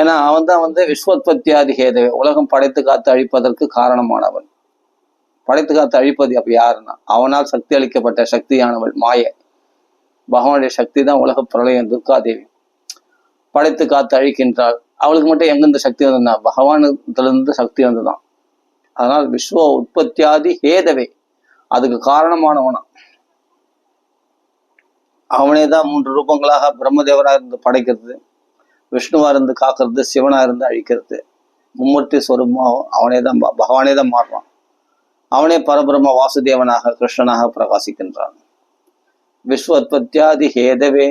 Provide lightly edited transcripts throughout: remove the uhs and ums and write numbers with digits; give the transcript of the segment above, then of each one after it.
ஏன்னா அவன் தான் விஸ்வோத்பத்தியாதி ஹேதவே, உலகம் படைத்து காத்து அழிப்பதற்கு காரணமானவன். படைத்து காத்து அழிப்பது அப்ப யாருன்னா அவனால் சக்தி அளிக்கப்பட்ட சக்தியானவள் மாய. பகவானுடைய சக்தி தான் உலக பிரளயம் துர்காதேவி படைத்து காத்து அழிக்கின்றாள். அவளுக்கு மட்டும் எங்கிருந்து சக்தி வந்ததுன்னா பகவானத்திலிருந்து சக்தி வந்துதான். அதனால் விஸ்வ உற்பத்தியாதி ஹேதவே, அதுக்கு காரணமானவனா அவனே தான் 3 ரூபங்களாக பிரம்மதேவரா இருந்து படைக்கிறது, விஷ்ணுவா இருந்து காக்கிறது, சிவனா இருந்து அழிக்கிறது. மும்மூர்த்தி ஸ்வரூபமாகவும் அவனே தான் பகவானே தான் மாறுவான். அவனே பரபிரம்ம வாசுதேவனாக கிருஷ்ணனாக பிரகாசிக்கின்றான். விஸ்வோத்பத்தியாதி ஹேதவே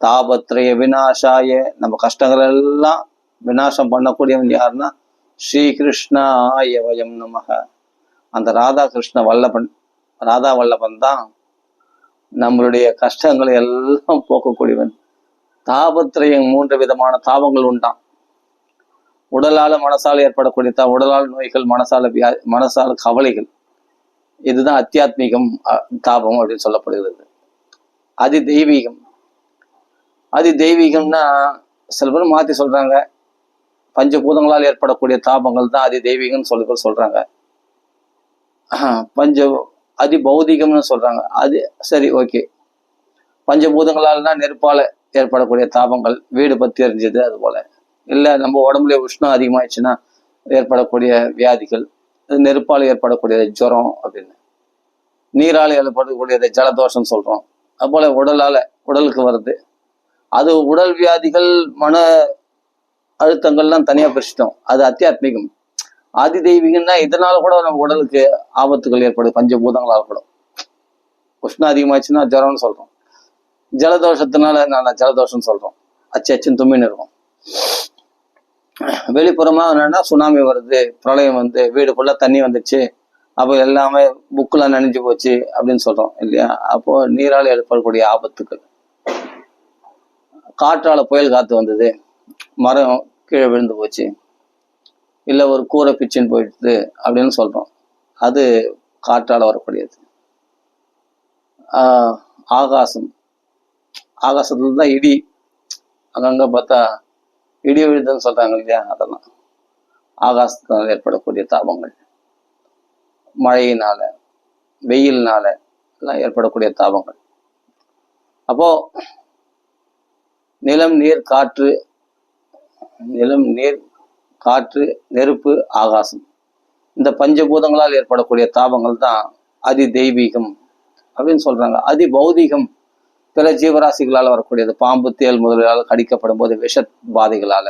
தாபத்ரய விநாசாய, நம்ம கஷ்டங்கள் எல்லாம் விநாசம் பண்ணக்கூடியவன் யாருன்னா ஸ்ரீகிருஷ்ணாய வயம் நமக. அந்த ராதா கிருஷ்ண வல்லபன், ராதா வல்லபன் தான் நம்மளுடைய கஷ்டங்களை எல்லாம் போக்கக்கூடியவன். தாபத்திரையும் 3 விதமான தாபங்கள் உண்டாம். உடலால மனசால ஏற்படக்கூடிய உடலால் நோய்கள், மனசால கவலைகள். இதுதான் அத்தியாத்மிகம் தாபம் அப்படின்னு சொல்லப்படுகிறது. அதி தெய்வீகம். அதி தெய்வீகம்னா சில பேர் மாத்தி சொல்றாங்க, பஞ்சபூதங்களால் ஏற்படக்கூடிய தாபங்கள் தான் அதி தெய்வீகம்னு சில பேர் சொல்றாங்க. அதி பௌதிகம்னு சொல்றாங்க. அது சரி, ஓகே. பஞ்சபூதங்களால் தான் நெருப்பால ஏற்படக்கூடிய தாபங்கள், வீடு பத்தி எரிஞ்சது, அது போல. இல்லை நம்ம உடம்புல உஷ்ணம் அதிகமாயிடுச்சுன்னா ஏற்படக்கூடிய வியாதிகள், நெருப்பால் ஏற்படக்கூடியது ஜுரம் அப்படின்னு. நீரால் ஏற்படக்கூடியது ஜலதோஷம் சொல்றோம். அதுபோல உடலுக்கு வருது. அது உடல் வியாதிகள், மன அழுத்தங்கள்லாம் தனியா பிரிச்சிட்டோம். அது அத்தியாத்மிகம். ஆதி தெய்வீகம்னா இதனால கூட நம்ம உடலுக்கு ஆபத்துகள் ஏற்படுது, பஞ்சபூதங்களால் கூட. உஷ்ணம் அதிகமாச்சுன்னா ஜுரம்னு சொல்றோம். ஜலதோஷத்தினால நான் ஜலதோஷம்னு சொல்றோம். அச்சுன்னு தும்மின்னு இருக்கும். வெளிப்புறமா என்னன்னா சுனாமி வருது, பிரளயம் வீடு ஃபுல்லா தண்ணி வந்துச்சு, அப்போ எல்லாமே புக்கெல்லாம் நனைஞ்சு போச்சு அப்படின்னு சொல்றோம் இல்லையா? அப்போ நீரால் ஏற்படக்கூடிய ஆபத்துக்கள். காற்றால புயல் காத்து வந்தது, மரம் கீழே விழுந்து போச்சு, இல்லை ஒரு கூரை பிச்சுன்னு போயிடுது அப்படின்னு சொல்றோம். அது காற்றால வரக்கூடியது. ஆகாசத்துல தான் இடி, அங்கங்க பார்த்தா இடி விழுதுன்னு சொல்றாங்க இல்லையா? அதெல்லாம் ஆகாசத்தினால் ஏற்படக்கூடிய தாபங்கள். மழையினால, வெயில்னால எல்லாம் ஏற்படக்கூடிய தாபங்கள். அப்போ நிலம், நீர், காற்று, நெருப்பு, ஆகாசம், இந்த பஞ்சபூதங்களால் ஏற்படக்கூடிய தாபங்கள் தான் அதி தெய்வீகம் அப்படின்னு சொல்றாங்க. அதி பௌதிகம் பிற ஜீவராசிகளால் வரக்கூடியது. பாம்பு, தேல் முதல்களால் கடிக்கப்படும் போது விஷ பாதைகளால,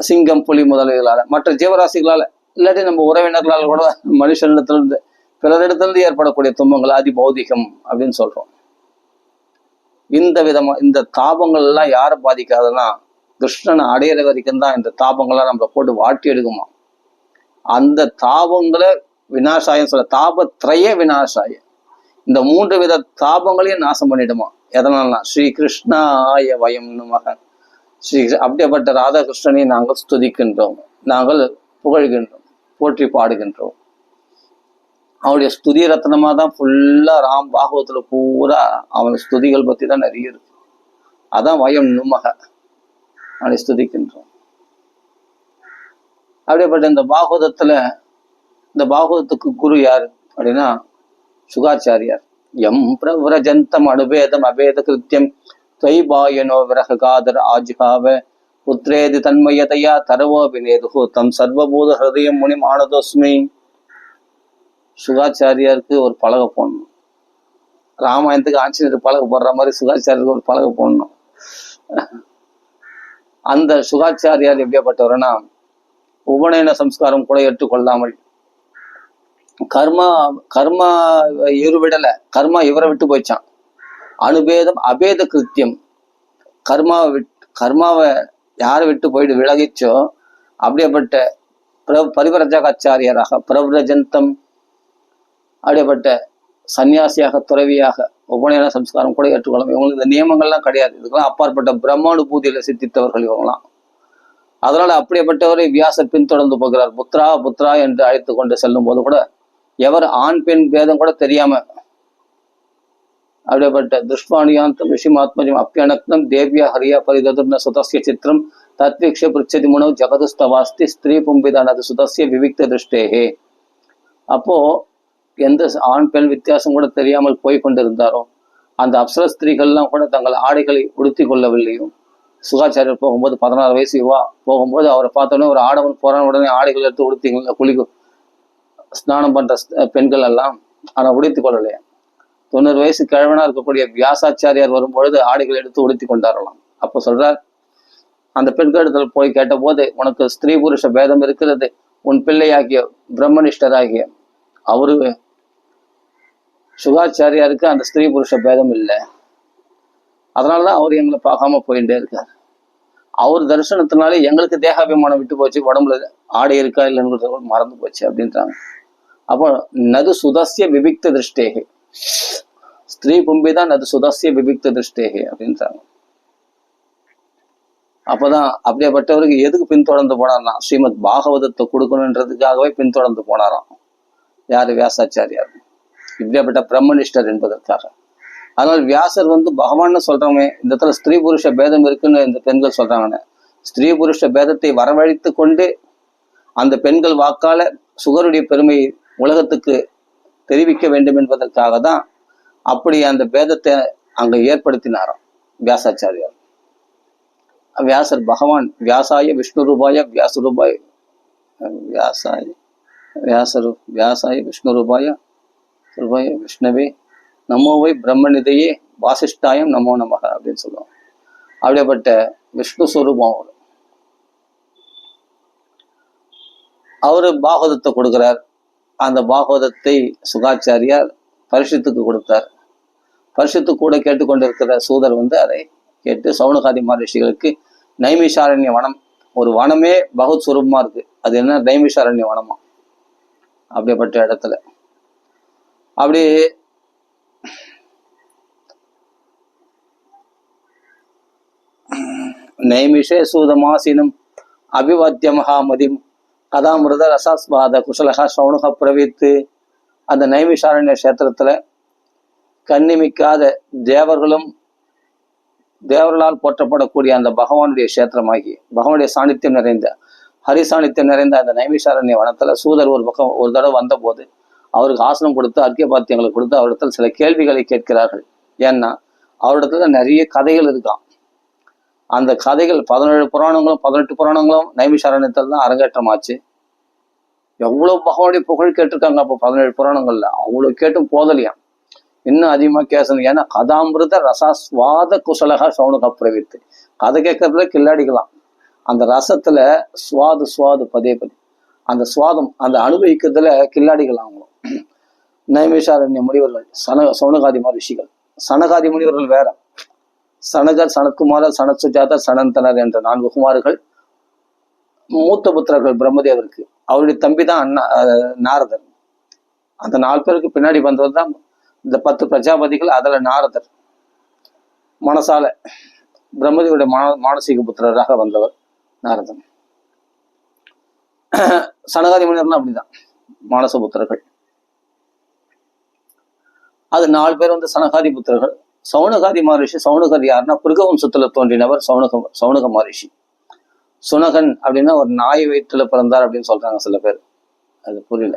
சிங்கம், புலி முதல்களால, மற்ற ஜீவராசிகளால, இல்லாட்டி நம்ம உறவினர்களால் கூட மனுஷனிடத்திலிருந்து பிறரிடத்திலிருந்து ஏற்படக்கூடிய துன்பங்கள் அதி பௌதிகம் அப்படின்னு சொல்றோம். இந்த தாபங்கள் எல்லாம் யாரை பாதிக்காதுன்னா கிருஷ்ணனை அடையிற வரைக்கும் தான் இந்த தாபங்கள்லாம் நம்மளை போட்டு வாட்டி எடுக்குமா. அந்த தாபங்களை விநாசாயம் சொல்ல, தாபத்ரய விநாசாய, இந்த 3 வித தாபங்களையும் நாசம் பண்ணிடுமா. எதனால்னா ஸ்ரீ கிருஷ்ணாய வயம் நமக. அப்படியேப்பட்ட ராதாகிருஷ்ணனை நாங்கள் ஸ்துதிக்கின்றோம், நாங்கள் புகழ்கின்றோம், போற்றி பாடுகின்றோம். அவனுடைய ஸ்துதி ரத்னமா தான் ஃபுல்லா ராம் பாகவத்துல பூரா அவன் ஸ்துதிகள் பத்தி தான் நிறைய இருக்கு. அதான் வயம் நுமக, அவனை ஸ்துதிக்கின்றோம். அப்படியேப்பட்ட இந்த பாகவதத்துக்கு குரு யாரு அப்படின்னா சுகாச்சாரியார். எம் பிரவ்ரஜந்தம் அனுபேதம் அபேத கிருத்தியம் துவைபாயனோ விரகாதர் ஆஜிகாவ புத்திரேதி தன்மயதையா தரவோ வினேது தம் சர்வபூத ஹிருதயம் முனி மானதோஸ்மி. சுகாச்சாரியாருக்கு ஒரு பலகை போடணும். ராமாயணத்துக்கு ஆஞ்சநேயர் பலகை போடுற மாதிரி சுகாச்சாரியருக்கு ஒரு பலகை போடணும். அந்த சுகாச்சாரியார் எப்படியாப்பட்டவர்னா உபநயன சம்ஸ்காரம் கூட ஏற்றுக்கொள்ளாமல், கர்மா விடலை, கர்மா இவரை விட்டு போயிச்சான். அனுபேதம் அபேத கிருத்தியம், கர்மாவை யாரை விட்டு போயிட்டு விலகிச்சோ அப்படியேப்பட்ட பரிவரஜகாச்சாரியராக பிரவ்ரஜந்தம், அப்படியேப்பட்ட சன்னியாசியாக, துறவியாக உபநயன சம்ஸ்காரம் கூட ஏற்றுக்கொள்ளும். இவங்களுக்கு இந்த நியமங்கள்லாம் கிடையாது. இதுக்கெல்லாம் அப்பாற்பட்ட பிரம்மானுபூதியில சித்தித்தவர்கள் இவங்களாம். அதனால அப்படியேப்பட்டவரை வியாசர் பின்தொடர்ந்து போகிறார். புத்ரா என்று அழைத்து கொண்டு செல்லும் போது கூட எவர் ஆண் பெண் பேதம் கூட தெரியாம அப்படிப்பட்ட துஷ்பாணியாந்தம் ரிஷிமாத்மஜம் அப்பியனக்னம் தேவியா ஹரியா பரிததுர்ண சுதஸ்ய சித்திரம் தத்வீக்ஷ பிருச்சதி முனோ ஜகதுஸ்தவாஸ்தி ஸ்திரீ பும்பிதானது சுதஸ்ய விவிக்த திருஷ்டேகே. அப்போ எந்த ஆண் பெண் வித்தியாசம் கூட தெரியாமல் போய் கொண்டிருந்தாரோ, அந்த அப்சர ஸ்திரீகள்லாம் கூட தங்கள் ஆடைகளை உடுத்தி கொள்ளவில்லையோ. சுகாச்சாரியர் போகும்போது 16 வயசு யுவா போகும்போது அவரை பார்த்தோன்னே ஒரு ஆடவன் போறான உடனே ஆடைகள் எடுத்து உடுத்திங்கள குளிக்கும் ஸ்நானம் பண்ற பெண்கள் எல்லாம் ஆனா உடுத்தி கொள்ளலையா. 90 வயசு கிழவனா இருக்கக்கூடிய வியாசாச்சாரியார் வரும்பொழுது ஆடைகள் எடுத்து உடுத்தி கொண்டாரலாம். அப்போ சொல்றார், அந்த பெண்களிடத்துல போய் கேட்ட போது, உனக்கு ஸ்திரீ புருஷ பேதம் இருக்கிறது, உன் பிள்ளையாகிய பிரம்மனிஷ்டராகிய அவரு சுகாச்சாரியாருக்கு அந்த ஸ்திரீ புருஷ பேதம் இல்லை, அதனாலதான் அவர் எங்களை பார்க்காம போயிட்டே இருக்கார். அவர் தரிசனத்தினாலே எங்களுக்கு தேகாபிமானம் விட்டு போச்சு, உடம்புல ஆடை இருக்கா இல்லைன்னு மறந்து போச்சு அப்படின்றாங்க. அப்போ நது சுதஸ்ய விபிக்த திருஷ்டேகே, ஸ்திரீ பும்பிதான் நது சுதஸ்ய விபிக்த திருஷ்டேகே அப்படின்றாங்க. அப்பதான் அப்படியேப்பட்டவருக்கு எதுக்கு பின்தொடர்ந்து போனார்லாம், ஸ்ரீமத் பாகவதத்தை கொடுக்கணுன்றதுக்காகவே பின்தொடர்ந்து போனாராம். யாரு? வியாசாச்சாரியார். இப்படியாப்பட்ட பிரம்மனிஷ்டர் என்பதற்காக. அதனால் வியாசர் பகவான்னு சொல்றோமே, இந்த இடத்துல ஸ்திரீ புருஷ பேதம் இருக்குன்னு இந்த பெண்கள் சொல்றாங்கன்னு, ஸ்திரீ புருஷ பேதத்தை வரவழைத்து கொண்டு அந்த பெண்கள் வாக்கால சுகருடைய பெருமையை உலகத்துக்கு தெரிவிக்க வேண்டும் என்பதற்காக தான் அப்படி அந்த பேதத்தை அங்க ஏற்படுத்தினாராம் வியாசாச்சாரியார். வியாசர் பகவான் வியாசாய விஷ்ணு ரூபாய வியாசரூபாய வியாசாய விஷ்ணு ரூபாய ரூபாய விஷ்ணவே நமோவை பிரம்மநிதையே வாசிஷ்டாயம் நமோ நமக அப்படின்னு சொல்லுவாங்க. அப்படியேப்பட்ட விஷ்ணு ஸ்வரூபம் அவரு பாகவதத்தை கொடுக்கிறார். அந்த பாகவதத்தை சுகாச்சாரியார் பரிஷத்துக்கு கொடுத்தார். பரிஷத்து கூட கேட்டுக்கொண்டிருக்கிற சூதர் அதை கேட்டு சௌனகாதி மகரிஷிகளுக்கு நைமிஷாரண்ய வனம், ஒரு வனமே பகவத் சுரூபமா இருக்கு, அது என்ன நைமிஷாரண்ய வனமா. அப்படிப்பட்ட இடத்துல அப்படி நைமிஷே சூதமாசினும் அபிவாத்திய மகாமதிம் கதாமிருத ரசாஸ்வாத குசலகா சௌனக பிரவித்து, அந்த நைமிஷாரண்ய கஷேத்திரத்துல கண்ணிமிக்காத தேவர்களால் போற்றப்படக்கூடிய அந்த பகவானுடைய கஷேத்திரமாகி பகவானுடைய சாநித்தியம் நிறைந்த ஹரி சாநித்தியம் நிறைந்த அந்த நைமிஷாரண்ய வனத்துல சூதர் ஒரு தடவை வந்த போது அவருக்கு ஆசனம் கொடுத்து அர்க்கியபாத்தியங்களை கொடுத்து அவரிடத்துல சில கேள்விகளை கேட்கிறார்கள். ஏன்னா அவரிடத்துல நிறைய கதைகள் இருக்கான். அந்த கதைகள் 17 புராணங்களும் 18 புராணங்களும் நைமிஷாரண்யத்தில் தான் அரங்கேற்றமாச்சு. எவ்வளவு பகவானுடைய புகழ் கேட்டிருக்காங்க. அப்போ 17 புராணங்கள்ல அவ்வளவு கேட்டும் போதலையாம், இன்னும் அதிகமா கேசணும். ஏன்னா கதாமிருத ரசாஸ்வாத குசலகா சௌனக பிரவித்து, கதை கேட்கறதுல கில்லாடிக்கலாம். அந்த ரசத்துல சுவாது பதே அந்த சுவாதம் அந்த அனுபவிக்கிறதுல கில்லாடிகள் அவங்களும். நைமிஷாரண்ய முனிவர்கள் சௌனகாதி மகரிஷிகள், சனகாதி முனிவர்கள் வேற. சனகர், சனத்குமாரர், சனத்சுஜாதர், சனந்தனர் என்ற 4 குமார்கள், மூத்த புத்திரர்கள் பிரம்மதேவருக்கு. அவருடைய தம்பி தான் நாரதர். அந்த 4 பேருக்கு பின்னாடி வந்தவர் தான் இந்த 10 பிரஜாபதிகள். அதுல நாரதர் மனசால பிரம்மதேவருடைய மானசீக புத்திரராக வந்தவர் நாரதன். சனகாதி முனிவர்லாம் அப்படிதான் மானச புத்திரர்கள். அது 4 பேர் சனகாதி புத்திரர்கள். சௌனகாதி மகரிஷி, சௌனகர் யாருன்னா பிருகவம்சத்துல தோன்றினவர் சௌனக மகரிஷி. சுனகன் அப்படின்னா ஒரு நாய் வயிற்றுல பிறந்தார் அப்படின்னு சொல்றாங்க சில பேர், அது புரியல,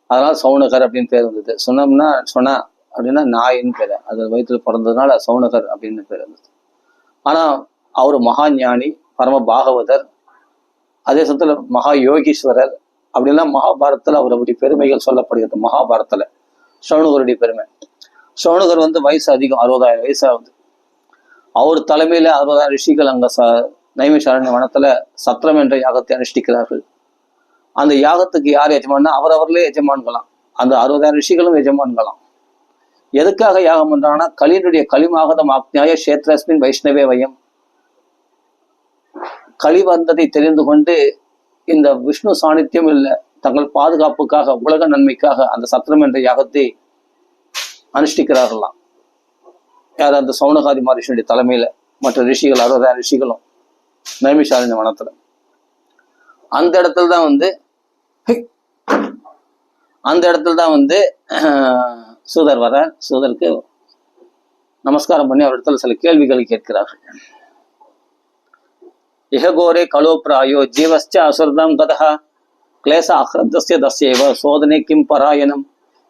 அதனால சௌனகர் அப்படின்னு பேர் இருந்தது. சொனா அப்படின்னா நாயின்னு பேரு, அது வயிற்றுல பிறந்ததுனால சௌனகர் அப்படின்னு பேர் இருந்தது. ஆனா அவரு மகா ஞானி, பரம பாகவதர், அதே சமயத்துல மகா யோகீஸ்வரர். அப்படின்லாம் மகாபாரதத்துல அவருடைய பெருமைகள் சொல்லப்படுகிறது. மகாபாரதத்துல சௌனகருடைய பெருமை. சௌனகர் வயசு அதிகம், 60,000 வயசு ஆகுது. அவர் தலைமையில 60,000 ரிஷிகள் அங்க நைமிஷாரண்ய வனத்துல சத்திரம் என்ற யாகத்தை அனுஷ்டிக்கிறார்கள். அந்த யாகத்துக்கு யார் எஜமான்னா அவரவர்களே எஜமான்களாம். அந்த 60,000 ரிஷிகளும் எஜமான்களாம். எதுக்காக யாகம் பண்றாங்கன்னா கலியினுடைய கலிமாகதம் ஆக்ஞாய கஷேத்ரஸ்மின் வைஷ்ணவே வயம், களி வந்ததை தெரிந்து கொண்டு இந்த விஷ்ணு சாநித்தியம் இல்லை தங்கள் பாதுகாப்புக்காக உலக நன்மைக்காக அந்த சத்திரம் என்ற யாகத்தை அனுஷ்டிக்கிறார்களாம். யார்? அந்த சௌனகாதி மகரிஷியுடைய தலைமையில மற்ற ரிஷிகள் 60,000 ரிஷிகளும் நைமிஷாரண்ய வனத்துல. அந்த இடத்துல தான் சூதர் வர. சூதருக்கு நமஸ்காரம் பண்ணி அவரிடத்துல சில கேள்விகளை கேட்கிறார்கள். இஹகோரே கலோ பிராயோ ஜீவஸ்ச அசுரதம் கதா கிளேச அஹ்ரதஸ்ய தஸ்யேவ சோதனை கிம் பராயணம்.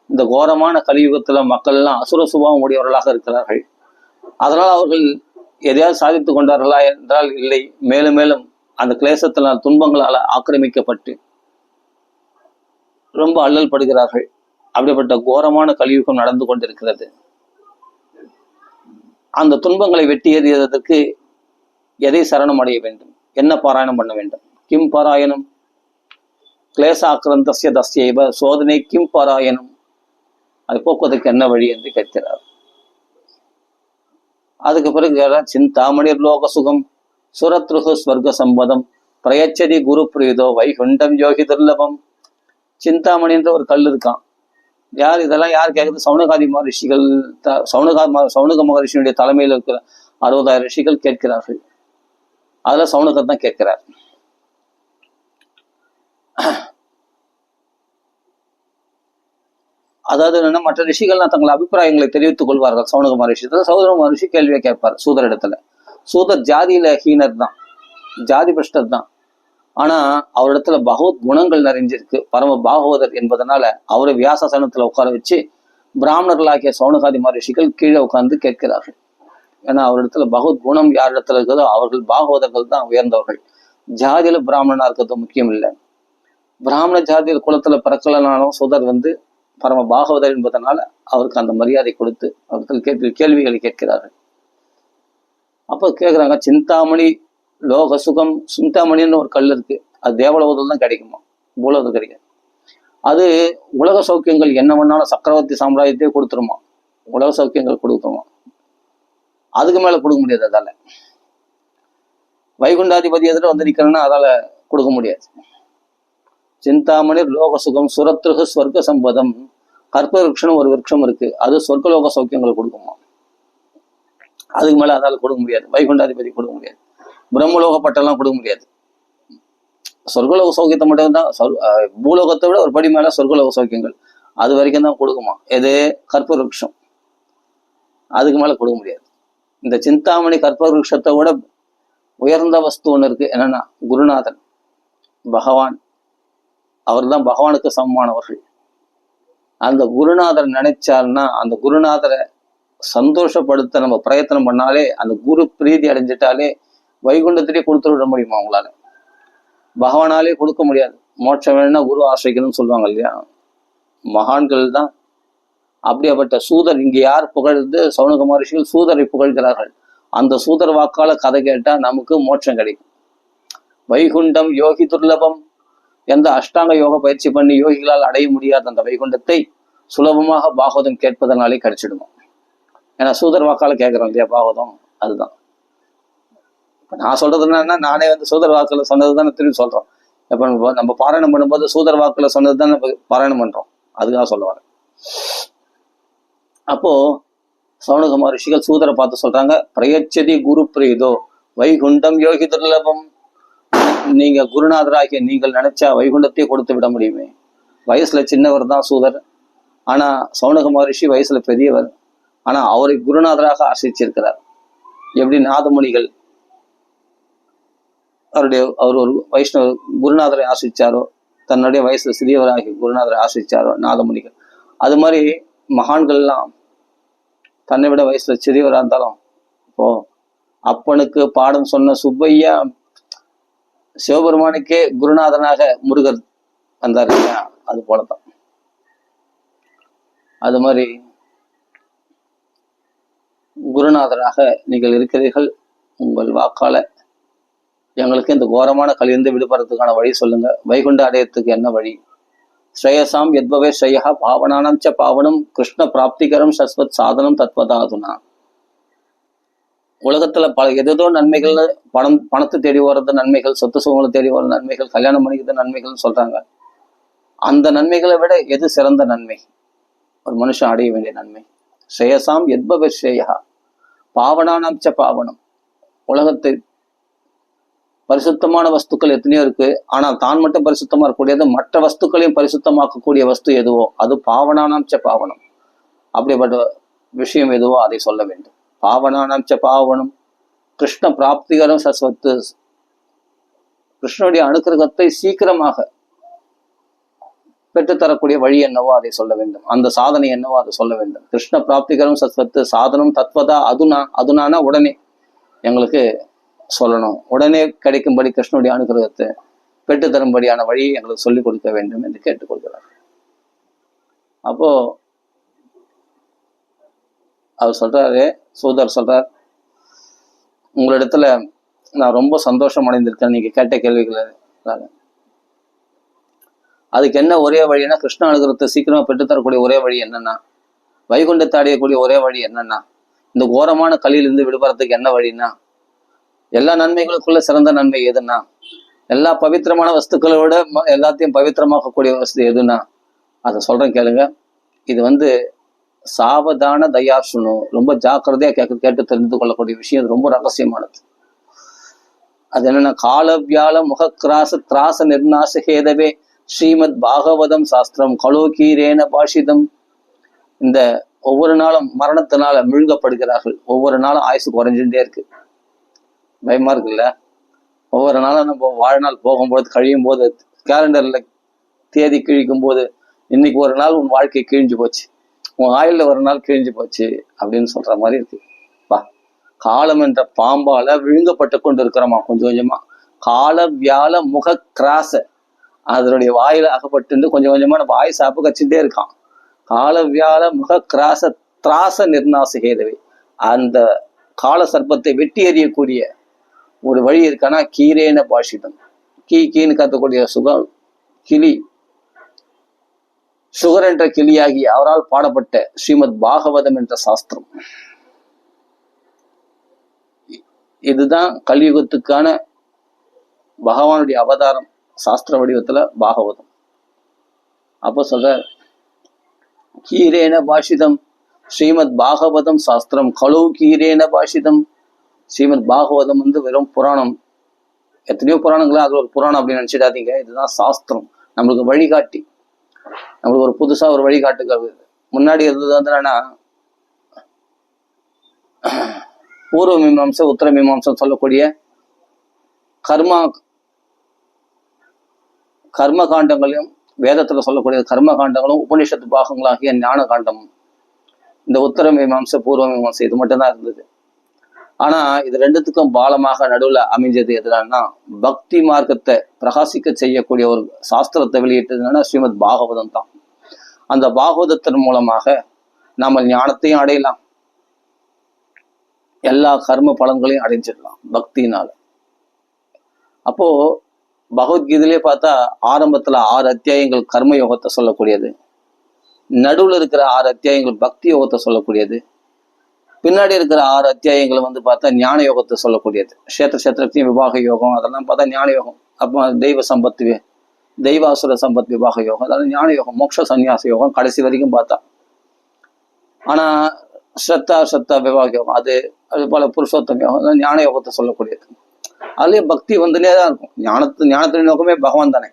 இந்த கோரமான கலியுகத்துல மக்கள் எல்லாம் அசுர சுபாவம் உடையவர்களாக இருக்கிறார்கள். அதனால் அவர்கள் எதையாவது சாதித்து கொண்டார்களா என்றால் இல்லை. மேலும் மேலும் அந்த கிளேசத்தினால் துன்பங்களால் ஆக்கிரமிக்கப்பட்டு ரொம்ப அல்லல் படுகிறார்கள். அப்படிப்பட்ட கோரமான கலியுகம் நடந்து கொண்டிருக்கிறது. அந்த துன்பங்களை வெட்டி எறியதற்கு எதை சரணம் அடைய வேண்டும், என்ன பாராயணம் பண்ண வேண்டும்? கிம் பாராயணம் கிளேசாக்கிரந்தஸ்ய தஸ்யைவ சோதனை கிம் பாராயணம், அதை போக்குவதற்கு என்ன வழி என்று கேட்கிறார். அதுக்கு பிறகு சிந்தாமணிர் லோக சுகம் சுரத்ருகு ஸ்வர்க சம்பதம் பிரயச்சதி குரு பிரீதோ வைகுண்டம் யோகி துர்லபம். சிந்தாமணி என்ற ஒரு கல் இருக்கான். யார் இதெல்லாம் யார் கேட்குறது? சவுனகாதி மகரிஷிகள், சவுனக மகரிஷியுடைய தலைமையில் இருக்கிற 60,000 ரிஷிகள் கேட்கிறார்கள். அதுல சவுனகர் தான் கேட்கிறார். அதாவது என்னன்னா, மற்ற ரிஷிகள்லாம் தங்கள் அபிப்பிராயங்களை தெரிவித்துக் கொள்வார்கள். சவுனக மகரிஷி சௌதர மகரிஷி கேள்வியை கேட்பார் சூதர் இடத்துல. சூதர் ஜாதியில ஹீனர் தான், ஜாதி பிரஷ்டர் தான். ஆனா அவரிடத்துல பகவத் குணங்கள் நிறைஞ்சிருக்கு, பரம பாகவதர் என்பதனால அவரை வியாசசனத்துல உட்கார வச்சு பிராமணர்களாகிய சவுனகாதி மகரிஷிகள் கீழே உட்கார்ந்து கேட்கிறார்கள். ஏன்னா அவரிடத்துல பகவத் குணம் யார் இடத்துல இருக்கிறதோ அவர்கள் பாகவதர்கள் தான் உயர்ந்தவர்கள். ஜாதியில பிராமணனா இருக்கிறது முக்கியம் இல்லை. பிராமண ஜாதியில் குலத்துல பிறக்கலனாலும் சூதர் பரம பாகவதர் என்பதனால அவருக்கு அந்த மரியாதை கொடுத்து அவர்கள் கேள்விகளை கேட்கிறார்கள். அப்போ கேட்குறாங்க, சிந்தாமணி லோக சுகம். சிந்தாமணின்னு ஒரு கல் இருக்கு, அது தேவலோகத்தில் தான் கிடைக்குமா, பூலோகத்தில் கிடைக்காது. அது உலக சௌக்கியங்கள் என்ன பண்ணாலும் சக்கரவர்த்தி சாம்ராஜ்யத்தையே கொடுத்துருமா, உலக சௌக்கியங்கள் கொடுத்துருமா, அதுக்கு மேல கொடுக்க முடியாது. அதால வைகுண்டாதிபதி எதிர நிற்கிறேன்னா அதால கொடுக்க முடியாது. சிந்தாமணி லோக சுகம் சுரத்ருகு ஸ்வர்க சம்பதம். கற்ப விருட்சம் ஒரு விருட்சம் இருக்கு, அது சொர்க்கலோக சௌக்கியங்கள் கொடுக்குமா, அதுக்கு மேல அதால கொடுக்க முடியாது. வைகுண்டாதிபதி கொடுக்க முடியாது. பிரம்மலோக பட்டெல்லாம் கொடுக்க முடியாது. சொர்க்கலோக சௌக்கியத்தை மட்டும் தான், பூலோகத்தை விட ஒரு படி மேல சொர்க்கலோக சௌக்கியங்கள் அது வரைக்கும் தான் கொடுக்குமா. எது? கற்ப விருட்சம், அதுக்கு மேல கொடுக்க முடியாது. இந்த சிந்தாமணி கற்ப விருட்சத்தை விட உயர்ந்த வஸ்து ஒண்ணு இருக்கு. என்னன்னா குருநாதன், பகவான். அவர் தான் பகவானுக்கு சமமானவர்கள். அந்த குருநாதர் நினைச்சாருன்னா, அந்த குருநாதரை சந்தோஷப்படுத்த நம்ம பிரயத்தனம் பண்ணாலே, அந்த குரு பிரீதி அடைஞ்சிட்டாலே வைகுண்டத்திலே கொடுத்து விட முடியுமா அவங்களால? பகவானாலே கொடுக்க முடியாது. மோட்சம் வேணும்னா குரு ஆசிரியக்கணும்னு சொல்லுவாங்க இல்லையா, மகான்கள் தான். அப்படியாப்பட்ட சூதர் இங்கே யார் புகழ்ந்து? சவுனக மகரிஷிகள் சூதரை புகழ்கிறார்கள். அந்த சூதர் வாக்கால கதை கேட்டா நமக்கு மோட்சம் கிடைக்கும். வைகுண்டம் யோகி துர்லபம். எந்த அஷ்டாங்க யோக பயிற்சி பண்ணி யோகிகளால் அடைய முடியாத அந்த வைகுண்டத்தை சுலபமாக பாகவதம் கேட்பதனாலே கிடைச்சிடுமா. ஏன்னா சூதர் வாக்கால கேட்கிறோம் இல்லையா பாகவதம், அதுதான். இப்ப நான் சொல்றது என்னன்னா, நானே சூதர் வாக்குல சொன்னது தானே திரும்பி சொல்றோம். இப்ப நம்ம பாராயணம் பண்ணும்போது சூதர் வாக்குல சொன்னது தானே பாராயணம் பண்றோம், அதுக்காக சொல்ல வரேன். அப்போ சவுனக மகரிஷிகள் சூதரை பார்த்து சொல்றாங்க, பிரயச்சதி குரு பிரீதோ வைகுண்டம் யோகி துர்லபம். நீங்க குருநாதராகிய நீங்கள் நினைச்சா வைகுண்டத்தையே கொடுத்து விட முடியுமே. வயசுல சின்னவர் தான் சூதர், ஆனா சவுனக மகரிஷி வயசுல பெரியவர். ஆனா அவரை குருநாதராக ஆசிரிச்சிருக்கிறார். எப்படி நாதமுனிகள் அவர் ஒரு வைஷ்ணவ குருநாதரை ஆசிரிச்சாரோ, தன்னுடைய வயசுல சிறியவராகி குருநாதரை ஆசிரிச்சாரோ நாதமுனிகள், அது மாதிரி மகான்கள்லாம் தன்னை விட வயசுல சிறியவராக இருந்தாலும், இப்போ அப்பனுக்கு பாடம் சொன்ன சுப்பையா சிவபெருமானுக்கே குருநாதனாக முருகர் வந்தார் இல்லையா, அது போலதான். அது மாதிரி குருநாதராக நீங்கள் இருக்கிறீர்கள். உங்கள் வாக்கால எங்களுக்கு இந்த கோரமான கலியிருந்து விடுபடுறதுக்கான வழி சொல்லுங்க. வைகுண்ட அடையத்துக்கு என்ன வழி? ஸ்ரேயசாம் எத்பவே ஸ்ரேயா பாவனானம் ச பாவனம் கிருஷ்ண பிராப்திகரம் சஸ்வத் சாதனம் தத்வதாதுனா. உலகத்துல ஏதோ நன்மைகள், பணத்தை தேடி வர்றது நன்மைகள், சொத்து சுகங்களை தேடி வர்றது நன்மைகள், கல்யாணம் பண்ணிக்கிறது நன்மைகள் சொல்றாங்க. அந்த நன்மைகளை விட எது சிறந்த நன்மை? ஒரு மனுஷன் அடைய வேண்டிய நன்மை. ஸ்ரேயசாம் எத்பவே ஸ்ரேயா பாவனானம் ச பாவனம். உலகத்தை பரிசுத்தமான வஸ்துக்கள் எத்தனையோ இருக்கு, ஆனால் தான் மட்டும் பரிசுத்தமா இருக்கக்கூடியது, மற்ற வஸ்துக்களையும் பரிசுத்தமாக்கக்கூடிய வஸ்து எதுவோ அது பாவனானாம் ச பாவனம். அப்படிப்பட்ட விஷயம் எதுவோ அதை சொல்ல வேண்டும். பாவனானாம் ச பாவனம் கிருஷ்ண பிராப்திகரம் சஸ்வத்து. கிருஷ்ணனுடைய அனுக்கிரகத்தை சீக்கிரமாக பெற்றுத்தரக்கூடிய வழி என்னவோ அதை சொல்ல வேண்டும், அந்த சாதனை என்னவோ அதை சொல்ல வேண்டும். கிருஷ்ண பிராப்திகரம் சஸ்வத்து சாதனம் தத்வதா அதுனானா உடனே எங்களுக்கு சொல்லணும், உடனே கிடைக்கும்படி கிருஷ்ணனுடைய அனுகிரகத்தை பெற்றுத்தரும்படியான வழியை எங்களுக்கு சொல்லிக் கொடுக்க வேண்டும் என்று கேட்டுக்கொள்கிறார். அப்போ அவர் சொல்றாரு, சூதர் சொல்றார், உங்களிடத்துல நான் ரொம்ப சந்தோஷம் அடைந்திருக்கேன் நீங்க கேட்ட கேள்விகளை. அதுக்கு என்ன ஒரே வழின்னா, கிருஷ்ண அனுகிரகத்தை சீக்கிரமா பெற்றுத்தரக்கூடிய ஒரே வழி என்னன்னா, வைகுண்டத்தை அடையக்கூடிய ஒரே வழி என்னன்னா, இந்த கோரமான கலியிலிருந்து விடுபடுறதுக்கு என்ன வழின்னா, எல்லா நன்மைகளுக்குள்ள சிறந்த நன்மை எதுன்னா, எல்லா பவித்திரமான வஸ்துக்களோட எல்லாத்தையும் பவித்திரமாக்கக்கூடிய வஸ்து எதுன்னா, அதை சொல்றேன் கேளுங்க. இது சாவதான தயாசுனு, ரொம்ப ஜாக்கிரதையா கேட்டு தெரிந்து கொள்ளக்கூடிய விஷயம். இது ரொம்ப ரகசியமானது. அது என்னன்னா, காலவியால முகக்கிராச திராச நிர்நாச ஹேதவே ஸ்ரீமத் பாகவதம் சாஸ்திரம் கலோகீரேன பாஷிதம். இந்த ஒவ்வொரு நாளும் மரணத்தினால முழுங்கப்படுகிறார்கள். ஒவ்வொரு நாளும் ஆயுசு குறைஞ்சுட்டே இருக்கு. பயமா இருக்குல்ல? ஒவ்வொரு நாளும் நம்ம வாழ்நாள் போகும்போது கழியும் போது கேலண்டர்ல தேதி கிழிக்கும் போது, இன்னைக்கு ஒரு நாள் உன் வாழ்க்கை கிழிஞ்சு போச்சு, உன் ஆயுள்ல ஒரு நாள் கிழிஞ்சு போச்சு அப்படின்னு சொல்ற மாதிரி இருக்கு. காலம் என்ற பாம்பால விழுங்கப்பட்டு கொண்டு இருக்கிறோமா கொஞ்சம் கொஞ்சமா. கால வியால முக கிராச, அதனுடைய வாயில அகப்பட்டு கொஞ்சம் கொஞ்சமா நம்ம ஆயுசு அப்பு கச்சுட்டே இருக்கான். கால வியால முக கிராச திராச நிர்நாசகேதவை, அந்த கால சர்ப்பத்தை வெட்டி எறியக்கூடிய ஒரு வழி இருக்கானா, கீரேன பாஷிதம். கீன்னு கத்தக்கூடிய கிளி, சுகர் என்ற கிளியாகி அவரால் பாடப்பட்ட ஸ்ரீமத் பாகவதம் என்ற சாஸ்திரம். இதுதான் கலியுகத்துக்கான பகவானுடைய அவதாரம், சாஸ்திர வடிவத்துல பாகவதம். அப்போ சொல்ற, கீரேன பாஷிதம் ஸ்ரீமத் பாகவதம் சாஸ்திரம் கலு கீரேன பாஷிதம். ஸ்ரீமத் பாகவதம் வெறும் புராணம். எத்தனையோ புராணங்களா அது ஒரு புராணம் அப்படின்னு நினைச்சிடாதீங்க. இதுதான் சாஸ்திரம், நம்மளுக்கு வழிகாட்டி, நம்மளுக்கு ஒரு புதுசா ஒரு வழிகாட்டுகிறது. முன்னாடி இருந்தது என்னன்னா, பூர்வ மீமாம்சம் உத்தர மீமாம்சம் சொல்லக்கூடிய கர்ம காண்டங்களையும், வேதத்துல சொல்லக்கூடிய கர்ம காண்டங்களும் உபனிஷத்து பாகங்களாகிய ஞான காண்டமும், இந்த உத்தர மீமாம்சம் பூர்வ மீமாம்சம் இது மட்டும்தான் இருந்தது. ஆனா இது ரெண்டுத்துக்கும் பாலமாக நடுவுல அமைஞ்சது எதுனா, பக்தி மார்க்கத்தை பிரகாசிக்க செய்யக்கூடிய ஒரு சாஸ்திரத்தை வெளியிட்டதுன்னா ஸ்ரீமத் பாகவதம் தான். அந்த பாகவதத்தின் மூலமாக நாம ஞானத்தையும் அடையலாம், எல்லா கர்ம பலன்களையும் அடைஞ்சிடலாம் பக்தியினால. அப்போ பகவத்கீதையிலே பார்த்தா ஆரம்பத்துல 6 அத்தியாயங்கள் கர்ம யோகத்தை சொல்லக்கூடியது, நடுவுல இருக்கிற 6 அத்தியாயங்கள் பக்தி யோகத்தை சொல்லக்கூடியது, பின்னாடி இருக்கிற 6 அத்தியாயங்கள் பார்த்தா ஞான யோகத்தை சொல்லக்கூடியது. கஷேத்திரத்தையும் விவாக யோகம் அதெல்லாம் பார்த்தா ஞான யோகம். அப்போ தெய்வ சம்பத்து, தெய்வாசுர சம்பத் விவாக யோகம், அதாவது ஞான யோகம், மோட்ச சன்னியாச யோகம் கடைசி வரைக்கும் பார்த்தா. ஆனா ஸ்ரத்தா விவாக யோகம், அது போல புருஷோத்தம் யோகம், ஞான யோகத்தை சொல்லக்கூடியது. அதுலயே பக்தி வந்துனே தான் இருக்கும். ஞானத்தின் நோக்கமே பகவான் தானே.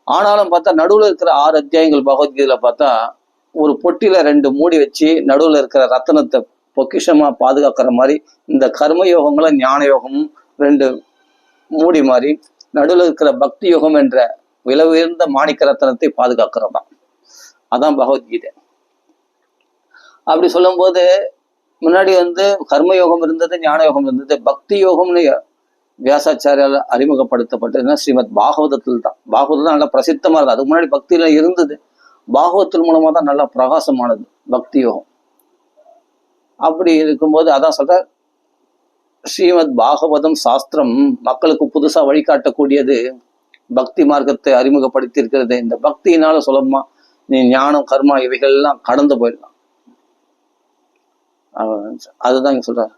ஆனாலும் பார்த்தா நடுவுல இருக்கிற 6 அத்தியாயங்கள் பகவத்கீதையில பார்த்தா ஒரு பொட்டியில 2 மூடி வச்சு நடுவுல இருக்கிற ரத்தனத்தை பொக்கிஷமா பாதுகாக்கிற மாதிரி, இந்த கர்ம யோகங்களும் ஞான யோகமும் 2 மூடி மாதிரி, நடுவுல இருக்கிற பக்தி யோகம் என்ற விலை உயர்ந்த மாணிக்க ரத்தனத்தை பாதுகாக்கிறதா. அதான் பகவத்கீதை. அப்படி சொல்லும் போது முன்னாடி கர்ம யோகம் இருந்தது, ஞான யோகம் இருந்தது. பக்தி யோகம்னு வியாசாச்சாரியால் அறிமுகப்படுத்தப்பட்டதுன்னா ஸ்ரீமத் பாகவதத்தில் தான். பாகவதம் தான் நல்லா பிரசித்தமா இருந்தது. அதுக்கு முன்னாடி பக்தியில இருந்தது, பாகவத்தின் மூலமா தான் நல்லா பிரகாசமானது பக்தி யோகம். அப்படி இருக்கும்போது அதான் சொல்ற, ஸ்ரீமத் பாகவதம் சாஸ்திரம் மக்களுக்கு புதுசா வழிகாட்டக்கூடியது, பக்தி மார்க்கத்தை அறிமுகப்படுத்தி இருக்கிறது. இந்த பக்தியினால சுலபமா நீ ஞானம் கர்மா இவைகள்லாம் கடந்து போயிடலாம். அதுதான் இங்க சொல்றாரு.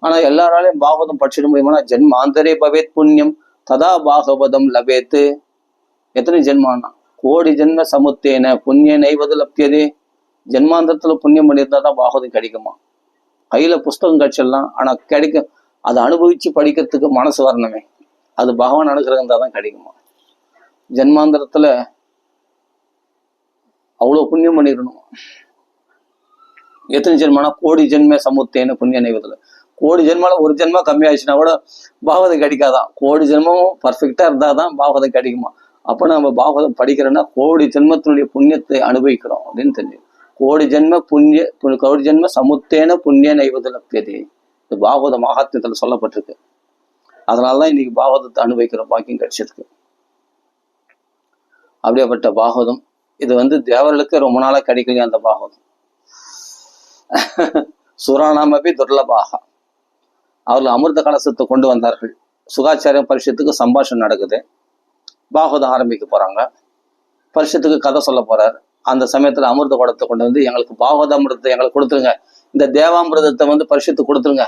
ஆனா எல்லாராலையும் பாகவதம் படிச்சிட முடியுமானா, ஜென்மாந்தரே பவேத் புண்ணியம் ததா பாகவதம் லபேத்து. எத்தனை ஜென்மானா? கோடி ஜென்ம சமுத்தேன புண்ணிய நெய்வது லப்தியதே. ஜென்மாந்தரத்துல புண்ணியம் பண்ணியிருந்தா தான் பாகவதம் கிடைக்குமா? கையில புஸ்தகம் கிடைச்சிடலாம், ஆனா கிடைக்கும், அதை அனுபவிச்சு படிக்கிறதுக்கு மனசு வரணுமே. அது பகவான் அனுகிரகம் தான் கிடைக்குமா? ஜென்மாந்தரத்துல அவ்வளவு புண்ணியம் பண்ணிடணும். எத்தனை ஜென்மனா கோடி ஜென்ம சமுத்தேன்னு புண்ணிய நைவதில். கோடி ஜென்மால ஒரு ஜென்மா கம்மி ஆயிடுச்சுன்னா கூட பாகவதம் கிடைக்காதான். கோடி ஜென்மமும் பர்ஃபெக்டா இருந்தாதான் பாகவதம் கிடைக்குமா. அப்போ நம்ம பாகவதம் படிக்கிறோன்னா கோடி ஜென்மத்தினுடைய புண்ணியத்தை அனுபவிக்கிறோம் அப்படின்னு தெரிஞ்சு. கோடி ஜென்ம சமுத்தேன புண்ணிய நைவதில் லப்யதே. இது பாகவத மகாத்மியத்துல சொல்லப்பட்டிருக்கு. அதனாலதான் இன்னைக்கு பாகவதத்தை அனுபவிக்கிற பாக்கியம் கிடைச்சிருக்கு. அப்படியேப்பட்ட பாகவதம் இது தேவர்களுக்கு ரொம்ப நாளா கிடைக்கலையா அந்த பாகவதம். சுராணாமபி துர்லபாக. அவர்கள் அமிர்த கலசத்தை கொண்டு வந்தார்கள். சுகாச்சாரிய பரிஷத்துக்கு சம்பாஷணம் நடக்குது. பாகவதம் ஆரம்பிக்க போறாங்க. பரிஷத்துக்கு கதை சொல்ல போறாரு. அந்த சமயத்துல அமிர்த குடத்தை கொண்டு வந்து எங்களுக்கு பாகவத அமிர்தத்தை எங்களுக்கு கொடுத்துருங்க, இந்த தேவாமிர்தத்தை பரிஷத்து கொடுத்துருங்க.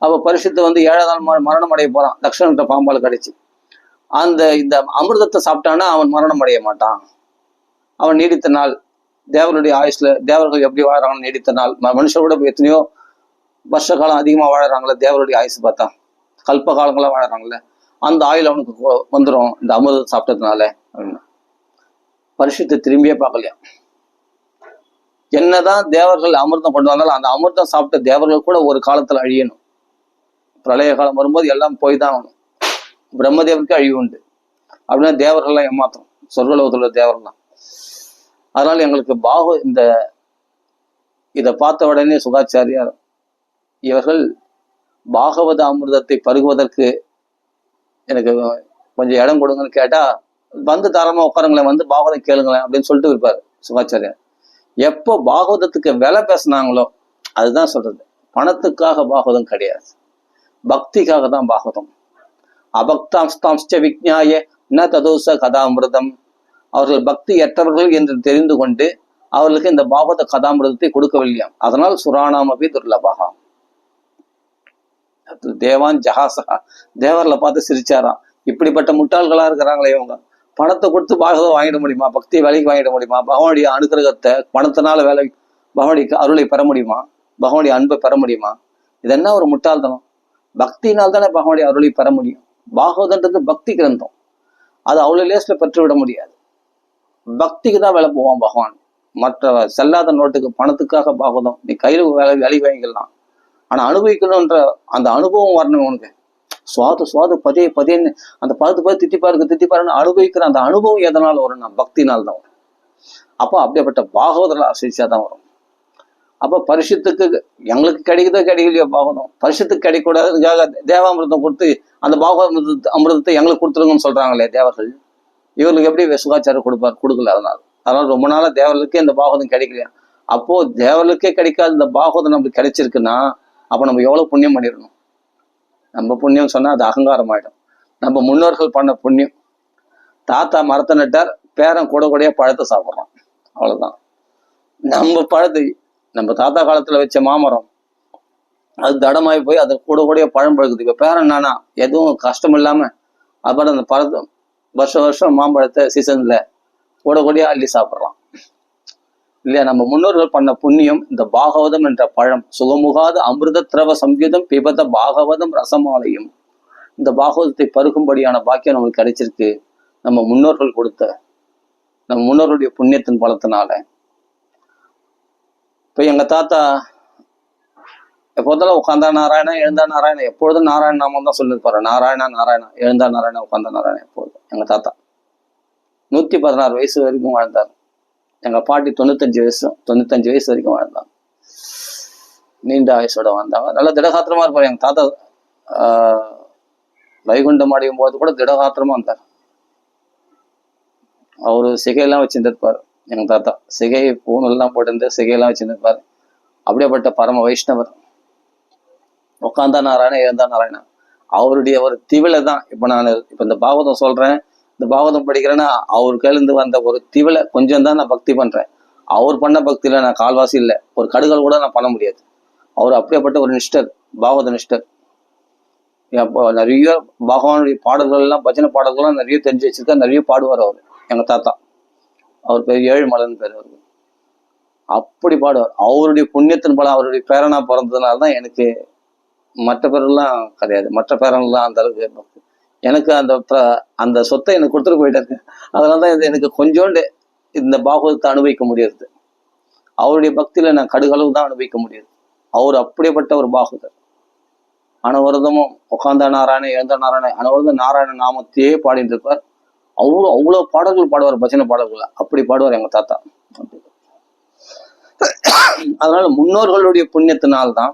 அப்ப பரிஷத்து 7ஆவது நாள் மரணம் அடைய போறான். தக்ஷணன்ற பாம்பால் கடிச்சு இந்த அமிர்தத்தை சாப்பிட்டான்னா அவன் மரணம் அடைய மாட்டான். அவன் நீடித்த நாள் தேவர்களுடைய ஆயுஷ்ல தேவர்கள் எப்படி வாழறாங்கன்னு நீடித்த நாள். மனுஷரோட எத்தனையோ வருஷ காலம் அதிகமா வாழறாங்களே தேவருடைய ஆயுசு பார்த்தா, கல்ப காலங்களா வாழறாங்கல்ல, அந்த ஆயுள் அவனுக்கு வந்துடும் இந்த அமிர்தத்தை சாப்பிட்டதுனால அப்படின்னு. பரிசுத்தை திரும்பியே பார்க்கலையா. என்னதான் தேவர்கள் அமிர்தம் கொண்டு வந்தாலும் அந்த அமிர்தம் சாப்பிட்ட தேவர்கள் கூட ஒரு காலத்துல அழியணும். பிரளய காலம் வரும்போது எல்லாம் போய் தான் ஆகணும். பிரம்மதேவருக்கு அழிவு உண்டு அப்படின்னா தேவர்கள்லாம் ஏமாத்தணும், சொர்க்கலோகத்துல தேவர்கள்லாம். அதனால எங்களுக்கு இதை பார்த்த உடனே சுகாச்சாரியார் இவர்கள் பாகவத அமிர்தத்தை பருகுவதற்கு எனக்கு கொஞ்சம் இடம் கொடுங்கன்னு கேட்டா தாராளமா உட்காருங்களேன், பாகவதம் கேளுங்களேன் அப்படின்னு சொல்லிட்டு இருப்பாரு சுகாச்சாரியார். எப்போ பாகவதத்துக்கு விலை பேசினாங்களோ அதுதான் சொல்றது. பணத்துக்காக பாகவதம் கிடையாது, பக்திக்காக தான் பாகவதம். அபக்தாம்ஸ்தாம்ஸ்ச விஜ்ஞாய ந ததோச கதாமிருதம். அவர்கள் பக்தி ஏற்றவர்கள் என்று தெரிந்து கொண்டு அவர்களுக்கு இந்த பாகவத கதாமிருதத்தை கொடுக்கவில்லையாம். அதனால் சுராணாமபி துர்லபகா. தேவான் ஜஹாசகா, தேவர்களை பார்த்து சிரிச்சாராம். இப்படிப்பட்ட முட்டாள்களா இருக்கிறாங்களே இவங்க, பணத்தை கொடுத்து பாகவதம் வாங்கிட முடியுமா, பக்தியை வேலைக்கு வாங்கிட முடியுமா, பகவானுடைய அனுகிரகத்தை பணத்தினால பகவானுடைய அருளை பெற முடியுமா, பகவானுடைய அன்பை பெற முடியுமா? இது என்ன ஒரு முட்டாள்தனம். பக்தினால் தானே பகவானுடைய அருளை பெற முடியும். பாகவதன்றது பக்தி கிரந்தம், அது அவ்வளவு லேஸ்ல பெற்றுவிட முடியாது. பக்திக்கு தான் வேலை போவான் பகவான். மற்ற செல்லாத நோட்டுக்கு பணத்துக்காக பாகவதம் நீ கையில வேலை வாங்கிக்கலாம், ஆனா அனுபவிக்கணும்ன்ற அந்த அனுபவம் வரணும் உனக்கு. சுவாது பதியன்னு அந்த பது தித்திப்பாருன்னு அனுபவிக்கிற அந்த அனுபவம் எதனால வரும்னா பக்தினால் தான் வரும். அப்போ அப்படிப்பட்ட பாகவதெல்லாம் ஆசிரிச்சாதான் வரும். அப்ப பரிசுத்துக்கு எங்களுக்கு கிடைக்குதோ கிடைக்கலையோ பாகவதம், பரிசுத்துக்கு கிடைக்கூடாதுக்காக தேவாமிர்தம் கொடுத்து அந்த பாகவத அமிர்தத்தை எங்களுக்கு கொடுத்துருங்கன்னு சொல்றாங்களே தேவர்கள். இவர்களுக்கு எப்படி சுகாச்சாரம் கொடுக்கல. அதனால ரொம்ப நாளா தேவர்களுக்கே இந்த பாகவதம் கிடைக்கலையா. அப்போ தேவர்களுக்கே கிடைக்காத இந்த பாகவதம் நம்மளுக்கு கிடைச்சிருக்குன்னா அப்ப நம்ம எவ்வளவு புண்ணியம் பண்ணிடணும். நம்ம புண்ணியம் சொன்னா அது அகங்காரம் ஆயிடும். நம்ம முன்னோர்கள் பண்ண புண்ணியம். தாத்தா மரத்தை நட்டார், பேரன் கூடக்கூடிய பழத்தை சாப்பிட்றோம், அவ்வளவுதான். நம்ம தாத்தா காலத்துல வச்ச மாமரம் அது தடமாயி போய் அது கூடக்கூடிய பழம் பழுக்குது. இப்ப பேரன் நானா எதுவும் கஷ்டம் இல்லாம அப்புறம் அந்த பழத்தை வருஷம் மாம்பழத்தை சீசன்ல கூடக்கூடிய அள்ளி சாப்பிட்றான் இல்லையா. நம்ம முன்னோர்கள் பண்ண புண்ணியம். இந்த பாகவதம் என்ற பழம் சுகமுகாத அமிர்த திரவ சங்கீதம் பிபத பாகவதம் ரசமாலையும். இந்த பாகவதத்தை பருகும்படியான பாக்கியம் நம்மளுக்கு கிடைச்சிருக்கு நம்ம முன்னோர்கள் கொடுத்த, நம்ம முன்னோர்களுடைய புண்ணியத்தின் பலத்தினால. இப்ப எங்க தாத்தா எப்போதெல்லாம் உட்காந்தா நாராயணா எழுந்தா நாராயணா, எப்பொழுதும் நாராயண நாமம் தான் சொல்லியிருப்பாரு. நாராயணா எழுந்தா நாராயணா உட்காந்தா நாராயணா. எப்பொழுதும் எங்க தாத்தா 116 வயசு வரைக்கும் வாழ்ந்தார். எங்க பாட்டி 95 வயசு வரைக்கும் வாழ்ந்தாங்க. நீண்ட ஆயுசோட வாழ்ந்தாங்க. நல்ல திடகாத்திரமா இருப்பாரு. எங்க தாத்தா வைகுண்டம் அடையும் போது கூட திடகாத்திரமா இருந்தார். அவரு சிகையெல்லாம் வச்சிருந்திருப்பாரு. எங்க தாத்தா சிகை பூணெல்லாம் போட்டிருந்து சிகையெல்லாம் வச்சிருந்திருப்பாரு. அப்படியேப்பட்ட பரம வைஷ்ணவர். உட்காந்தா நாராயணா எழுந்தா நாராயணா. அவருடைய ஒரு திவிலை தான் இப்ப இந்த பாகவதம் சொல்றேன், இந்த பாகவதம் படிக்கிறேன்னா அவர் கையிலிருந்து வந்த ஒரு திவிலை கொஞ்சம் தான் நான் பக்தி பண்றேன். அவர் பண்ண பக்தியில நான் கால்வாசி இல்லை, ஒரு கடுகள் கூட நான் பண்ண முடியாது. அவர் அப்படியேப்பட்ட ஒரு நிஷ்டர், பாகவத நிஷ்டர். நிறைய பகவானுடைய பாடல்கள் எல்லாம், பஜனை பாடல்கள்லாம் நிறைய தெரிஞ்சு வச்சிருக்கா, நிறைய பாடுவார் அவர். எங்க தாத்தா அவர் பேர் ஏழுமலைன்னு பேர். அவருக்கு அப்படி பாடுவார். அவருடைய புண்ணியத்தின் பலம், அவருடைய பேரனா பிறந்ததுனால்தான் எனக்கு, மற்ற பேரெல்லாம் கிடையாது. மற்ற பேரன்லாம் அந்த அளவுக்கு எனக்கு அந்த சொத்தை எனக்கு கொடுத்துட்டு போயிட்டாரு. அதனாலதான் எனக்கு கொஞ்சோண்டு இந்த பாகவதத்தை அனுபவிக்க முடியாது. அவருடைய பக்தியில நான் கடுகளவு தான் அனுபவிக்க முடியுது. அவர் அப்படிப்பட்ட ஒரு பாகுதர். அனவரதமும் உட்கார்ந்த நாராயண எழுந்த நாராயண அனவரதம் நாராயண நாமத்தையே பாடிட்டு இருப்பார். அவ்வளவு பாடல்கள் பாடுவார், பஜனை பாடல்கள் அப்படி பாடுவார் எங்க தாத்தா. அதனால முன்னோர்களுடைய புண்ணியத்தினால்தான்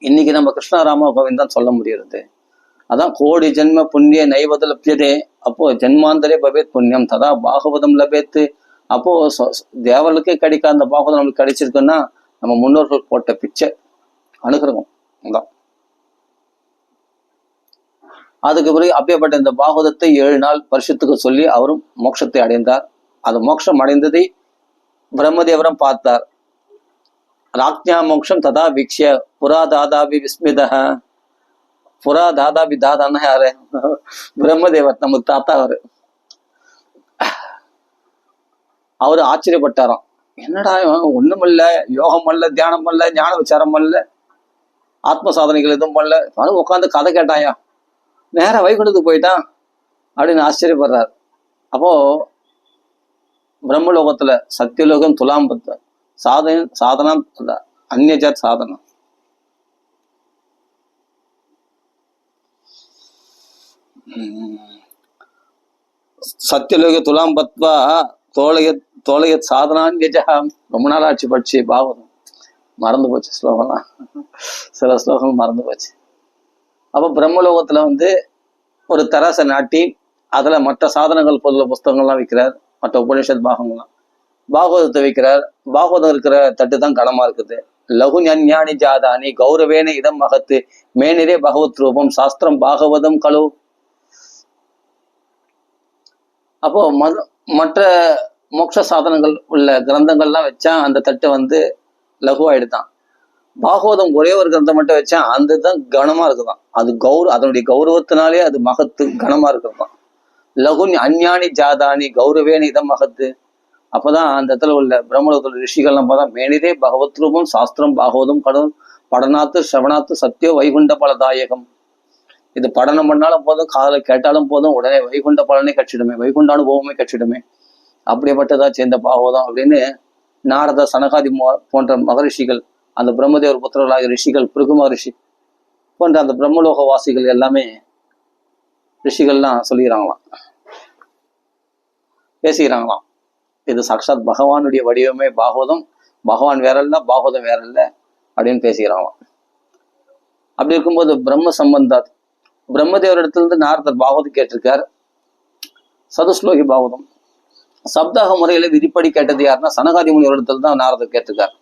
இன்னைக்கு நம்ம கிருஷ்ணராம கோவிந்தான் சொல்ல முடியறது. அதான் கோடி ஜென்ம புண்ணிய நைவத லப்யதே. அப்போ ஜென்மாந்தரே பவேத் புண்ணியம் ததா பாகவதம் லபேத்து. அப்போ தேவர்களுக்கே கிடைக்காத அந்த பாகவதம் நம்மளுக்கு கிடைச்சிருக்குன்னா நம்ம முன்னோர்கள் போட்ட பிச்சை அனுகிரகம் தான். அதுக்கு பிறகு அப்பேற்பட்ட இந்த பாகவதத்தை 7 நாள் வருஷத்துக்கு சொல்லி அவரும் மோட்சத்தை அடைந்தார். அது மோட்சம் அடைந்ததை பிரம்மதேவரம் பார்த்தார். ராக்ஞா மோட்சம் ததா வீக்ஷிய புரா தாதாபி விஸ்மிதா. புரா தாதாபி தாதான்னா யாரு? பிரம்மதேவர், நமக்கு தாத்தா. அவரு ஆச்சரியப்பட்டாராம். என்னடா ஒண்ணும் இல்ல, யோகம் அல்ல, தியானம் அல்ல, ஞான விசாரம் அல்ல, ஆத்ம சாதனைகள் எதுவும் பண்ணல, உட்காந்து கதை கேட்டாயா, நேர வைகுண்டத்துக்கு போயிட்டான் அப்படின்னு ஆச்சரியப்படுறாரு. அப்போ பிரம்மலோகத்துல சத்தியலோகம் துலாம்பத்த சாதனம் அந்நியஜாத் சாதனம். சத்தியலோக துலாம்பத்வா தோலைய சாதனான்யஜம். ரொம்ப நாள் ஆட்சி படிச்சு பாவம் மறந்து போச்சு ஸ்லோகம்லாம், சில ஸ்லோகங்கள் மறந்து போச்சு. அப்போ பிரம்மலோகத்துல ஒரு தராசை நாட்டி அதுல மற்ற சாதனங்கள் பொருள் புஸ்தகங்கள்லாம் வைக்கிறார், மற்ற உபநிஷத் பாகங்கள்லாம். பாகவதத்தை வைக்கிறார். பாகவதம் இருக்கிற தட்டு தான் கனமா இருக்குது. லகு ஞானி ஜாதானி கௌரவேன இதம் மகத்து மேனிரே பகவத் ரூபம் சாஸ்திரம் பாகவதம் கலு. அப்போ மற்ற மோட்ச சாதனங்கள் உள்ள கிரந்தங்கள்லாம் வச்சா அந்த தட்டு லகுவாயிடுதான். பாகவதம் ஒரே ஒரு கிரந்தம் மட்டும் வச்சா அந்த தான் கனமா இருக்குதான். அது அதனுடைய கௌரவத்தினாலே அது மகத்து கனமா இருக்கிறதான். லகு அஞ்ஞானி ஜாதானி கௌரவேன இதம் மகத்து. அப்பதான் அந்த இடத்துல உள்ள பிரம்மலோகத்துல ரிஷிகள்லாம் பார்த்தா மேனிதே பகவத் ரூபம் சாஸ்திரம் பாகவதம் கடவுள் படனாத்து சிரவணாத்து சத்தியோ வைகுண்ட பலதாயகம். இது படனம் பண்ணாலும் போதும், காதலை கேட்டாலும் போதும், உடனே வைகுண்ட பலனே கட்சிடுமே, வைகுண்ட அனுபவமே கட்சிடுமே, அப்படிப்பட்டதா சேர்ந்த பாகவதம் அப்படின்னு நாரத சனகாதி போன்ற மகரிஷிகள், அந்த பிரம்மதேவர் புத்திரர்களாகிய ரிஷிகள், பிருகு மகரிஷி போன்ற அந்த பிரம்மலோக வாசிகள் எல்லாமே ரிஷிகள்லாம் சொல்லிக்கிறாங்களாம், பேசிக்கிறாங்களாம். இது சாட்சாத் பகவானுடைய வடிவமே பாகவதம், பகவான் வேற இல்ல, பாகவதம் வேற இல்லை அப்படின்னு பேசிக்கிறாங்களாம். அப்படி இருக்கும்போது பிரம்ம சம்பந்தாத் பிரம்மதேவர் இடத்துல நாரதர் பாகவதம் கேட்டிருக்கார். சதுஸ்லோகி பாகவதம் சப்தாக முறையில விதிப்படி கேட்டது யாருன்னா சனகாதி முனிவர் இடத்துல தான் நாரதர் கேட்டிருக்கார்.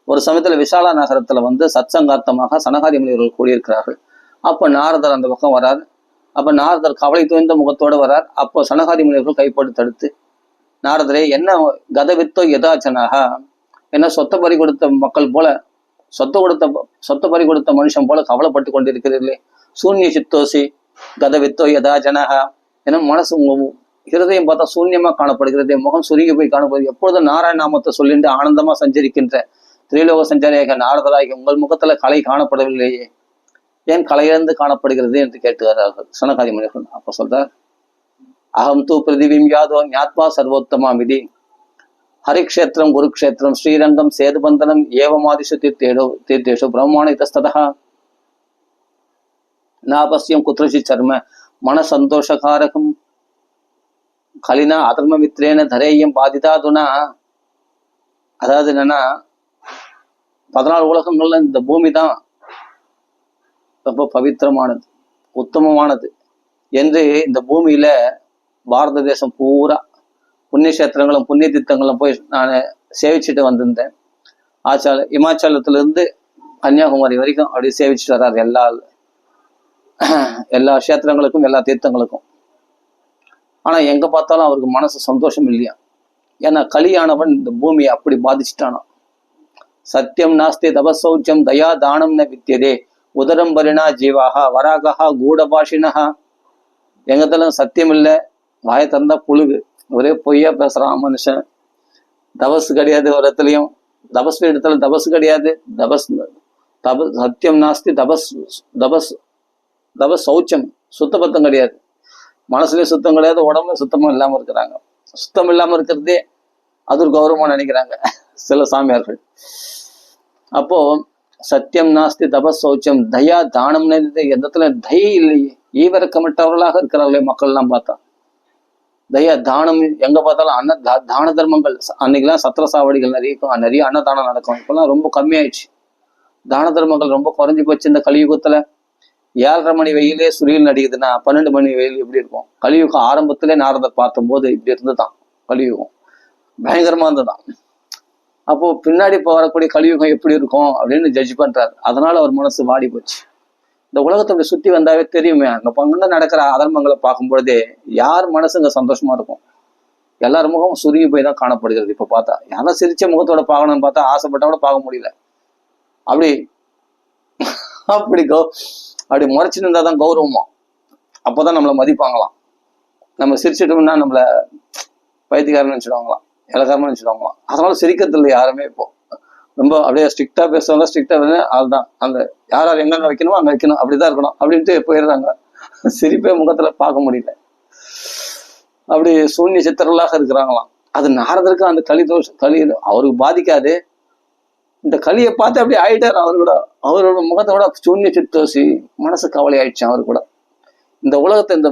ஒரு சமயத்துல விசாலா நகரத்துல சத்சங்கார்த்தமாக சனகாதி முனிவர்கள் கூடியிருக்கிறார்கள். அப்ப நாரதர் அந்த பக்கம் வரார். அப்ப நாரதர் கவலை தோய்ந்த முகத்தோட வரார். அப்போ சனகாதி முனிவர்கள் கைப்பட்டு தடுத்து, நாரதரே என்ன கதவித்தோ யதாச்சனாக, என்ன சொத்தை பறி கொடுத்த மக்கள் போல, சொத்தை பறி கொடுத்த மனுஷன் போல கவலைப்பட்டு கொண்டிருக்கிறீர்களே, சூன்ய சித்தோசி கதவித்தோ யதாச்சனாக, ஏன்னா மனசு ஹிருதயம் பார்த்தா சூன்யமா காணப்படுகிறது, முகம் சுருங்கி போய் காணப்படுது. எப்பொழுதும் நாராயண நாமத்தை சொல்லிட்டு ஆனந்தமா சஞ்சரிக்கின்ற திரிலோக சஞ்சாரியாக நாரதராகி உங்கள் முகத்துல கலை காணப்படவில்லையே, ஏன் கலையிழந்து காணப்படுகிறது என்று கேட்டுகிறார்கள் சனகாதி முனிவர்கள். அப்ப சொல்றார், அகம் தூ பிருதிவிம் யாதோ ஞாத்வா சர்வோத்தமா விதி ஹரிக்ஷேத்திரம் குருக்ஷேத்திரம் ஸ்ரீரங்கம் சேதுபந்தனம் ஏவமாதிஷு தீர்த்தேஷு பிரம்மாண இதஸ்ததா நாபஸ்யம் குத்ரசி சர்ம மன சந்தோஷகாரகம் கலினா அதர்ம மித்ரேன தரேயம் பாதிதாதுனா. அதாவது என்னன்னா, 14 உலகங்கள்ல இந்த பூமி தான் ரொம்ப பவித்திரமானது, உத்தமமானது என்று இந்த பூமியில பாரத தேசம் பூரா புண்ணிய கஷேத்திரங்களும் புண்ணிய தீர்த்தங்களும் போய் நான் சேவிச்சுட்டு வந்திருந்தேன். இமாச்சலத்துல இருந்து கன்னியாகுமரி வரைக்கும் அப்படி சேவிச்சுட்டு வர்றாரு எல்லா கஷேத்திரங்களுக்கும் எல்லா தீர்த்தங்களுக்கும். ஆனா எங்க பார்த்தாலும் அவருக்கு மனசு சந்தோஷம் இல்லையா. ஏன்னா கலியானவன் இந்த பூமியை அப்படி பாதிச்சுட்டானா. சத்தியம் நாஸ்தி தபசௌச்சம் தயா தானம் ந வித்தியதே உதரம் பரிணா ஜீவாகா வராகா கூடபாஷினஹா. எங்கத்துல சத்தியம் இல்லை, வாய திறந்தா புழுகு, ஒரே பொய்யா பேசுறான் மனுஷன். தபஸ் கிடையாது ஒரு இடத்துலையும், தபஸ் இடத்துல தபஸ் கிடையாது. சத்தியம் நாஸ்தி தபஸ் சௌச்சம் சுத்தபத்தம் கிடையாது. மனசுலயும் சுத்தம் கிடையாது, உடம்புல சுத்தமும் இல்லாம இருக்கிறாங்க. சுத்தம் இல்லாம இருக்கிறதே அது ஒரு கௌரவமா நினைக்கிறாங்க. சில சாமியார்கள். அப்போ சத்தியம் நாஸ்தி தபஸ் சௌச்சம் தயா தானம் எந்தத்துல தயை இல்லையே, ஈவிரக்கமிட்டவர்களாக இருக்கிறார்களே மக்கள் எல்லாம் பார்த்தா. தயா தானம் எங்க பார்த்தாலும் தான தர்மங்கள். அன்னைக்கெல்லாம் சத்திர சாவடிகள் நிறைய அன்னதானம் நடக்கும். இப்பெல்லாம் ரொம்ப கம்மியாயிடுச்சு. தான தர்மங்கள் ரொம்ப குறைஞ்சி போச்சு இந்த கலியுகத்துல. 7:30 மணி வெயிலே சுரியல் நடிக்குதுன்னா 12 மணி வெயில் எப்படி இருக்கும்? கலியுகம் ஆரம்பத்திலே நாரதர் பார்த்தும்போது இப்படி இருந்துதான். கலியுகம் பயங்கரமா இருந்ததுதான். அப்போ பின்னாடி இப்போ வரக்கூடிய கலியுகம் எப்படி இருக்கும் அப்படின்னு ஜட்ஜ் பண்றாரு. அதனால அவர் மனசு வாடி போச்சு. இந்த உலகத்தை அப்படி சுத்தி வந்தாவே தெரியுமே, அங்க பங்கு நடக்கிற அதர்மங்களை பார்க்கும் பொழுதே யார் மனசுங்க சந்தோஷமா இருக்கும்? எல்லார் முகமும் சுருங்கி போய் தான் காணப்படுகிறது. இப்ப பார்த்தா யாரும் சிரிச்ச முகத்தோட பார்க்கணும்னு பார்த்தா ஆசைப்பட்டோட பார்க்க முடியல. அப்படி அப்படி முறைச்சிட்டு இருந்தாதான் கௌரவமா. அப்போதான் நம்மளை மதிப்பாங்களாம். நம்ம சிரிச்சிட்டோம்னா நம்மள பைத்தியக்காரன்னு நினைச்சிடுவாங்களாம், இலக்காரமா நினைச்சிடுவாங்களாம். அதனால சிரிக்கிறது இல்லை யாருமே. இப்போ ரொம்ப அப்படியே ஸ்ட்ரிக்டா பேசுவாங்க. ஸ்ட்ரிக்டா அதுதான் அந்த யார் எங்கெங்க வைக்கணுமோ அங்க வைக்கணும், அப்படிதான் இருக்கணும் அப்படின்ட்டு போயிடுறாங்க. சிரிப்பே முகத்துல பார்க்க முடியல. அப்படி சூன்ய சித்தர்களாக இருக்கிறாங்களாம். அது நாரதருக்கு அந்த களி அவருக்கு பாதிக்காது. இந்த களியை பார்த்து அப்படி ஆயிட்டார். அவரோட முகத்தோட சூன்ய சித்தோசி மனசு கவலை ஆயிடுச்சு அவரு கூட. இந்த உலகத்தை இந்த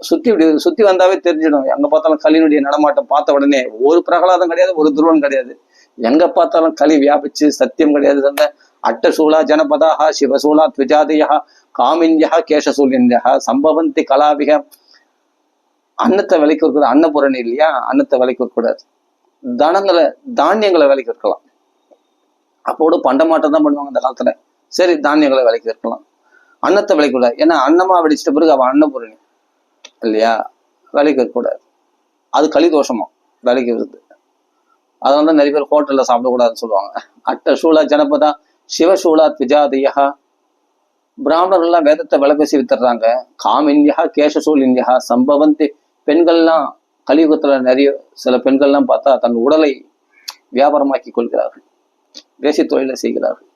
சுத்தி வந்தாவே தெரிஞ்சிடும். எங்க பார்த்தாலும் களியினுடைய நடமாட்டம் பார்த்த உடனே ஒரு பிரகலாதம் கிடையாது, ஒரு துருவன் கிடையாது. எங்க பார்த்தாலும் களி வியாபிச்சு சத்தியம் கிடையாது. அந்த அட்டசூலா ஜனபதாக சிவசூலா த்விஜாதியா காமின்யா கேசசூல்யா சம்பவந்தி கலாபிக. அன்னத்தை விலைக்கு வைக்கூடாது. அன்னபுரணி இல்லையா, அன்னத்தை விலைக்கு வைக்கூடாது. தானியங்களை விலைக்கு வைக்கலாம். அப்போடு பண்டமாட்டம் தான் பண்ணுவாங்க அந்த காலத்துல. சரி, தானியங்களை விலைக்கு வைக்கலாம், அன்னத்தை விலைக்கு கூடாது. ஏன்னா அன்னமா வெடிச்சிட்ட பிறகு அவன் அன்னபூரணி இல்லையா, விலைக்கு வைக்கக்கூடாது. அது களி தோஷமா விலைக்கு வருது. அதனால தான் நிறைய பேர் ஹோட்டல்ல சாப்பிடக்கூடாதுன்னு சொல்லுவாங்க. அட்டசூலா ஜனபதா சிவசூலா த்விஜாதியா. பிராமணர்கள்லாம் வேதத்தை விலை பேசி வித்துறாங்க. காமின்யா கேசசூலின்யா சம்பவந்தி. பெண்கள்லாம் கலியுகத்துல நிறைய சில பெண்கள்லாம் பார்த்தா தன் உடலை வியாபாரமாக்கி கொள்கிறார்கள், வேசி தொழிலை செய்கிறார்கள்.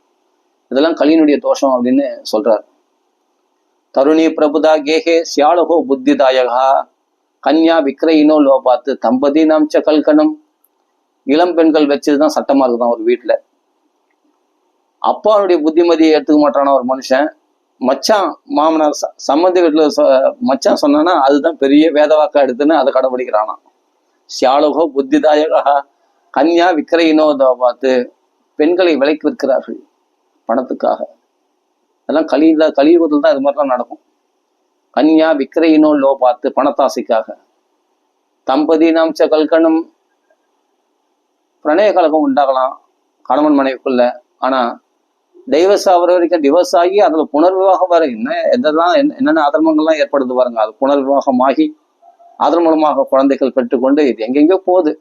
இதெல்லாம் கலியினுடைய தோஷம் அப்படின்னு சொல்றாரு. தருணி பிரபுதா கேஹே சியாலகோ புத்திதாயகா கன்யா விக்ரையினோ லோபாத்து தம்பதி நாம்ச கல்கணம். இளம் பெண்கள் வச்சதுதான் சட்டமா இருக்குதான் ஒரு வீட்டுல. அப்பாவுடைய புத்திமதியை எடுத்துக்க மாட்டானா ஒரு மனுஷன். மச்சான் மாமனார் சம்மந்தி வீட்டுல மச்சான் சொன்னானா அதுதான் பெரிய வேதவாக்கா எடுத்துன்னு அதை கடைபிடிக்கிறானா. சியாலகோ புத்திதாயகா கன்யா விக்ரையினோ லோபாத்து. பெண்களை விலைக்கு விற்கிறார்கள் பணத்துக்காக. அதெல்லாம் கலியுகத்தில் தான் இது மாதிரிலாம் நடக்கும். கன்யா விக்ரையினோ லோபாத்து, பணத்தாசைக்காக. தம்பதி நாம்ச கல்கணம். பிரணய கழகம் உண்டாகலாம் கணவன் மனைவிக்குள்ள. ஆனா டைவர்ஸ் ஆகிற வரைக்கும் டிவோர்ஸ் ஆகி அதுல புனர்விவாகம் வர என்னென்ன அதர்மங்கள்லாம் ஏற்படுது பாருங்க. அது புனர்விவாகம் ஆகி அதன் மூலமாக குழந்தைகள் பெற்றுக்கொண்டு இது எங்கெங்கயோ போகுது.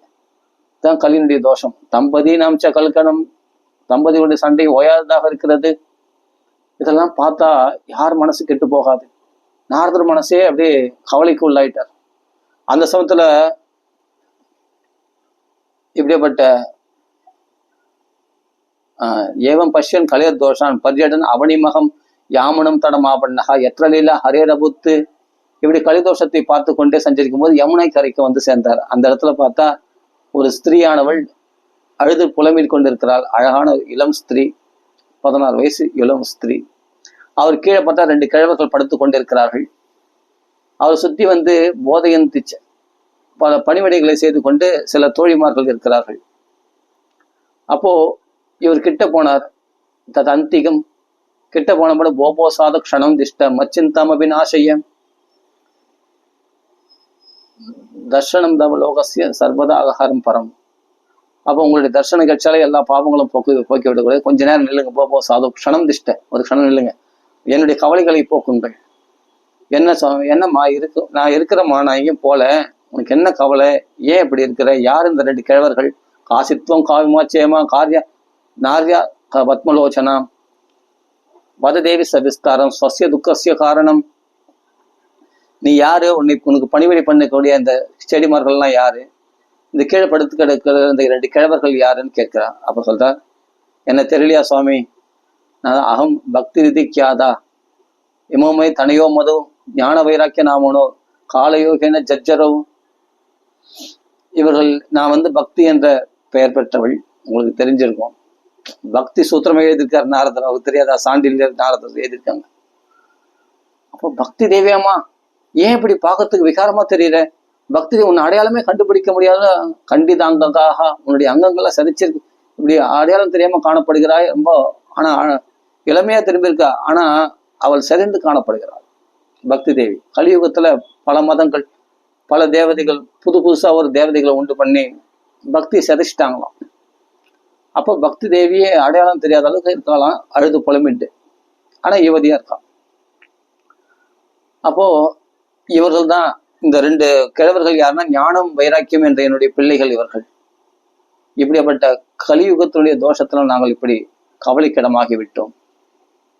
இதுதான் கலியினுடைய தோஷம். தம்பதி நாம்ச கல்கணம். தம்பதியுடைய சண்டை ஓயாததாக இருக்கிறது. இதெல்லாம் பார்த்தா யார் மனசு கெட்டு போகாது? நாரதர் மனசே அப்படியே கவலைக்கு உள்ளாயிட்டார். அந்த சமயத்துல இப்படிப்பட்ட ஏவம் பஷ்யன் கலியர் தோஷான் பர்யடன் அவனிமகம் யாமனம் தடம் ஆபண்ணகா எற்றலீல ஹரேரபுத்து. இப்படி கலிதோஷத்தை பார்த்து கொண்டே சஞ்சரிக்கும் போது யமுனை கரைக்கு வந்து சேர்ந்தார். அந்த இடத்துல பார்த்தா ஒரு ஸ்திரீயானவள் அழுது புலம்பில் கொண்டிருக்கிறாள். அழகான இளம் ஸ்திரீ, 16 வயசு இளம் ஸ்திரீ. அவர் கீழே பார்த்தா 2 கிழவர்கள் படுத்து கொண்டிருக்கிறார்கள். அவர் சுத்தி வந்து போதையன் பல பணிவிடைகளை செய்து கொண்டு சில தோழிமார்கள் இருக்கிறார்கள். அப்போ இவர் கிட்ட போனார். தந்திகம் கிட்ட போனபடி போபோசாத க்ஷணம் திஷ்ட மச்சிந்தம் அபிநாசயம் தர்ஷனம் தவலோகசிய சர்வதா அகஹாரம் பரம். அப்போ உங்களுடைய தர்ஷனம் கிடைச்சாலே எல்லா பாவங்களும் போக்கி விடக்கூடாது. கொஞ்ச நேரம் நில்லுங்க. போபோ சாது க்ஷணம் திஷ்ட, ஒரு க்ஷணம் நில்லுங்க. என்னுடைய கவலைகளை போக்குங்கள். என்னம்மா இருக்கு, நான் இருக்கிறம்மா, நான் எங்கேயும் போல, உனக்கு என்ன கவலை, ஏன் இப்படி இருக்கிற, யார் இந்த 2 கிழவர்கள்? காசித்வம் காவிமாச்சேமா காரியா நார்யா பத்மலோச்சனா வததேவி சவிஸ்தாரம் ஸ்வசிய துக்கசிய காரணம். நீ யாரு? உனக்கு பணிவிடை பண்ணக்கூடிய இந்த செடிமார்கள்லாம் யாரு? இந்த கீழே படுத்து கிடக்கிற இந்த 2 கிழவர்கள் யாருன்னு கேட்கிறான். அப்ப சொல்றார், என்ன தெரியலையா சுவாமி, நான் அகம் பக்தி ரிதிக்கியாதா இமோமை தனையோ மதோ ஞான வைராக்கிய நாமனோ காலயோகேன ஜஜ்ஜரோ. இவர்கள் நான் பக்தி என்ற பெயர் பெற்றவள், உங்களுக்கு தெரிஞ்சிருக்கும். பக்தி சூத்திரமே எழுதியிருக்காரு நாரதர், அவருக்கு தெரியாதா? சாண்டில்யர் நாரதர் எழுதியிருக்காங்க. அப்போ பக்தி தேவியம்மா ஏன் இப்படி பார்க்கறதுக்கு விகாரமா தெரியல? பக்தி உன் அடையாளமே கண்டுபிடிக்க முடியாத கண்டிதாங்கக்காக உன்னுடைய அங்கங்கள்லாம் சரிச்சிருக்கு, இப்படி அடையாளம் தெரியாம காணப்படுகிறாய். ரொம்ப ஆனா இளமையா திரும்பி இருக்கா, ஆனா அவள் சரிந்து காணப்படுகிறாள் பக்தி தேவி. கலியுகத்துல பல மதங்கள், பல தேவதைகள், புதுசா ஒரு தேவதைகளை உண்டு பண்ணி பக்தி சிதைச்சிட்டாங்களாம். அப்போ பக்தி தேவியே அடையாளம் தெரியாத அளவுக்கு இருக்கலாம், அழுது புலம்பிட்டு. ஆனா யுவதியா இருக்கா. அப்போ இவர்கள் தான் இந்த 2 கிழவர்கள். யாருன்னா ஞானம் வைராக்கியம் என்ற என்னுடைய பிள்ளைகள் இவர்கள். இப்படிப்பட்ட கலியுகத்தினுடைய தோஷத்துல நாங்கள் இப்படி கவலைக்கிடமாகி விட்டோம்,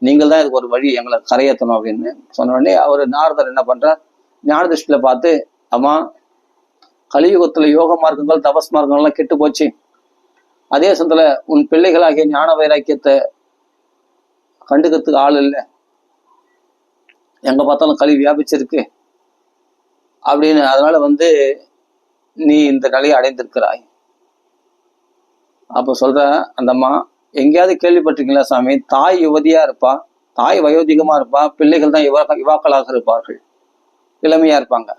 நீங்கள் தான் இதுக்கு ஒரு வழி, எங்களை கரையேற்றணும் அப்படின்னு சொன்ன உடனே அவர் நாரதர் என்ன பண்றார், ஞான திருஷ்டில பார்த்து, அம்மா கலியுகத்துல யோக மார்க்கங்கள் தபஸ் மார்க்கங்கள்லாம் கெட்டு போச்சு, அதே சமயத்துல உன் பிள்ளைகளாகிய ஞான வைராக்கியத்தை கண்டுக்கிறதுக்கு ஆள் இல்லை, எங்க பார்த்தாலும் கலி வியாபிச்சிருக்கு அப்படின்னு, அதனால நீ இந்த நிலையை அடைந்திருக்கிறாய். அப்போ சொல்ற அந்த அம்மா, எங்கேயாவது கேள்விப்பட்டிருக்கீங்களா சாமி, தாய் யுவதியா இருப்பா, தாய் வயோதிகமா இருப்பா, பிள்ளைகள் தான் யுவாக்களாக இருப்பார்கள், இளமையா இருப்பாங்க.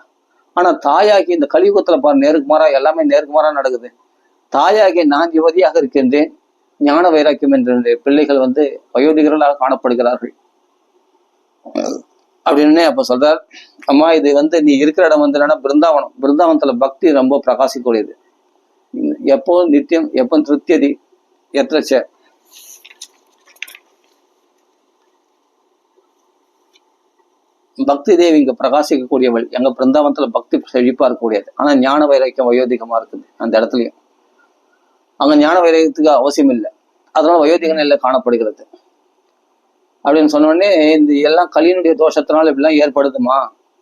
ஆனா தாயாகி இந்த கலியுகத்துல பாரு நேருக்குமாறா, எல்லாமே நேருக்குமாறா நடக்குது. தாயாகி நான் யுவதியாக இருக்கின்றேன், ஞான வைராக்கியம் என்ற பிள்ளைகள் வயோதிகர்களாக காணப்படுகிறார்கள் அப்படின்னு அப்ப சொல்றார். அம்மா இது நீ இருக்கிற இடம் என்னன்னா பிருந்தாவனம். பிருந்தாவனத்துல பக்தி ரொம்ப பிரகாசிக்கூடியது. எப்போ நித்தியம் எப்போ திருப்தியதி எத்திரச்ச. பக்தி தேவி இங்க பிரகாசிக்கக்கூடியவள். எங்க பிருந்தாவனத்துல பக்தி செழிப்பா இருக்கக்கூடியது. ஆனா ஞான வைராக்கியம் வயோதிகமா இருக்குது அந்த இடத்துலயும். அங்க ஞான வைராக்கியத்துக்கு அவசியம் இல்லை, அதனால வயோதிக நிலை காணப்படுகிறது அப்படின்னு சொன்ன உடனே, இந்த எல்லாம் கலியினுடைய தோஷத்தினால இப்படிலாம் ஏற்படுதுமா,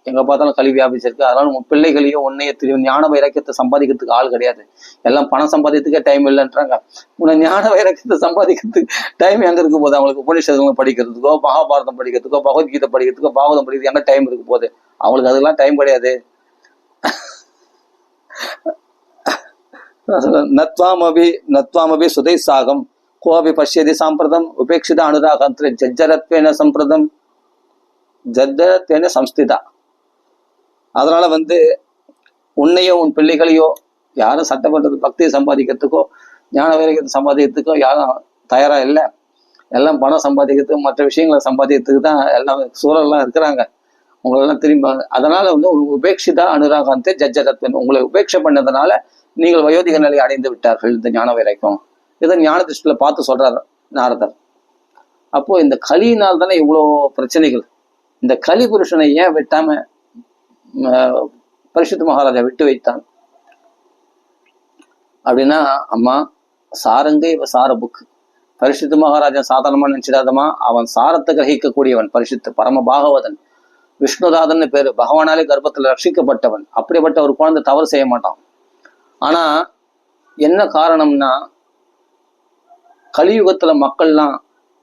எங்க பார்த்தாலும் கல்வி வியாபிச்சிருக்கு, அதனால உன் பிள்ளைகளையும் உன்னைய தெரியும், ஞான வைராக்கியத்தை சம்பாதிக்கிறதுக்கு ஆள் கிடையாது, எல்லாம் பணம் சம்பாதிக்கிறதுக்கே டைம் இல்லைன்றாங்க. உன்னை ஞான வைராக்கியத்தை சம்பாதிக்கிறதுக்கு டைம் எங்க இருக்கும் போது? அவங்களுக்கு உபநிஷதங்கள் படிக்கிறதுக்கோ, மகாபாரதம் படிக்கிறதுக்கோ, பகவத்கீதை படிக்கிறதுக்கோ, பாகவதம் படிக்கிறது எங்க டைம் இருக்கும் போது? அவங்களுக்கு அதெல்லாம் டைம் கிடையாது. நத்வாமபி சுதை சாகம் கோபி பஷ்யதி சாம்பிரதம் உபேட்சித அனுராகந்திர ஜஜ்ஜரத்வேன சம்பிரதம் ஜஜ்ஜரத்வேன சம்ஸ்திதா. அதனால உன்னையோ உன் பிள்ளைகளையோ யாரும் சட்டப்பட்டது பக்தியை சம்பாதிக்கிறதுக்கோ ஞான வைராக்கியத்தை சம்பாதிக்கிறதுக்கோ யாரும் தயாரா இல்லை. எல்லாம் பணம் சம்பாதிக்கிறதுக்கு மற்ற விஷயங்களை சம்பாதிக்கிறதுக்கு தான் எல்லாம் சூழல்லாம் இருக்கிறாங்க. உங்களெல்லாம் திரும்ப அதனால உபேட்சிதா அனுராகந்தே ஜஜ்ஜரத்வன், உங்களை உபேட்சை பண்ணதுனால நீங்கள் வயோதிக நிலை அடைந்து விட்டார்கள் இந்த ஞான வைராக்கியம். இதை ஞான திருஷ்டில பார்த்து சொல்றாரு நாரதர். அப்போ இந்த கலியினால் தானே இவ்வளோ பிரச்சனைகள். இந்த கலி புருஷனை ஏன் விட்டாம பரிசுத்த மகாராஜா விட்டு வைத்தான் அப்படின்னா, அம்மா சாரங்க இவ சார புக்கு. பரிசுத்த மகாராஜா சாதாரணமா நினைச்சிடாதமா, அவன் சாரத்தை கிரகிக்கக்கூடியவன், பரிசுத்த பரம பாகவதன், விஷ்ணுதாதன்னு பேரு, பகவானாலே கர்ப்பத்துல ரட்சிக்கப்பட்டவன். அப்படிப்பட்ட ஒரு குழந்தை தவறு செய்ய மாட்டான். ஆனா என்ன காரணம்னா, கலியுகத்துல மக்கள்லாம்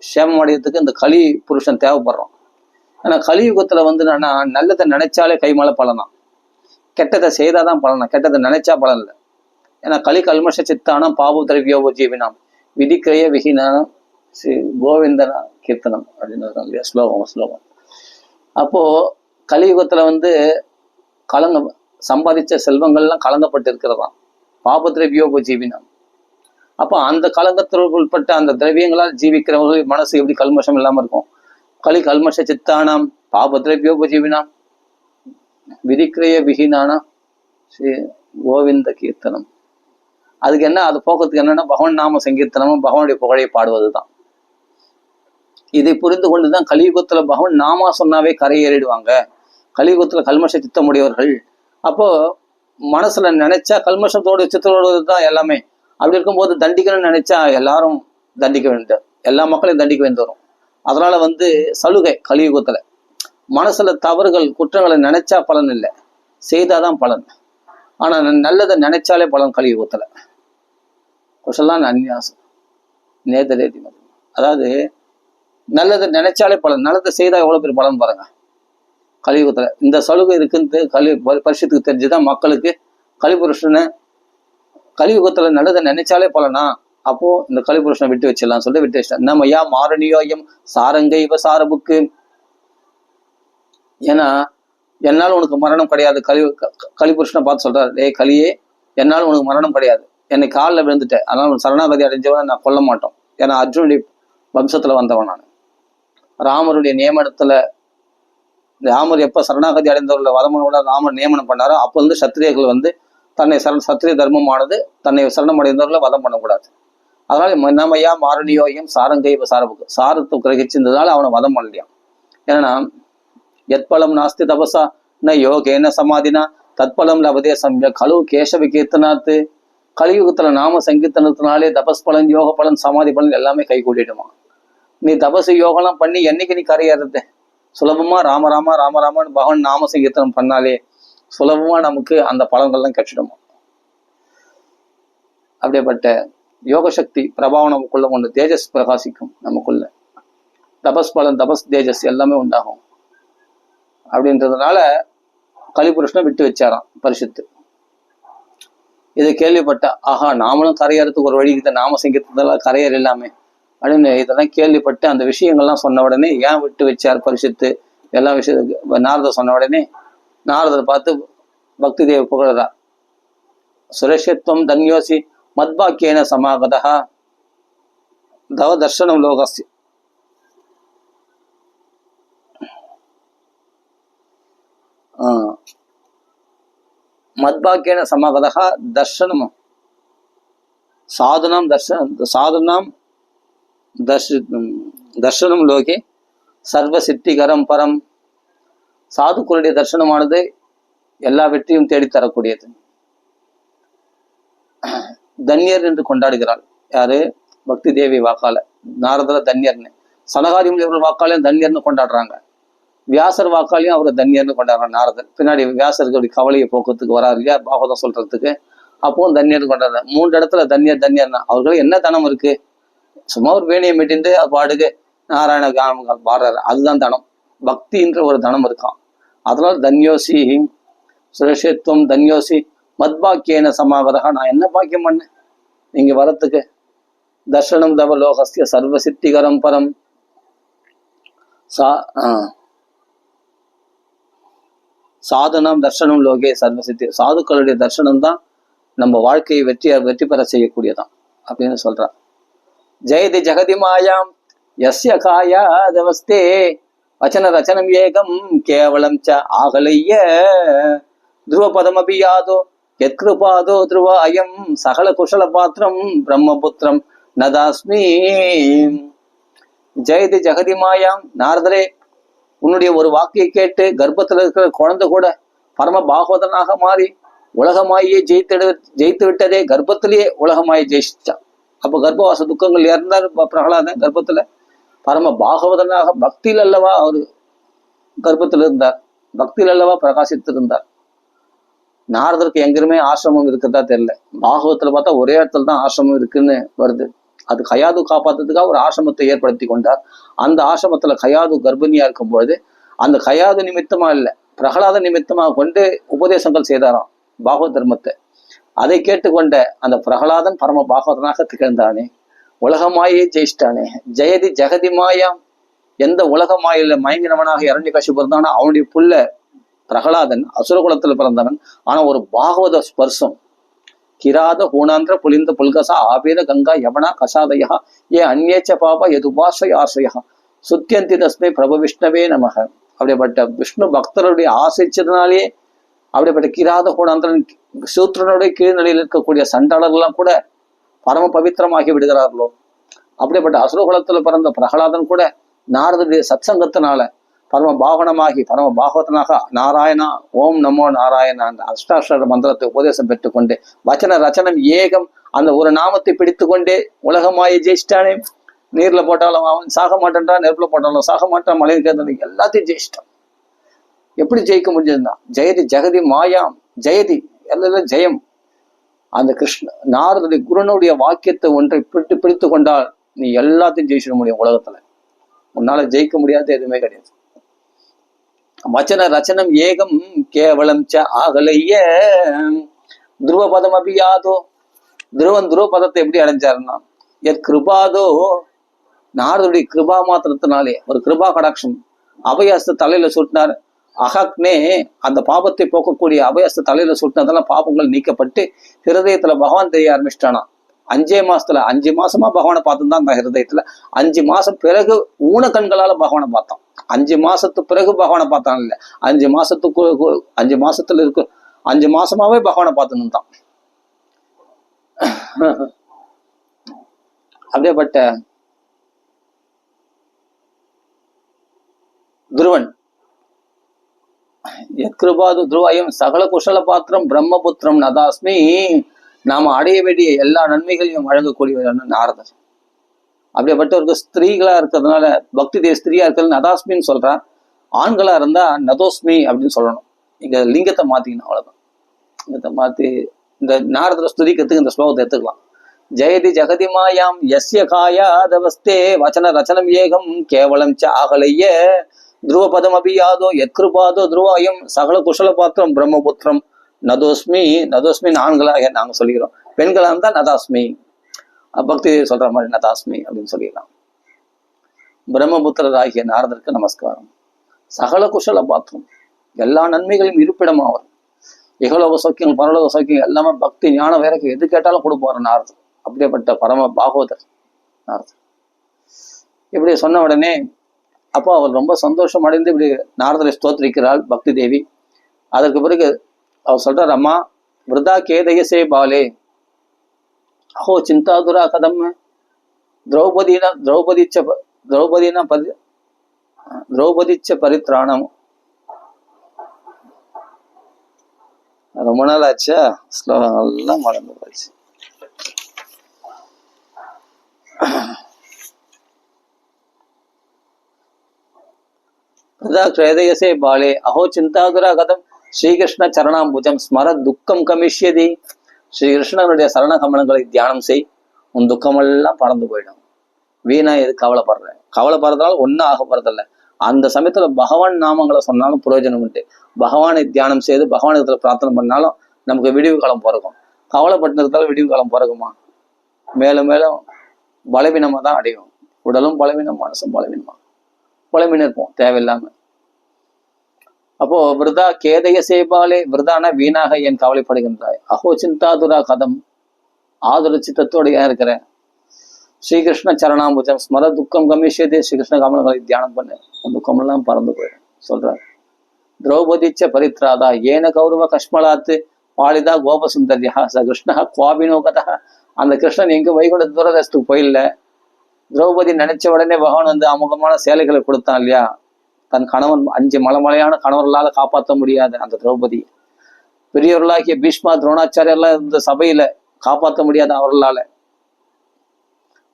சேமம் அடையறதுக்கு இந்த கலி புருஷன் தேவைப்படுறான். ஆனா கலியுகத்துல என்னன்னா, நல்லதை நினைச்சாலே கைமலை பலனாம், கெட்டதை செய்தாதான் பலனா, கெட்டதை நினைச்சா பலன் இல்லை. ஏன்னா கலி கல்மஷ சித்தானம் பாபு திரவியோப ஜீவினாம் விதிக்கிரைய விகினானம் ஸ்ரீ கோவிந்தனா கீர்த்தனம் அப்படின்னு ஸ்லோகம். அப்போ கலியுகத்துல கலங்க சம்பாதிச்ச செல்வங்கள்லாம் கலங்கப்பட்டு இருக்கிறதாம், பாப திரவியோப ஜீவினாம். அப்போ அந்த கலங்கத்திற்கு உட்பட்ட அந்த திரவியங்களால் ஜீவிக்கிறவர்கள் மனசு எப்படி கல்மஷம் இல்லாம இருக்கும்? கலி கல்மஷ சித்தானாம் பாப திரவியோப ஜீவினாம் விதிக்கிரைய விகினானா ஸ்ரீ கோவிந்த கீர்த்தனம். அதுக்கு என்ன, அது போக்குறதுக்கு என்னன்னா பகவான் நாம சங்கீர்த்தனமும் பகவானுடைய புகழை பாடுவதுதான். இதை புரிந்து கொண்டுதான் கலியுகத்துல பகவான் நாமா சொன்னாவே கரையேறிடுவாங்க. கலியுகத்துல கல்மஷ சித்தமுடையவர்கள். அப்போ மனசுல நினைச்சா கல்மஷத்தோடு சித்தோடு தான் எல்லாமே. அப்படி இருக்கும்போது தண்டிக்கணும்னு நினைச்சா எல்லாரும் தண்டிக்க வேண்டும், எல்லா மக்களையும் தண்டிக்க வேண்டி வரும். அதனால சலுகை கலியுகத்துல மனசுல தவறுகள் குற்றங்களை நினைச்சா பலன் இல்லை, செய்தாதான் பலன். ஆனா நல்லதை நினைச்சாலே பலன் கலியுகத்துல. குஷலான் அந்நியாசம் நேதரேதி. அதாவது நல்லதை நினைச்சாலே பலன், நல்லதை செய்தா எவ்வளவு பேர் பலன் பாருங்க. கலியுகத்துல இந்த சலுகை இருக்குன்னு பரிசுத்துக்கு தெரிஞ்சுதான் மக்களுக்கு கலிபுருஷனை கலியுகத்துல நல்லதை நினைச்சாலே பலனா அப்போ இந்த கலிபுருஷனை விட்டு வச்சிடலாம் சொல்லிட்டு விட்டு வச்சிட்டேன். நம்ம யா மாரணியோயம் சாரங்கை இவ சாரபுக்கு. ஏன்னா என்னாலும் உனக்கு மரணம் கிடையாது. கலிபுருஷனை பார்த்து சொல்றாரு, ஏய் கலியே, என்னாலும் உனக்கு மரணம் கிடையாது. என்னை காலில் விழுந்துட்டேன், அதனால சரணாகதி அடைஞ்சவன நான் கொல்ல மாட்டோம். ஏன்னா அர்ஜுனுடைய வம்சத்துல வந்தவன் நான். ராமருடைய நியமனத்துல ராமர் எப்ப சரணாகதி அடைந்தவர்களை வதமனோட ராமர் நியமனம் பண்ணாரோ அப்போ வந்து சத்திரியர்கள் வந்து தன்னை சத்திரிய தர்மமானது தன்னை சரணம் அடைந்தவர்களை வதம் பண்ணக்கூடாது. அதனால நம்மையா மாரணியோயம் சாரங்கை சாரபுக்கு சாரத்தை கிரகிச்சிருந்ததால அவனை வதம் பண்ணலையாம். ஏன்னா எத்பலம் நாஸ்தி தபசா ந யோகேன சமாதினா தத்பலம் லபதே சம்ய கலு கேசவ கீர்த்தனாத்து. கலியுகத்துல நாம சங்கீர்த்தனத்தினாலே தபஸ் பலன், யோக பலன், சமாதி பலன் எல்லாமே கை கூட்டிடுமா. நீ தபசு யோகம்லாம் பண்ணி என்னைக்கு நீ கரையறது? சுலபமா ராமராமா ராமராமான்னு பகவான் நாம சங்கீர்த்தனம் பண்ணாலே சுலபமா நமக்கு அந்த பலன்கள்லாம் கிடைச்சிடுமா. அப்படியேப்பட்ட யோக சக்தி பிரபாவம் நமக்குள்ள ஒன்று தேஜஸ் பிரகாசிக்கும். நமக்குள்ள தபஸ் பலன், தபஸ் தேஜஸ் எல்லாமே உண்டாகும். அப்படின்றதுனால கலிபுருஷனை விட்டு வச்சாராம் பரிசுத்து. இதை கேள்விப்பட்ட ஆஹா, நாமளும் கரையறதுக்கு ஒரு வழி இதை நாம சங்கீர்த்தனெல்லாம் கரையர் இல்லாமே அப்படின்னு இதெல்லாம் கேள்விப்பட்டு அந்த விஷயங்கள்லாம் சொன்ன உடனே ஏன் விட்டு வச்சார் பரிசுத்து எல்லா விஷயத்துக்கு நாரதர் சொன்ன உடனே நாரதர் பார்த்து பக்தி தேவ புகழறார். சுரேஷத்துவம் தன்யோசி மத்பாக்கியேன சமாகதா தவ தர்ஷனம் லோகஸ்ய. மத்பாக்கியேன சமாகதா தர்ஷனம் சாதுனாம் சாதுனாம் தர்ஷனம் லோகே சர்வ சித்திகரம் பரம். சாதுக்களுடைய தர்சனமானது எல்லா வெற்றியும் தேடித்தரக்கூடியது. தன்யர் என்று கொண்டாடுகிறாள் யாரு? பக்தி தேவி வாக்கால நாரதர தன்யர்னு, சனகாதி முனிவர்கள் வாக்காலையும் தன்யர்னு கொண்டாடுறாங்க. வியாசர் வாக்காலையும் அவரை தன்யர்னு கொண்டாடுறாங்க. நாரதர் பின்னாடி வியாசர்களுடைய கவலையை போக்குறதுக்கு வராரு இல்லையா, பாகவதம் சொல்றதுக்கு, அப்பவும் தன்யர்னு கொண்டாடுறாங்க. 3 இடத்துல தன்யர் தன்யர்னா அவர்களுக்கு என்ன தனம் இருக்கு? சும்மா ஒரு வேணியை மீட்டிட்டு அது பாடுக்கு நாராயண கானங்கள் பாடுறாரு, அதுதான் தனம். பக்தின்ற ஒரு தனம் இருக்கான். அதனால தன்யோசி சுரேஷத்துவம் தன்யோசி மத்பாக்கியேன சமாகதா. நான் என்ன பாக்கியம் பண்ணேன் நீங்க வரத்துக்கு? தர்ஷனம் தவ லோகஸ்ய சர்வ சித்திகரம் பரம். சாதனம் தர்ஷனம் லோகே சர்வ சித்தி. சாதுக்களுடைய தர்ஷனம் தான் நம்ம வாழ்க்கையை வெற்றி பெற செய்யக்கூடியதான் அப்படின்னு சொல்றான். ஜெயதி ஜெகதி மாயாம் யஸ்ய காயா தவஸ்தே வச்சன ரச்சனம் ஏகம் கேவலம் ச ஆகலைய துருவபதமபி யாதோ யத்கிருபாதோ துருவ அயம் சகல குஷல பாத்திரம் பிரம்மபுத்திரம் நதாஸ்மி. ஜெயதி ஜெகதி மாயாம். நாரதரே, உன்னுடைய ஒரு வாக்கியை கேட்டு கர்ப்பத்துல இருக்கிற குழந்தை கூட பரம பாகவதனாக மாறி உலகமாயே ஜெயித்து விட்டதே. கர்ப்பத்திலேயே உலகமாயை ஜெயிச்சான். அப்ப கர்ப்பவாச துக்கங்கள் இறந்தார் பிரகலாதன் கர்ப்பத்துல. பரம பாகவதனாக பக்தியில் அல்லவா அவரு கர்ப்பத்தில் இருந்தார், பக்தியில் அல்லவா பிரகாசித்திருந்தார். நாரதருக்கு எங்கிருமே ஆசிரமம் இருக்கிறதா தெரியல. பாகவத்துல பார்த்தா ஒரே இடத்துல தான் ஆசிரமம் இருக்குன்னு வருது. அது கயாது காப்பாத்துறதுக்காக ஒரு ஆசிரமத்தை ஏற்படுத்தி கொண்டார். அந்த ஆசிரமத்துல கயாது கர்ப்பிணியா இருக்கும் பொழுது அந்த கயாது நிமித்தமா இல்லை, பிரகலாத நிமித்தமாக கொண்டு உபதேசங்கள் செய்தாராம் பாகவத் தர்மத்தை. அதை கேட்டுக்கொண்ட அந்த பிரகலாதன் பரம பாகவதனாக திகழ்ந்தானே, உலகமாயே ஜெயிச்சிட்டானே. ஜெயதி ஜெகதி மாயாம். எந்த உலக மாயில மயங்கினவனாக இரண்ய கசிப்பு இருந்தானோ அவனுடைய புள்ள பிரகலாதன் அசுரகுலத்துல பிறந்தவன். ஆனா ஒரு பாகவத ஸ்பர்சம். கிராத ஹூணாந்திர புலிந்த புல்கசா ஆபேத கங்கா யவனா கசாதயா ஏ அந்நேச்ச பாபா எதுபாசை ஆசையா சுத்தியந்தி தஸ்மை பிரபு விஷ்ணவே நமக. அப்படிப்பட்ட விஷ்ணு பக்தருடைய ஆசைச்சதுனாலே அப்படிப்பட்ட கிராத ஹூணாந்திரன் சூத்திரனுடைய கீழ்நிலையில் இருக்கக்கூடிய சண்டாளர்கள்லாம் கூட பரம பவித்திரமாகி விடுகிறார்களோ. அப்படிப்பட்ட அசுரகுலத்துல பிறந்த பிரகலாதன் கூட நாரதனுடைய சத்சங்கத்தினால பரம பாவனமாகி பரம பாகவதனாக நாராயணா ஓம் நமோ நாராயணா அந்த அஷ்டாட்சர மந்திரத்தை உபதேசம் பெற்றுக்கொண்டு வச்சன ரச்சனம் ஏகம் அந்த ஒரு நாமத்தை பிடித்து கொண்டே உலகமாயை ஜெயிச்சிட்டானே. நீர்ல போட்டாலும் அவன் சாக மாட்டான், நெருப்புல போட்டாலும் சாக மாட்டான், மலையில் கேட்டாலும் எல்லாத்தையும் ஜெயிச்சிட்டான். எப்படி ஜெயிக்க முடிஞ்சதுன்னா ஜெயதி ஜெகதி மாயாம். ஜெயதி எல்லாம் ஜெயம். அந்த கிருஷ்ண நாரதுடைய குருனுடைய வாக்கியத்தை ஒன்றை பிடித்து கொண்டால் நீ எல்லாத்தையும் ஜெயிச்சிட முடியும் உலகத்துல. உன்னால ஜெயிக்க முடியாத எதுவுமே கிடையாது. வச்சன ரச்சனம் ஏகம் கேவலம் ச ஆகலைய துருவபதம் அபியாதோ. துருவன் துருவபதத்தை எப்படி அடைஞ்சாருன்னா எத் கிருபாதோ, நாரதுடைய கிருபா மாத்திரத்தினாலே, ஒரு கிருபா கடாட்சம், அபயஸ்த தலையில சுட்டினார். அகக்னே, அந்த பாபத்தை போக்கக்கூடிய அபயஸ்த தலையில சுட்டினதெல்லாம் பாபங்கள் நீக்கப்பட்டு ஹிருதயத்துல பகவான் தெரிய ஆரம்பிச்சிட்டானா. 5 மாசத்துல, 5 மாசமா பகவானை பார்த்துதான் அந்த ஹிருதயத்துல. 5 மாசம் பிறகு ஊன கண்களால பகவானை பார்த்தான். 5 மாசத்துக்கு பிறகு பகவானை பார்த்தான் இல்ல, 5 மாசத்துக்கு 5 மாசத்துல இருக்கு, 5 மாசமாவே பகவானை பார்த்துன்னு தான். அப்படியேப்பட்ட துருவன், எத்கிருபாது துருவாயம் சகல குஷல பாத்திரம் பிரம்மபுத்திரம் நதாஸ்மி, நாம அடைய வேண்டிய எல்லா நன்மைகளையும் வழங்கக்கூடிய நாரதர். அப்படிப்பட்டவருக்கு ஸ்திரீகளா இருக்கிறதுனால, பக்தி தேவ ஸ்திரீயா இருக்கிறது நதாஸ்மின்னு சொல்றான். ஆண்களா இருந்தா நதோஸ்மி அப்படின்னு சொல்லணும். இங்க லிங்கத்தை மாத்திக்கணும், அவ்வளவுதான். லிங்கத்தை மாத்தி இந்த நாரதரை ஸ்துதிக்கிறதுக்கு இந்த ஸ்லோகத்தை எடுத்துக்கலாம். ஜெயதி ஜெகதி மாயாம் யஸ்ய காயாதவஸ்தே வச்சன ரச்சனம் ஏகம் கேவலம் ச ஆகலைய துருவபதம் அபியாதோ எத்கிருபாதோ துருவாயம் சகல குஷல பாத்திரம் பிரம்மபுத்திரம் நதோஸ்மி. நதோஸ்மின் ஆண்களாக நாங்க சொல்லிக்கிறோம், பெண்களா இருந்தா நதாஸ்மி. பக்தி சொல்ற மாதிரி நதாஸ்மி அப்படின்னு சொல்லிடலாம். பிரம்மபுத்திரர் ஆகிய நாரதருக்கு நமஸ்காரம். சகல குஷல பாத்திரம், எல்லா நன்மைகளையும் இருப்பிடம் அவர். இகலோக சௌக்கியங்கள் பரலோக சௌக்கியங்கள் எல்லாமே பக்தி ஞான வேறக்கு எது கேட்டாலும் கொடுப்பாரு நாரதர். அப்படியேப்பட்ட பரம பாகவதர் நாரதர். இப்படி சொன்ன உடனே அப்போ அவர் ரொம்ப சந்தோஷம் அடைந்து இப்படி நாரதரை ஸ்தோத்திரிக்கிறாள் பக்தி தேவி. அதற்கு பிறகு அவர் சொல்றார், அம்மா விருதா கேதயசே பாலே அஹோ சிந்தாதுரா கதம் திரௌபதிச்ச பரித்ராணம். ரொம்ப நாள் ஆச்சா, ஸ்லோகங்கள்லாம் மறந்து போச்சு. கிரேதயசே பாலே அஹோ சிந்தாதுரா கதம் ஸ்ரீகிருஷ்ண சரணாம்புஜம் ஸ்மர துக்கம் கமிஷ்யதி. ஸ்ரீகிருஷ்ணனுடைய சரண கமலங்களை தியானம் செய், உன் துக்கமெல்லாம் பறந்து போயிடும். வீணா எது கவலைப்படுற, கவலைப்படுறதுனால ஒன்னும் ஆக போறதில்ல. அந்த சமயத்துல பகவான் நாமங்களை சொன்னாலும் பிரயோஜனம் உண்டு. பகவானை தியானம் செய்து பகவானத்துல பிரார்த்தனை பண்ணாலும் நமக்கு விடிவு காலம் பிறக்கும். கவலைப்பட்டிருந்தாலும் விடிவு காலம் பிறகுமா? மேலும் மேலும் பலவீனமா தான் அடையும். உடலும் பலவீனம், மனசும் பலவீனமா பலவீனம் இருப்போம் தேவையில்லாம. அப்போ விருதா கேதய சேபாலே, விருதான வீணாக ஏன் கவலைப்படுகின்றாய்? அஹோ சிந்தாதுரா கதம், ஆதுர சித்தத்தோடு ஏன் இருக்கிற? ஸ்ரீகிருஷ்ண சரணாம்புஜம் ஸ்மர துக்கம் கமிஷியதே, ஸ்ரீகிருஷ்ண கமலங்களை தியானம் பண்ணு, அந்த துக்கமெல்லாம் பறந்து போயிடும் சொல்றார். திரௌபதிச்ச பரித்ராதா ஏன கௌரவ கஷ்மலாத்து பாலிதா கோபசுந்தர்யா ச கிருஷ்ணா குவாபினோகதா. அந்த கிருஷ்ணன் எங்க வைகுண்ட தூரதேசத்துக்கு போயில்ல. திரௌபதி நினைச்ச உடனே பகவான் வந்து அமுகமான சேலைகளை கொடுத்தான் இல்லையா. தன் கணவன் 5 மலைமலையான கணவர்களால காப்பாற்ற முடியாது அந்த திரௌபதி. பெரியவர்களாகிய பீஷ்மா துரோணாச்சாரியெல்லாம் இருந்த சபையில காப்பாற்ற முடியாது அவர்களால.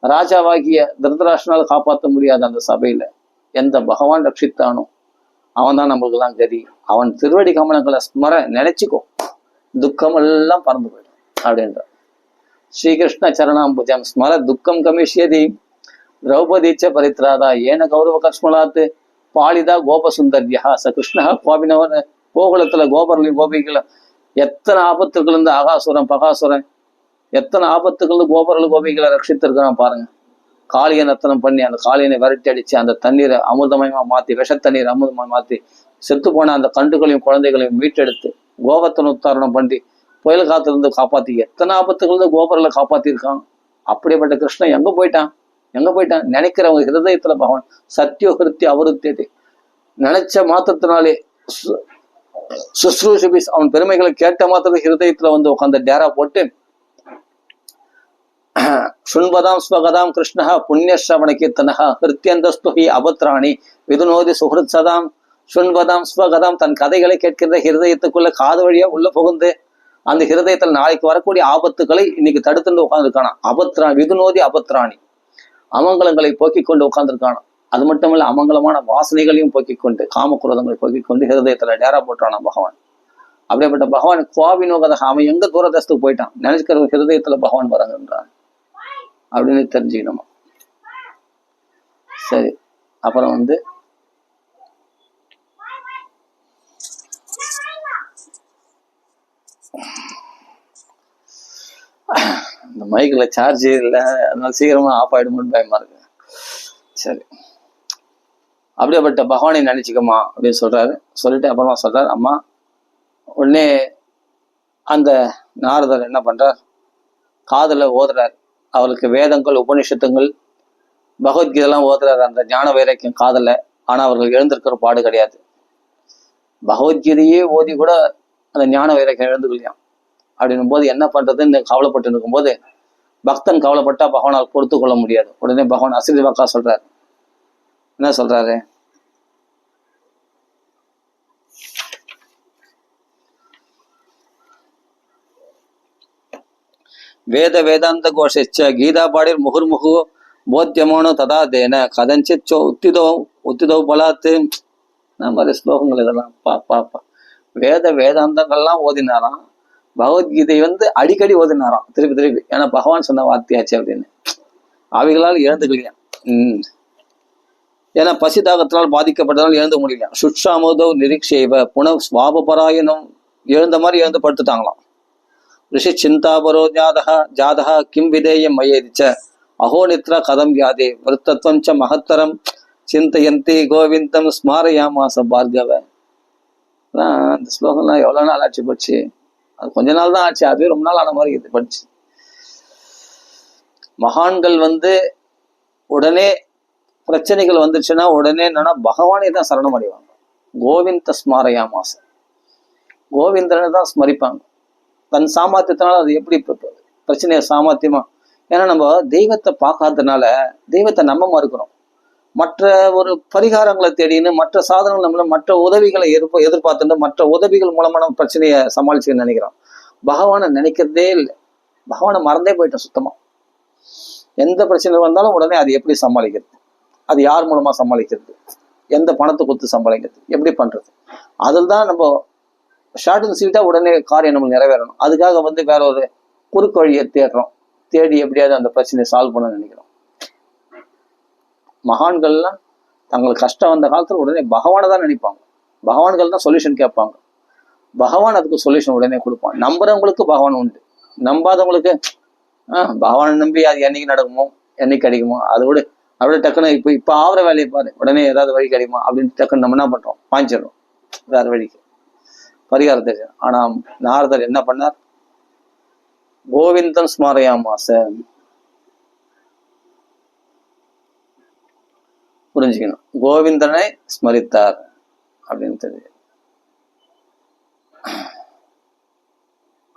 ராஜாவாகிய திருதராஷ்டனால காப்பாற்ற முடியாது அந்த சபையில. எந்த பகவான் ரட்சித்தானோ அவன் தான் நம்மளுக்கு எல்லாம் கதி. அவன் திருவடி கமலங்களை ஸ்மர நினைச்சுக்கோ, துக்கம் எல்லாம் பறந்து போயிடும் அப்படின்ற. ஸ்ரீகிருஷ்ண சரணாம்புஜம் ஸ்மர துக்கம் கமிஷ்யதி திரௌபதிச்ச பரித்ராதா ஏன கௌரவ கஷ்மலாத்து பாலிதா கோபசுந்தர்யா ச கிருஷ்ணா கோபினவன். கோகுலத்துல கோபர்களையும் கோபிகளை எத்தனை ஆபத்துகள் இருந்து அகாசுரன் பகாசுரன் எத்தனை ஆபத்துகள் இருந்து கோபர்கள் கோபிகளை ரட்சித்திருக்கிறான் பாருங்க. காளிய நத்தனம் பண்ணி அந்த காளியனை விரட்டி அடிச்சு அந்த தண்ணீரை அமிர்தமயமா மாத்தி, விஷத்தண்ணீர் அமிர்தமயமா மாத்தி, செத்து போன அந்த கன்றுகளையும் குழந்தைகளையும் மீட்டெடுத்து கோபத்தன் உத்தாரணம் பண்ணி புயல் காத்திலிருந்து காப்பாத்தி எத்தனை ஆபத்துகள் இருந்து கோபர்களை காப்பாத்திருக்கான். அப்படிப்பட்ட கிருஷ்ணன் எங்க போயிட்டான்? நினைக்கிறவங்க ஹிருதயத்துல பகவான் சத்தியோ கிருத்தி அவருத்தியது நினைச்ச மாத்திரத்தினாலே சுஸ்ரூஷபிஸ் அவன் பெருமைகளை கேட்ட மாத்திரம் ஹிருதயத்துல வந்து உட்காந்து டேரா போட்டு சுண்பதாம் ஸ்வகதாம் கிருஷ்ணா புண்ணியஸ்ரவண கீர்த்தனஹா கிருத்தியந்தஸ்துஹி அபத்ராணி விதுனோதி சுஹிருத் சதாம். சுண்பதாம் ஸ்வகதாம் தன் கதைகளை கேட்கிற ஹிருதயத்துக்குள்ள காது வழியா உள்ள புகுந்து அந்த ஹிருதயத்துல நாளைக்கு வரக்கூடிய ஆபத்துக்களை இன்னைக்கு தடுத்துட்டு உட்காந்துருக்கானா. விதுனோதி அபத்ராணி அமங்கலங்களை போக்கிக் கொண்டு உட்கார்ந்துருக்கானோ. அது மட்டும் இல்ல, அமங்கலமான வாசனைகளையும் போக்கிக் கொண்டு காமக்குரோதங்களை போக்கிக் கொண்டு ஹிருதயத்துல டேரா போட்டானா பகவான். அப்படிப்பட்ட பகவான் கோபினோகதா, அவன் எங்க தூரதேசத்துக்கு போயிட்டான் நினைச்சுக்கிற ஹிருதயத்துல பகவான் வராங்கன்றான் அப்படின்னு தெரிஞ்சுக்கணுமா. சரி, அப்புறம் வந்து இந்த மைக்கில் சார்ஜ் இல்லை, அதனால சீக்கிரமா ஆஃப் ஆயிடுமோன்னு பயமா இருக்கு. சரி, அப்படியேப்பட்ட பகவானை நினைச்சுக்கமா அப்படின்னு சொல்றாரு. சொல்லிட்டு அப்புறமா சொல்றாரு, அம்மா உடனே அந்த நாரதர் என்ன பண்றார், காதல ஓதுறார். அவருக்கு வேதங்கள் உபநிஷத்துங்கள் பகவத்கீதைலாம் ஓதுறாரு அந்த ஞான வைராக்கியம் காதல. ஆனா அவர்கள் எழுந்திருக்கிற பாடு கிடையாது. பகவத்கீதையே ஓதி கூட அந்த ஞான வைராக்கியம் எழுந்துக்கலையாம். அப்படின்னும் போது என்ன பண்றதுன்னு கவலைப்பட்டு இருக்கும் போது, பக்தன் கவலைப்பட்டா பகவானால் பொறுத்து கொள்ள முடியாது. உடனே பகவான் அசிரிவாக்கா சொல்றாரு. என்ன சொல்றாரு, வேத வேதாந்த கோஷச்ச கீதா பாடிர் முகுர்முகு போத்தியமோனு ததா தேன கதஞ்சித் உத்திதோ பலாத்து. மாதிரி ஸ்லோகங்கள் இதெல்லாம் பாப்பா. வேத வேதாந்தங்கள்லாம் ஓதினாராம். பகவத்கீதை அடிக்கடி ஓதினாராம் திருப்பி திருப்பி. ஏன்னா பகவான் சொன்ன வார்த்தையாச்சு அப்படின்னு. அவைகளால் எழுந்துக்கலையா. ஏன்னா பசி தாகத்தினால் பாதிக்கப்பட்டதால் எழுந்த முடியலையா. சுட்சாமுதோ நிரீட்சைவ புன சுவாபராயணம் எழுந்த மாதிரி எழுந்து படுத்துட்டாங்களாம். ரிஷி சிந்தாபரோ ஜாதகா கிம் விதேயம் மயேதிச்ச அஹோ நித்ரா கதம் வியாதே விருத்தத்வம் ச மகத்தரம் சிந்தையந்தி கோவிந்தம் ஸ்மாரயாமாச பார்கவ. அந்த ஸ்லோகம்லாம் எவ்வளவு நாள் ஆச்சு போச்சு? அது கொஞ்ச நாள் தான் ஆச்சு, அதுவே ரொம்ப நாள் ஆன மாதிரி இது படிச்சு. மகான்கள் உடனே பிரச்சனைகள் வந்துச்சுன்னா உடனே என்னன்னா பகவானே தான் சரணம் அடைவாங்க. கோவிந்த ஸ்மாரயாமாச, கோவிந்தனை தான் ஸ்மரிப்பாங்க. தன் சாமர்த்தியத்தினால அது எப்படி பிரச்சனைய சாமர்த்தியமா. ஏன்னா நம்ம தெய்வத்தை பார்க்காததுனால தெய்வத்தை நம்ப மறுக்கிறோம். மற்ற ஒரு பரிகாரங்களை தேடின்னு மற்ற சாதனங்கள் நம்மள மற்ற உதவிகளை எதிர்பார்த்துட்டு மற்ற உதவிகள் மூலமா நம்ம பிரச்சனையை சமாளிச்சுன்னு நினைக்கிறோம். பகவானை நினைக்கிறதே இல்லை. பகவானை மறந்தே போயிட்டோம் சுத்தமா. எந்த பிரச்சனை வந்தாலும் உடனே அது எப்படி சமாளிக்கிறது, அது யார் மூலமா சமாளிக்கிறது, எந்த பணத்தை கொடுத்து சமாளிக்கிறது, எப்படி பண்றது, அதில் தான் நம்ம ஷார்ட் அண்ட் ஸ்வீட்டா உடனே காரியம் நம்ம நிறைவேறணும். அதுக்காக வேற ஒரு குறுக்கு வழியை தேடுறோம். தேடி எப்படியாவது அந்த பிரச்சனையை சால்வ் பண்ண நினைக்கிறோம். மகான்கள்லாம் தங்களுக்கு கஷ்டம் வந்த காலத்துல உடனே பகவானை தான் நினைப்பாங்க. பகவான்கள் தான் சொல்யூஷன் கேட்பாங்க. பகவான் அதுக்கு சொல்யூஷன் உடனே கொடுப்பான். நம்புறவங்களுக்கு பகவான் உண்டு, நம்பாதவங்களுக்கு பகவானை நம்பி அது என்னைக்கு நடக்குமோ என்னைக்கு கிடைக்குமோ அதோட அப்படியே டக்குன்னு இப்ப ஆகிற வேலையை பாரு, உடனே ஏதாவது வழி கிடைக்குமா அப்படின்னு டக்குன்னு நம்ம என்ன பண்றோம், பாஞ்சிடறோம் வேற வழிக்கு பரிகாரம் தெரியும். ஆனா நாரதர் என்ன பண்ணார், கோவிந்தம் ஸ்மாரயாமாச. புரிஞ்சுக்கணும், கோவிந்தனை ஸ்மரித்தார் அப்படின்னு தெரியும்.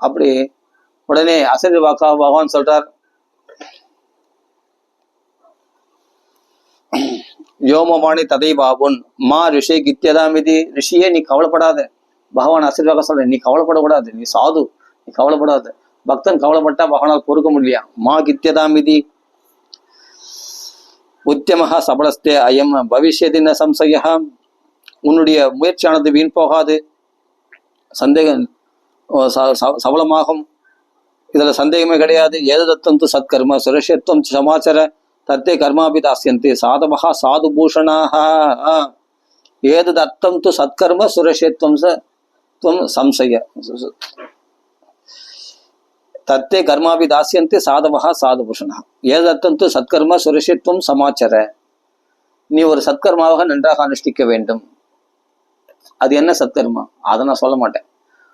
அப்படி உடனே அசரி வாக்கா பகவான் சொல்றார், யோமவாணி ததை பாபுன் மா ரிஷி கித்தியதாமிதி. ரிஷியே நீ கவலைப்படாத. பகவான் அசரிவாக சொல்ற, நீ கவலைப்படக்கூடாது, நீ சாது, நீ கவலைப்படாத. பக்தன் கவலைப்பட்டா பகவானால் பொறுக்க முடியலையா. மா கித்தியதாமிதி உத்தியமஹா சபலஸ்தே அயம் பவிஷ்யதின சம்சயா. உன்னுடைய முயற்சியானது வீண் போகாது, சந்தேகம் சபலமாகும், இதுல சந்தேகமே கிடையாது. ஏது தத்துவம் து சத்கர்ம சுரட்சத்துவம் சமாச்சார தத்தே கர்மாபி தாஸ்யந்தி சாதவஹா சாது பூஷணாக. ஏது தத்தம் து சத்கர்ம சுரட்சத்துவம் துவம் சம்சய தத்தே கர்மாபி தாஸ்யந்தி சாதவஹா சாது பூஷணா. ஏது தத்தம் து சத்கர்ம சுரட்சத்துவம் சமாச்சார. நீ ஒரு சத்கர்மாவாக நன்றாக அனுஷ்டிக்க வேண்டும். அது என்ன சத்கர்மா அதை நான் சொல்ல மாட்டேன்.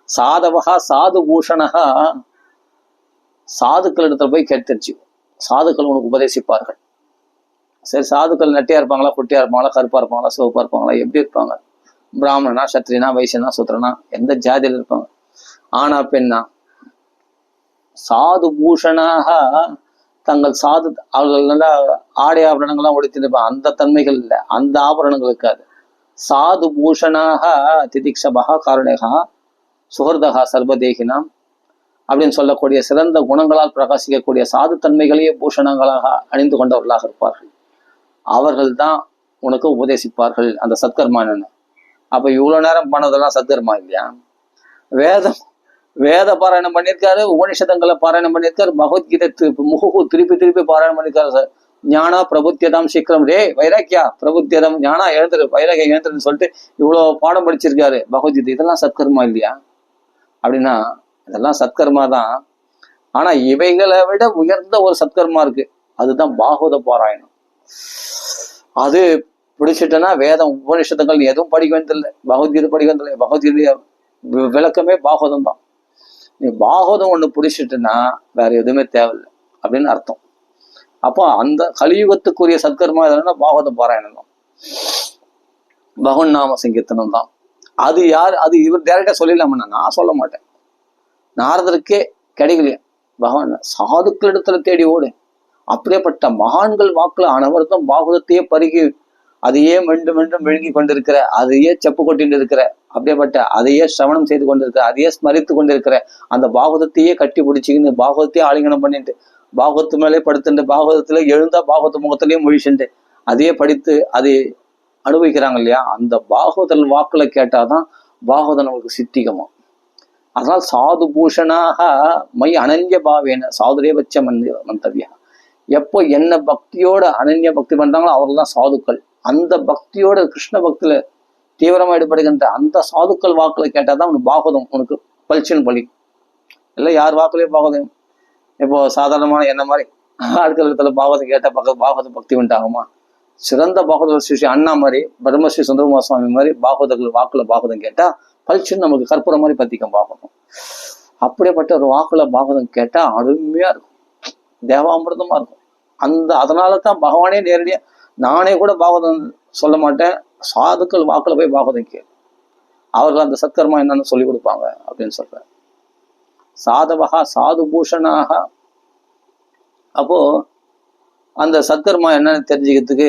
சாதவஹா சாது பூஷணஹா, சாதுக்கள் இடத்துல போய் கேட்டுச்சு. சாதுக்கள் உனக்கு உபதேசிப்பார்கள். சரி, சாதுக்கள் நெட்டியா இருப்பாங்களா, குட்டியா இருப்பாங்களா, கருப்பா இருப்பாங்களா, சிவப்பா இருப்பாங்களா, எப்படி இருப்பாங்க, பிராமணனா சத்திரியனா வைசியனா சூத்திரனா எந்த ஜாதியில் இருப்பாங்க, ஆனா பெண்ணா, சாது பூஷணாக தங்கள் சாது அவர்கள் நல்லா ஆடை ஆபரணங்கள்லாம் உடைத்திருப்பாங்க. அந்த தன்மைகள் இல்லை, அந்த ஆபரணங்கள் இருக்காது. சாது பூஷணாக திதிக்ஷபா காருணேகா சுகர்தகா சர்வதேகினாம் அப்படின்னு சொல்லக்கூடிய சிறந்த குணங்களால் பிரகாசிக்கக்கூடிய சாது தன்மைகளையே பூஷணங்களாக அணிந்து கொண்டவர்களாக இருப்பார்கள். அவர்கள் தான் உனக்கு உபதேசிப்பார்கள் அந்த சத்கர்மா என்னன்னு. அப்ப இவ்வளவு நேரம் பண்ணதெல்லாம் சத்கர்மா இல்லையா? வேத பாராயணம் பண்ணியிருக்காரு, உபனிஷதங்களை பாராயணம் பண்ணியிருக்காரு, பகவத்கீதை முகு திருப்பி பாராயணம் பண்ணியிருக்காரு. ஞானா பிரபுத்தியதாம் சீக்கிரம் ரே வைராக்கியா பிரபுத்தியதம் ஞானா எழுந்துரு வைராக்கியம் எழுந்துருன்னு சொல்லிட்டு இவ்வளவு பாடம் படிச்சிருக்காரு பகவத்கீதை. இதெல்லாம் சத்கர்மா இல்லையா? அப்படின்னா இதெல்லாம் சத்கர்மா தான். ஆனா இவைகளை விட உயர்ந்த ஒரு சத்கர்மா இருக்கு, அதுதான் பாகவத பாராயணம். அது பிடிச்சிட்டனா வேதம் உபநிஷத்துக்கள் நீ எதுவும் படிக்க வேண்டியதில்லை, பகவத்கீதை படிக்க வேண்டியதில்லை. பகவத்கீதை விளக்கமே பாகவதம் தான். நீ பாகவதம் ஒண்ணு பிடிச்சிட்டுன்னா வேற எதுவுமே தேவையில்லை அப்படின்னு அர்த்தம். அப்போ அந்த கலியுகத்துக்குரிய சத்கர்மா எதுனா பாகவத பாராயணம் தான், பகவன் நாம சங்கீர்த்தனம் தான். அது யார், அது இவர் டைரக்டா சொல்லிடலாம்னா நான் சொல்ல மாட்டேன். நாரதருக்கே கிடைக்கலையா, பகவான் சாதுக்களிடத்துல தேடி ஓடு. அப்படியேப்பட்ட மகான்கள் வாக்குல அனவர்த்தம் பாகவதத்தையே பருகி அதையே மீண்டும் மீண்டும் விழுங்கி கொண்டிருக்கிற, அதையே செப்பு கொட்டிட்டு இருக்கிற, அப்படியேப்பட்ட அதையே சிரவணம் செய்து கொண்டிருக்கிற, அதையே ஸ்மரித்து கொண்டிருக்கிற, அந்த பாகவதத்தையே கட்டி பிடிச்சிக்கின்னு பாகவத்தையே ஆலிங்கனம் பண்ணிட்டு பாகவத்து மேலே படுத்துட்டு பாகவதத்துல எழுந்தா பாகவத முகத்திலேயே முழிச்சுட்டு அதையே படித்து அதை அனுபவிக்கிறாங்க இல்லையா, அந்த பாகவதல் வாக்குல கேட்டாதான் பாகவதம் நமக்கு சித்திகமா. அதனால் சாது பூஷணாக மை அனன்ய பாவேன சாதுரே வச்ச மந்தவியா. எப்போ என்ன பக்தியோட அனன்ய பக்தி பண்றாங்களோ அவர்கள் தான் சாதுக்கள். அந்த பக்தியோட கிருஷ்ண பக்தியில தீவிரமா ஈடுபடுகின்ற அந்த சாதுக்கள் வாக்குல கேட்டாதான் உனக்கு பாகவதம் உனக்கு பளிச்சுன்னு பலி. இல்லை யார் வாக்குலயே பாகவதம், இப்போ சாதாரணமான என்ன மாதிரி ஆட்கள் இடத்துல பாகவதம் கேட்ட பாகவத பக்தி உண்டாகுமா? சிறந்த பாகவத ஸ்ரீ அண்ணா மாதிரி பிரம்மஸ்ரீ சுந்தரகுமார சுவாமி மாதிரி பாகவதர்கள் வாக்குல பாகவதம் கேட்டா பளிச்சுன்னு நமக்கு கற்பூரம் மாதிரி பத்திக்கும் பாகவதம். அப்படியேப்பட்ட ஒரு வாக்குல பாகவதம் கேட்டா அருமையா இருக்கும், தேவாமிர்தமா இருக்கும். அதனால தான் பகவானே நேரடியா, நானே கூட பாகவதம் சொல்ல மாட்டேன், சாதுக்கள் வாக்குல போய் பாகவதம் கேளு, அவர்கள் அந்த சத்கர்மா என்னன்னு சொல்லி கொடுப்பாங்க அப்படின்னு சொல்ற. சாதவகா சாது பூஷணாக. அப்போ அந்த சத்கர்மா என்னன்னு தெரிஞ்சுக்கிறதுக்கு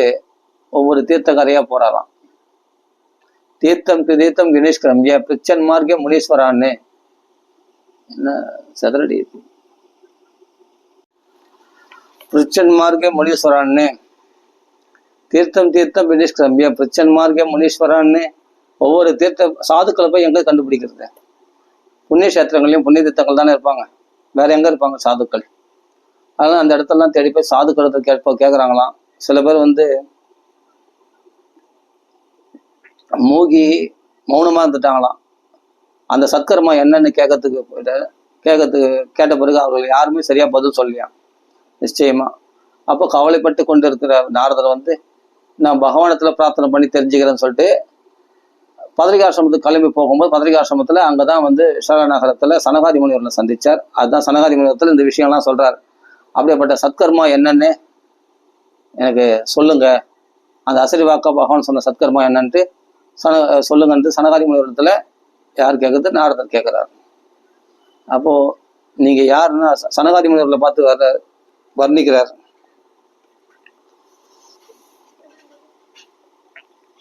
ஒவ்வொரு தீர்த்தக்கரையா போறாராம். தீர்த்தம் தீர்த்தம் கணேஷ் கிரம்பிய பிரிச்சன் மார்க்கே முனீஸ்வரான்னு என்ன சதுரடி பிரிச்சன் மார்க்கே முனீஸ்வரான்னு தீர்த்தம் தீர்த்தம் கணேஷ் கிரம்பிய பிரிச்சன் மார்க்கே முனீஸ்வரான்னு. ஒவ்வொரு தீர்த்த சாதுக்களை போய் எங்க கண்டுபிடிக்கிறது? புண்ணிய கஷேத்திரங்களையும் புண்ணிய தீர்த்தங்கள் தானே இருப்பாங்க, வேற எங்க இருப்பாங்க சாதுக்கள்? அதனால அந்த இடத்தெல்லாம் தேடி போய் சாதுக்களை கேட்கறாங்களாம். சில பேர் மூகி மௌனமா இருந்துட்டாங்களாம். அந்த சத்கர்மா என்னன்னு கேட்ட பிறகு அவர்கள் யாருமே சரியா பதில் சொல்லலையாம் நிச்சயமா. அப்போ கவலைப்பட்டு கொண்டு இருக்கிற நாரதர் நான் பகவானத்துல பிரார்த்தனை பண்ணி தெரிஞ்சுக்கிறேன்னு சொல்லிட்டு பத்ரிகாசிரமத்துக்கு கிளம்பி போகும்போது பத்ரிகாசிரமத்துல அங்கதான் நகரத்துல சனகாதி முனிவர்களை சந்திச்சார். அதுதான் சனகாதி முனிவரத்துல இந்த விஷயம்லாம் சொல்றாரு. அப்படியேப்பட்ட சத்கர்மா என்னன்னு எனக்கு சொல்லுங்க, அந்த அசரி வாக்கா பகவான் சொன்ன சத்கர்மா என்னன்ட்டு சொல்லுங்கன்ட்டு சனகாதி முனிவரத்துல யார் கேட்கறது? நாரதர் கேட்கிறார். அப்போ நீங்க யாருன்னா சனகாதி முனிவர்களை பார்த்து வர்ணிக்கிறார்.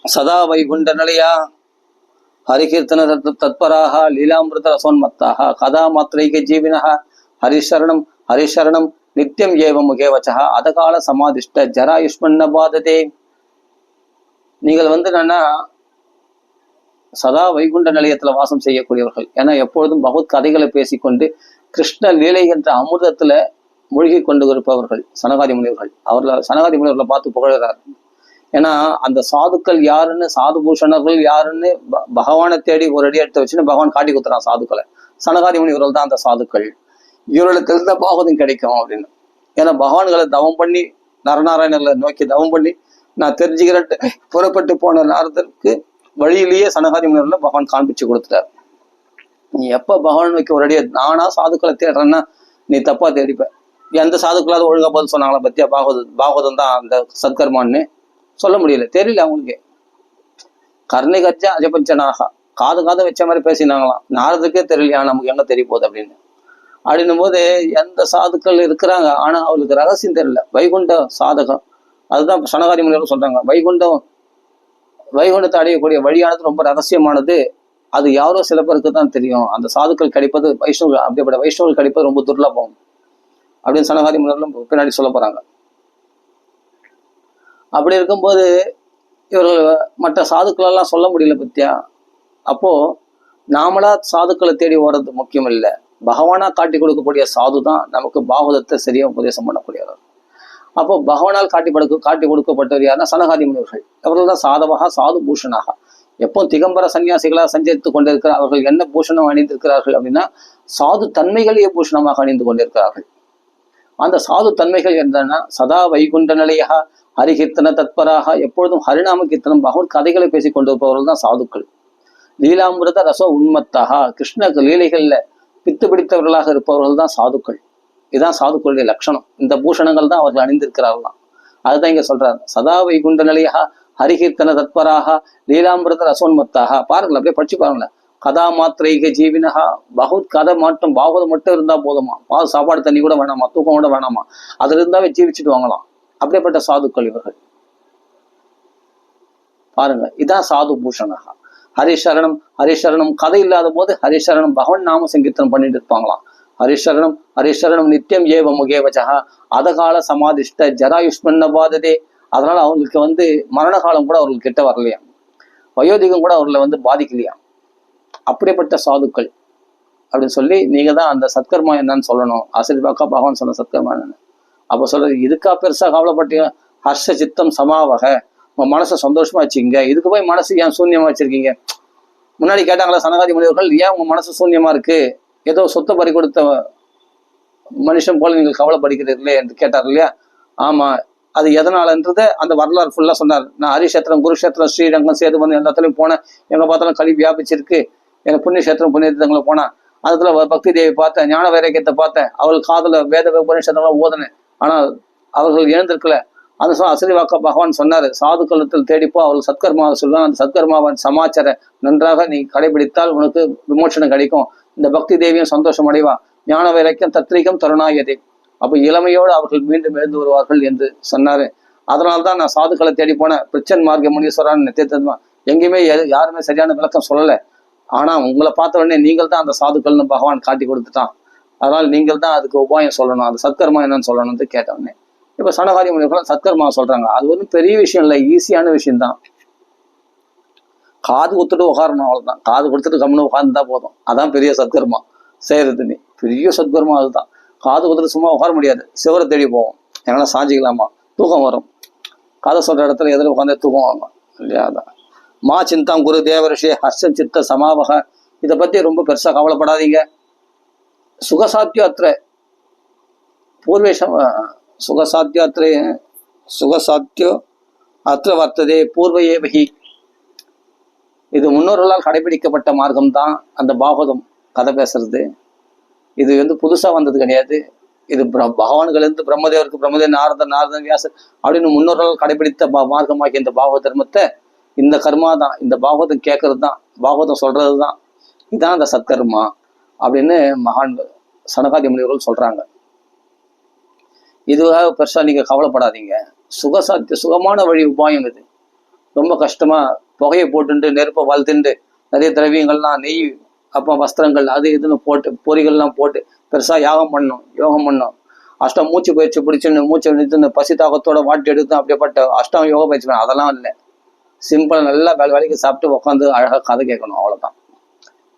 சதா வைகுண்ட நிலையா ஹரிகீர்த்தன தத்பராக லீலாமிருத ரசோன்மத்தாக கதா மாத்திரைக ஜீவினக ஹரிசரணம் ஹரிசரணம் நித்தியம் ஏவம் முகேவச்சா அதகால சமாதிஷ்ட ஜராயுஷ்மன்ன பாததே. நீங்கள் என்னன்னா சதா வைகுண்ட நிலையத்துல வாசம் செய்யக்கூடியவர்கள். ஏன்னா எப்பொழுதும் பகவத் கதைகளை பேசிக்கொண்டு கிருஷ்ண லீலை என்ற அமிர்தத்துல மூழ்கி கொண்டு இருப்பவர்கள் சனகாதி முனிவர்கள். சனகாதி முனிவர்களை பார்த்து புகழ்கிறார். ஏன்னா அந்த சாதுக்கள் யாருன்னு, சாது பூஷணர்கள் யாருன்னு பகவானை தேடி ஒரு அடி எடுத்து வச்சுன்னு பகவான் காட்டி கொடுத்துறான் சாதுக்களை. சனகாதி முனிவர்கள் தான் அந்த சாதுக்கள். இவர்களுக்கு தெரிந்த பாகவதம் கிடைக்கும் அப்படின்னு. ஏன்னா பகவான்களை தவம் பண்ணி நரநாராயணர்களை நோக்கி தவம் பண்ணி நான் தெரிஞ்சுக்கிறேன் புறப்பட்டு போன நாரதருக்கு வழியிலேயே சனகாதி முனிவர்களை பகவான் காண்பிச்சு கொடுத்துட்டார். நீ எப்ப பகவான் நோக்கி ஒரு அடியை நானா சாதுக்களை தேடுறேன்னா நீ தப்பா தேடிப்ப. எந்த சாதுக்களாவது ஒழுங்கா பதில் சொன்னாங்களா பத்தியா பாகவதம் தான் அந்த சத்கர்மான்னு சொல்ல முடியல, தெரியல அவங்களுக்கு. கர்ணை கச்சா அஜபஞ்சனாகா காது வச்ச மாதிரி பேசினாங்களாம். நாரதுக்கே தெரியலையா நமக்கு எங்க தெரிய போகுது அப்படின்னும் போது எந்த சாதுக்கள் இருக்கிறாங்க, ஆனா அவளுக்கு ரகசியம் தெரியல. வைகுண்ட சாதகம் அதுதான் சனகாதி முனிவர்கள் சொல்றாங்க. வைகுண்டத்தை அடையக்கூடிய வழியானது ரொம்ப ரகசியமானது, அது யாரோ சில பேருக்கு தான் தெரியும். அந்த சாதுக்கள் கிடைப்பது வைஷ்ணவர்கள், அப்படிப்பட்ட வைஷ்ணவர்கள் கிடைப்பது ரொம்ப துர்லபம் அப்படின்னு சனகாதி முனிவர்களும் பின்னாடி சொல்ல போறாங்க. அப்படி இருக்கும்போது இவர்கள் மற்ற சாதுக்கள் எல்லாம் சொல்ல முடியல பத்தியா. அப்போ நாமளா சாதுக்களை தேடி ஓடுறது முக்கியம் இல்லை, பகவானா காட்டி கொடுக்கக்கூடிய சாது தான் நமக்கு பாகவதத்தை சரியா உபதேசம் பண்ணக்கூடியவர். அப்போ பகவானால் காட்டி கொடுக்கப்பட்டவர் யாருன்னா சனகாதி முனிவர்கள். அவர்கள் தான் சாதவகா சாது பூஷணாக. எப்போ திகம்பர சன்னியாசிகளாக சஞ்சரித்து கொண்டிருக்கிற அவர்கள் என்ன பூஷணம் அணிந்திருக்கிறார்கள் அப்படின்னா சாது தன்மைகளையே பூஷணமாக அணிந்து கொண்டிருக்கிறார்கள். அந்த சாது தன்மைகள் என்னன்னா, சதா வைகுண்ட நிலையாக ஹரிகீர்த்தன தத்பராக, எப்பொழுதும் ஹரிநாம கீர்த்தனம் பகவத் கதைகளை பேசிக் கொண்டிருப்பவர்கள் தான் சாதுக்கள். லீலாமிருத ரச உண்மத்தாக, கிருஷ்ண லீலைகள்ல பித்து பிடித்தவர்களாக இருப்பவர்கள் தான் சாதுக்கள். இதுதான் சாதுக்களுடைய லட்சணம். இந்த பூஷணங்கள் தான் அவர்கள் அணிந்திருக்கிறார்களாம். அதுதான் இங்க சொல்றாரு. சதா வைகுண்ட நிலையாக ஹரிகீர்த்தன தத்பராக லீலாமிருத ரசோன்மத்தாக. பாருங்களேன், அப்படியே படிச்சு பாருங்களேன். கதா மாத்திரைக ஜீவினகா, பகவத் கதை மட்டும் பாகவதம் மட்டும் இருந்தா போதுமா, பால் சாப்பாடு தண்ணி கூட வேணாமா, தூக்கம் கூட வேணாமா, அதுல இருந்தாவே ஜீவிச்சுட்டு வாங்கலாம். அப்படிப்பட்ட சாதுக்கள் இவர்கள். பாருங்க, இதான் சாது பூஷணகா. ஹரிசரணம் ஹரிசரணம் கதை இல்லாத போது ஹரிசரணம் பகவன் நாம சங்கீர்த்தனம் பண்ணிட்டு இருப்பாங்களாம். ஹரிசரணம் ஹரிசரணம் நித்தியம் ஏவ முகேவச்சகா அதகால சமாதிஷ்ட ஜராயுஷ்மன்ன பாததே. அதனால அவங்களுக்கு மரண காலம் கூட அவர்களுக்கு கிட்ட வரலையா, வயோதிகம் கூட அவர்களை பாதிக்கலையா. அப்படிப்பட்ட சாதுக்கள் அப்படின்னு சொல்லி நீங்க தான் அந்த சத்கர்மா என்னன்னு சொல்லணும். ஆசிரியப்பாக்கா பகவான் சொன்ன சத்கர்மா என்னன்னு அப்ப சொல்றது. இதுக்கா பெருசா கவலைப்பட்டீங்க? ஹர்ஷ சித்தம் சமாவக, உங்க மனசை சந்தோஷமா வச்சுக்கீங்க. இதுக்கு போய் மனசு ஏன் சூன்யமா வச்சிருக்கீங்க? முன்னாடி கேட்டாங்களா சனகாதி முனிவர்கள், ஏன் உங்க மனசு சூன்யமா இருக்கு, ஏதோ சொத்தை பறி கொடுத்த மனுஷன் போல நீங்கள் கவலைப்படுகிறீர்களே என்று கேட்டார் இல்லையா? ஆமா, அது எதனாலன்றத அந்த வரலாறு ஃபுல்லா சொன்னார். நான் ஹரிஷேத்திரம் குருஷேத்திரம் ஸ்ரீரங்கம் சேது வந்து எல்லாத்துலயும் போனேன், எங்க பார்த்தாலும் கல்வி வியாபிச்சிருக்கு. எனக்கு புண்ணியக்ஷேத்திரம் புண்ணியத்தங்களை போனா அதுல பக்தி தேவி பார்த்தேன், ஞான வைராக்கியத்தை பார்த்தேன், அவள் காதல வேத உபநிஷத்தெல்லாம் ஓதனேன், ஆனால் அவர்கள் எழுந்திருக்கல. அந்த அசிரிவாக்க பகவான் சொன்னாரு, சாதுக்களத்தில் தேடிப்போ அவள் சத்கர்மாவை சொல்லுவாங்க. அந்த சத்கர்மாவின் சமாச்சார நன்றாக நீ கடைபிடித்தால் உனக்கு விமோசனம் கிடைக்கும். இந்த பக்தி தேவியும் சந்தோஷம் அடைவா. ஞான வைராக்கியம் தத்ரீகம் தருணாயதே. அப்ப இளமையோடு அவர்கள் மீண்டும் எழுந்து வருவார்கள் என்று சொன்னாரு. அதனால்தான் நான் சாதுக்களை தேடி போனேன். பிரிச்சன் மார்க்க முனீஸ்வரான் நித்தியத்தன்மா எங்கேயுமே யாருமே சரியான விளக்கம் சொல்லல. ஆனா உங்களை பார்த்த உடனே நீங்கள் தான் அந்த சாதுக்கள்னு பகவான் காட்டி கொடுத்துட்டான். அதனால நீங்கள் தான் அதுக்கு உபாயம் சொல்லணும், அது சத்கர்மா என்னன்னு சொல்லணும்னு கேட்டோடனே இப்ப சனகாதி முனிவர்கள் சத்கர்மா சொல்றாங்க. அது ஒன்றும் பெரிய விஷயம் இல்லை, ஈஸியான விஷயம்தான். காது கொடுத்துட்டு உட்காரணும், அவ்வளவுதான். காது கொடுத்துட்டு கம்முன்னு உட்கார்ந்துட்டா போதும். அதான் பெரிய சத்கர்மா செய்யறது. நீ பெரிய சத்கர்மா அதுதான். காது கொடுத்துட்டு சும்மா உட்கார முடியாது, சிவரை தேடி போவோம். எங்கன்னா சாஞ்சிக்கலாமா, தூக்கம் வரும். கதை சொல்ற இடத்துல எதில் உட்காந்தே தூக்கம் வாங்க இல்லையா? அதான் மா சிந்தாம் குரு தேவரிஷே ஹர்ஷம் சித்த சமாவக. இதை பத்தி ரொம்ப பெருசா கவலைப்படாதீங்க. சுகசாத்தியாத்திர பூர்வேஷம் சுகசாத்தியாத்திரே சுகசாத்தியோ அத்திர வர்த்ததே பூர்வையே வகி. இது முன்னோர்களால் கடைபிடிக்கப்பட்ட மார்க்கம்தான் அந்த பாகவதம் கதை பேசுறது. இது புதுசா வந்தது கிடையாது. இது பகவான்களிருந்து பிரம்மதேவருக்கு பிரம்மதேவன், நாரதன் வியாசர் அப்படின்னு முன்னோர்களால் கடைபிடித்த மார்க்கமாகிய இந்த பாகவத தர்மத்தை, இந்த கர்மா தான், இந்த பாகவதம் கேட்கறது தான், பாகவதம் சொல்றது தான், இதுதான் அந்த சத்கர்மா அப்படின்னு மகான்கள் சனகாதி முனிவர்கள் சொல்றாங்க. இதுவாக பெருசா நீங்க கவலைப்படாதீங்க. சுகமான வழி உபாயம் இது. ரொம்ப கஷ்டமா புகையை போட்டுட்டு நெருப்பை வளர்த்துட்டு நிறைய திரவியங்கள்லாம் நெய் அப்புறம் வஸ்திரங்கள் அது இதுன்னு போட்டு பொறிகள்லாம் போட்டு பெருசா யோகம் பண்ணும். அஷ்டம் மூச்சு பயிற்சி பிடிச்சுன்னு மூச்சு நிறுத்துன்னு பசி தாக்கத்தோட வாட்டி எடுத்து அப்படியேப்பட்ட அஷ்டம் யோக பயிற்சி பண்ண அதெல்லாம் இல்லை. சிம்பிளா நல்லா வேலைக்கு சாப்பிட்டு உட்காந்து அழகா கதை கேட்கணும், அவ்வளவுதான்.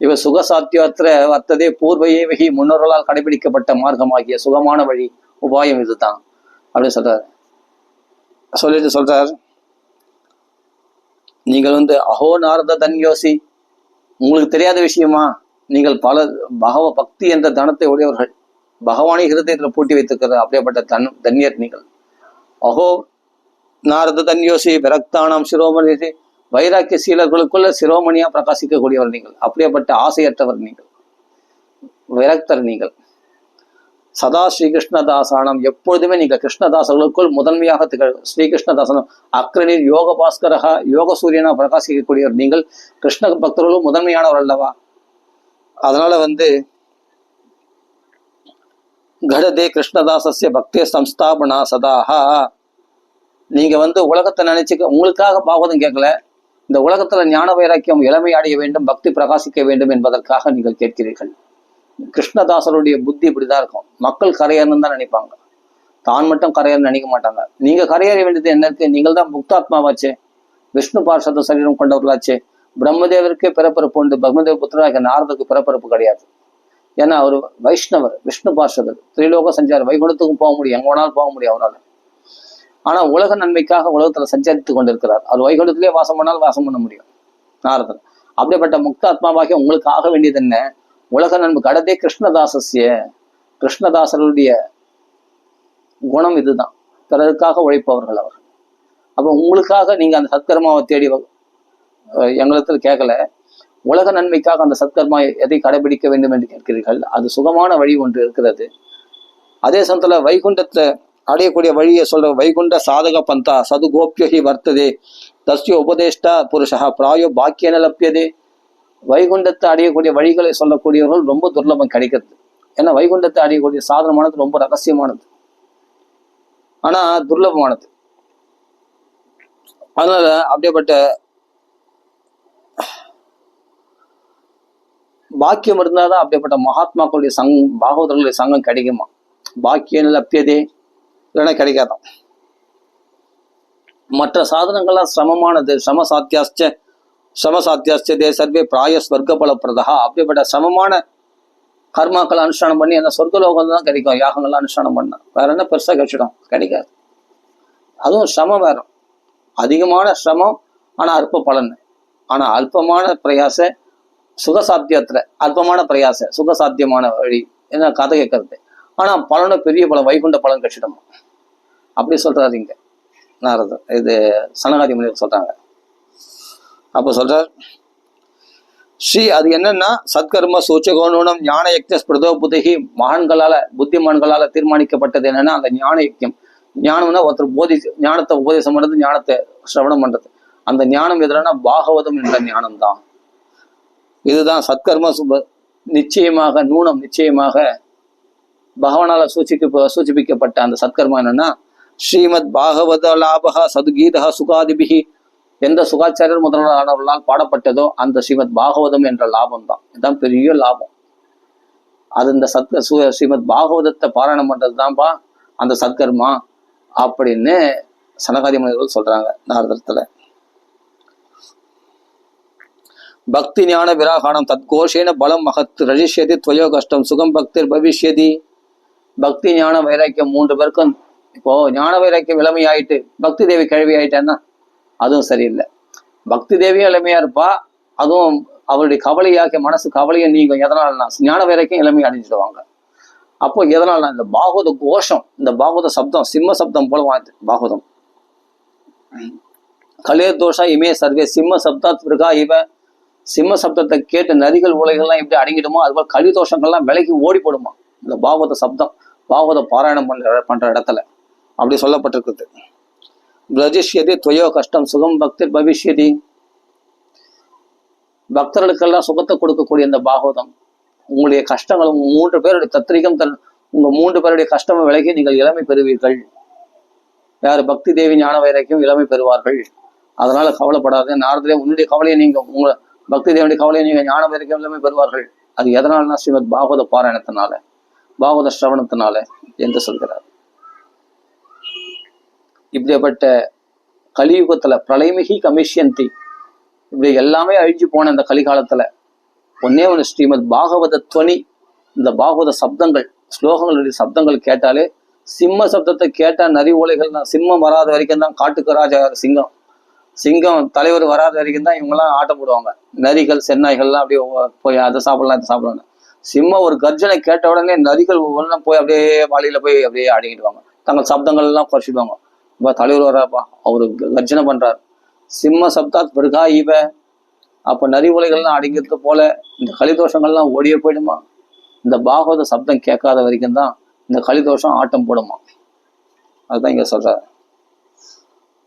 இவ சுகசாத்தியத்திர வர்த்ததே பூர்வையே வகி, முன்னோர்களால் கடைபிடிக்கப்பட்ட மார்க்கமாகிய சுகமான வழி உபாயம் இதுதான் அப்படின்னு சொல்றாரு. நீங்கள் அஹோ நாரத தன்யோசி, உங்களுக்கு தெரியாத விஷயமா? நீங்கள் பல பக்தி என்ற தனத்தை உடையவர்கள், பகவானை ஹிருதயத்துல பூட்டி வைத்திருக்கிறார். அப்படியேப்பட்ட தன்யர் நீங்கள். அஹோ நாரத தன்யோசி விரக்தானாம் சிரோமணி, வைராக்கிய சீலர்களுக்குள்ள சிரோமணியா பிரகாசிக்கக்கூடியவர் நீங்கள். அப்படியேப்பட்ட ஆசையற்றவர் நீங்கள், விரக்தர் நீங்கள். சதா ஸ்ரீகிருஷ்ணதாசானம், எப்பொழுதுமே நீங்கள் கிருஷ்ணதாசர்களுக்குள் முதன்மையாக திகழ் ஸ்ரீகிருஷ்ணதாசனம். அக்ரனின் யோக பாஸ்கரகா, யோக சூரியனா பிரகாசிக்கக்கூடியவர் நீங்கள். கிருஷ்ண பக்தர்களும் முதன்மையானவர் அல்லவா? அதனால கடதே கிருஷ்ணதாசஸ்ய பக்தே சம்ஸ்தாபனா சதாஹா. நீங்க உலகத்தை நினைச்சுக்க, உங்களுக்காக பாகவதம் கேட்கல. இந்த உலகத்துல ஞான வைராக்கியம் இளமை அடைய வேண்டும், பக்தி பிரகாசிக்க வேண்டும் என்பதற்காக நீங்கள் கேட்கிறீர்கள். கிருஷ்ணதாசருடைய புத்தி இப்படிதான் இருக்கும். மக்கள் கரையேறணும்னு தான் நினைப்பாங்க, தான் மட்டும் கரையேறன்னு நினைக்க மாட்டாங்க. நீங்க கரையேற வேண்டியது என்ன இருக்கு? நீங்கள் தான் முக்தாத்மாவாச்சே, விஷ்ணு பார்ஷத சரீரம் கொண்டவர்களாச்சே. பிரம்மதேவருக்கே பிறப்பிறப்பு உண்டு, பிரம்மதேவ புத்திராக நாரதருக்கு பிறப்பிறப்பு கிடையாது. ஏன்னா அவர் வைஷ்ணவர், விஷ்ணு பார்ஷதர், திரிலோக சஞ்சாரி, வைகுண்டத்துக்கும் போக முடியும், எங்க வேணாலும் போக முடியும் அவரால். ஆனா உலக நன்மைக்காக உலகத்துல சஞ்சரித்து கொண்டிருக்கிறார். அவர் வைகுண்டத்திலே வாசம் பண்ணாலும் வாசம் பண்ண முடியும் நாரதர். அப்படிப்பட்ட முக்தாத்மாவாக உங்களுக்கு ஆக வேண்டியது என்ன? உலக நண்பு கடதே கிருஷ்ணதாசஸ்ய, கிருஷ்ணதாசருடைய குணம் இதுதான், பிறருக்காக உழைப்பவர்கள் அவர்கள். அப்போ உங்களுக்காக நீங்க அந்த சத்கர்மாவை தேடி எங்களிடத்தில் கேட்கல, உலக நன்மைக்காக அந்த சத்கர்மா எதை கடைபிடிக்க வேண்டும் என்று கேட்கிறீர்கள். அது சுகமான வழி ஒன்று இருக்கிறது. அதே சமயத்துல வைகுண்டத்தை அடையக்கூடிய வழியை சொல்ற, வைகுண்ட சாதக பந்தா சதுகோப்பியகி வர்த்ததே தஸ்ய உபதேஷ்டா புருஷா பிராயோ பாக்கியன லப்யதே. வைகுண்டத்தை அடையக்கூடிய வழிகளை சொல்லக்கூடியவர்கள் ரொம்ப துர்லபம் கிடைக்கிறது. ஏன்னா வைகுண்டத்தை அடையக்கூடிய சாதனமானது ரொம்ப ரகசியமானது, ஆனா துர்லபமானது. அதனால அப்படிப்பட்ட பாக்கியம் இருந்தாதான் அப்படிப்பட்ட மகாத்மாக்களுடைய பாகவதர்களுடைய சங்கம் கிடைக்குமா. பாக்கியம் லப்யதே, இல்லைன்னா கிடைக்காதான். மற்ற சாதனங்கள்லாம் சிரமமானது. சமசாத்தியாஸ்தே சர்வே பிராய ஸ்வர்க்க பல பிரதா. அப்படிப்பட்ட சமமான கர்மாக்கள் அனுஷ்டானம் பண்ணி அந்த சொர்க்கலோகம் தான் கிடைக்கும். யாகங்கள்லாம் அனுஷ்டானம் பண்ண வேற என்ன பெருசா கிடைச்சிடும், கிடைக்காது. அதுவும் சிரமம் வேற, அதிகமான சிரமம், ஆனா அற்ப பலன். ஆனா அல்பமான பிரயாச சுகசாத்தியத்துல, அல்பமான பிரயாச சுகசாத்தியமான வழி என்ன கதை கேட்கறது. ஆனா பலனும் பெரிய பலன், வைகுண்ட பலன் கிடைச்சிடும். அப்படி சொல்றாரு இங்க நாரதர், இது சனகாதி முனிவர் சொல்றாங்க. அப்ப சொல்றார் ஸ்ரீ, அது என்னன்னா சத்கர்ம சூச்சகோணம் ஞான யக்ஞ ஸ்பிருதோ புதகி. மகான்களால புத்திமான்களால தீர்மானிக்கப்பட்டது என்னன்னா அந்த ஞான யக்ஞம். ஞானம்னா ஒருத்தர் ஞானத்தை உபதேசம் பண்றது, ஞானத்தை சிரவணம் பண்றது. அந்த ஞானம் எதுனா பாகவதம் என்ற ஞானம் தான். இதுதான் சத்கர்ம நிச்சயமாக நூனம், நிச்சயமாக பகவானால சூச்சிப்பிக்கப்பட்ட அந்த சத்கர்மா என்னன்னா ஸ்ரீமத் பாகவத லாபகா சதுகீதா சுகாதிபிகி. எந்த சுகாச்சாரியர் முதலானவர்களால் பாடப்பட்டதோ அந்த ஸ்ரீமத் பாகவதம் என்ற லாபம் தான். இதுதான் பெரிய லாபம். அது இந்த ஸ்ரீமத் பாகவதத்தை பாராயணம் பண்றதுதான்ப்பா அந்த சத்கர்மா அப்படின்னு சனகாதி முனிவர்கள் சொல்றாங்க நாரதத்துல. பக்தி ஞான விராகானம் தத்கோஷேன பலம் மகத் ரஜிஷ்யதி துவயோ கஷ்டம் சுகம் பக்திர் பவிஷ்யதி. பக்தி ஞான வைராக்கியம் 3 பேருக்கும். இப்போ ஞான வைராக்கியம் இளமை ஆயிட்டு பக்தி தேவி கிழவி ஆயிட்டேன்னா அதுவும் சரியில்லை. பக்தி தேவியும் இளமையா இருப்பா, அதுவும் அவருடைய கவலையாகிய மனசு கவலையை நீங்க எதனால்னா ஞான வைராக்கியம் இளமை அடைஞ்சிடுவாங்க. அப்போ எதனால்னா இந்த பாகவத கோஷம், இந்த பாகவத சப்தம் சிம்ம சப்தம் போல வாழ்த்து பாகவதம். கலே தோஷா இமே சர்வே சிம்ம சப்தாத் விருகா இவ. சிம்ம சப்தத்தை கேட்டு நரிகள் உலகெல்லாம் எப்படி அடங்கிடுமோ அதுபோல் கலி தோஷங்கள்லாம் விலைக்கு ஓடி போடுமா இந்த பாகவத சப்தம், பாகவத பாராயணம் பண்ற இடத்துல. அப்படி சொல்லப்பட்டிருக்குது. பிரஜிஷ்யதி துவயோ கஷ்டம் சுகம் பக்திர் பவிஷ்யதி. பக்தர்களுக்கெல்லாம் சுகத்தை கொடுக்கக்கூடிய இந்த பாகவதம் உங்களுடைய கஷ்டங்கள் 3 பேருடைய தத்ரீகம் உங்க 3 பேருடைய கஷ்டம் விலகி நீங்கள் இளமை பெறுவீர்கள். யார் பக்தி தேவி ஞான வைராக்கியம் இளமை பெறுவார்கள். அதனால கவலைப்படாது நாரதரே, உன்னுடைய கவலையை நீங்க உங்க பக்தி தேவனுடைய கவலையை நீங்க ஞான வைராக்கியம் இளமை பெறுவார்கள். அது எதனால்னா ஸ்ரீமத் பாகவத பாராயணத்தினால, பாகவத சிரவணத்தினால என்று சொல்கிறார். இப்படிப்பட்ட கலியுகத்துல பிரளயமிகி கமிஷியந்தி, இப்படி எல்லாமே அழிஞ்சு போன இந்த கலிகாலத்துல ஒன்னே ஒன்று ஸ்ரீமத் பாகவத துவனி, இந்த பாகவத சப்தங்கள் ஸ்லோகங்களுடைய சப்தங்கள் கேட்டாலே, சிம்ம சப்தத்தை கேட்டா நரி ஓலைகள் தான். சிம்மம் வராத வரைக்கும் தான் காட்டுக்கு ராஜா சிங்கம் தலைவர் வராத வரைக்கும் தான் இவங்கெல்லாம் ஆட்டம் போடுவாங்க. நரிகள் சென்னாய்கள்லாம் அப்படியே போய் அதை சாப்பிடலாம் இதை சாப்பிடலாம். சிம்மம் ஒரு கர்ஜனை கேட்ட உடனே நரிகள் ஒவ்வொன்றும் போய் அப்படியே வாளியில போய் அப்படியே ஆடிக்கிடுவாங்க, தங்கள் சப்தங்கள் எல்லாம் குறைச்சிடுவாங்க. இப்போ தலைவர் வர்றாப்பா, அவரு கர்ஜனை பண்றாரு, சிம்ம சப்தாத் பிருகா இவ. அப்ப நரி உலைகள்லாம் அடிக்கிறது போல இந்த கலிதோஷங்கள்லாம் ஓடியே போயிடுமா. இந்த பாகவத சப்தம் கேட்காத வரைக்கும் தான் இந்த கலிதோஷம் ஆட்டம் போடுமா. அதுதான் இங்க சொல்றாரு.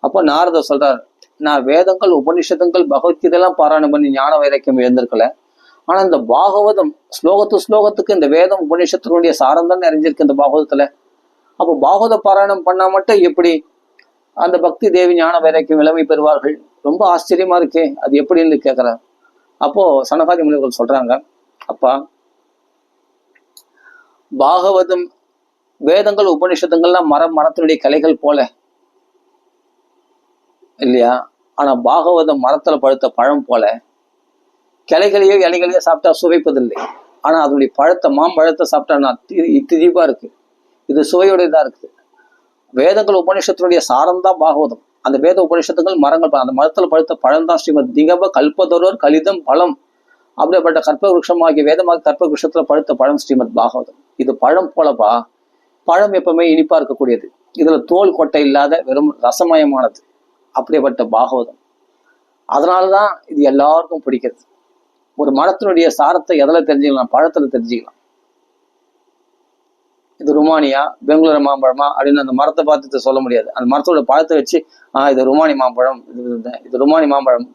அப்போ நாரதர் சொல்றாரு, நான் வேதங்கள் உபனிஷதங்கள் பகவத்கீதையெல்லாம் பாராயணம் பண்ணி ஞான வைராக்கியம் எழுந்திருக்கல, ஆனா இந்த பாகவதம் ஸ்லோகத்துக்கு இந்த வேதம் உபநிஷத்தினுடைய சாரம் தான் நிறைஞ்சிருக்கு இந்த பாகவதத்துல. அப்போ பாகவத பாராயணம் பண்ணா மட்டும் எப்படி அந்த பக்தி தேவி ஞான வைராக்கியம் இளமை பெறுவார்கள்? ரொம்ப ஆச்சரியமா இருக்கே, அது எப்படின்னு கேட்கிறார். அப்போ சனகாதி முனிவர்கள் சொல்றாங்க, அப்பா பாகவதம் வேதங்கள் உபநிஷதங்கள்லாம் மரத்தினுடைய கிளைகள் போல இல்லையா, ஆனா பாகவதம் மரத்துல பழுத்த பழம் போல. கிளைகளையோ இலைகளையோ சாப்பிட்டா சுவைப்பதில்லை, ஆனா அதனுடைய மாம்பழத்தை சாப்பிட்டா திதிப்பா இருக்கு, இது சுவையுடையதா இருக்குது. வேதங்கள் உபநிஷத்தினுடைய சாரம் தான் பாகவதம். அந்த வேத உபநிஷத்துகள் மரங்கள், அந்த மரத்துல பழுத்த பழம் தான் ஸ்ரீமத் திகப கல்பதொரோர் கலிதம் பழம் அப்படிப்பட்ட கற்ப விருட்சமாகிய வேதமாகிய கற்ப விருட்சத்துல பழுத்த பழம் ஸ்ரீமத் பாகவதம். இது பழம் போலப்பா. பழம் எப்பவுமே இனிப்பா இருக்கக்கூடியது. இதுல தோல் கொட்டை இல்லாத வெறும் ரசமயமானது. அப்படிப்பட்ட பாகவதம். அதனாலதான் இது எல்லாருக்கும் பிடிக்கிறது. ஒரு மரத்தினுடைய சாரத்தை எதில் தெரிஞ்சுக்கலாம்? பழத்துல தெரிஞ்சுக்கலாம். இது ருமானியா, பெங்களூரு மாம்பழமா அப்படின்னு அந்த மரத்தை பார்த்து சொல்ல முடியாது. அந்த மரத்தோட பழத்தை வச்சு இது ருமானி மாம்பழம், இது ருமானி மாம்பழம்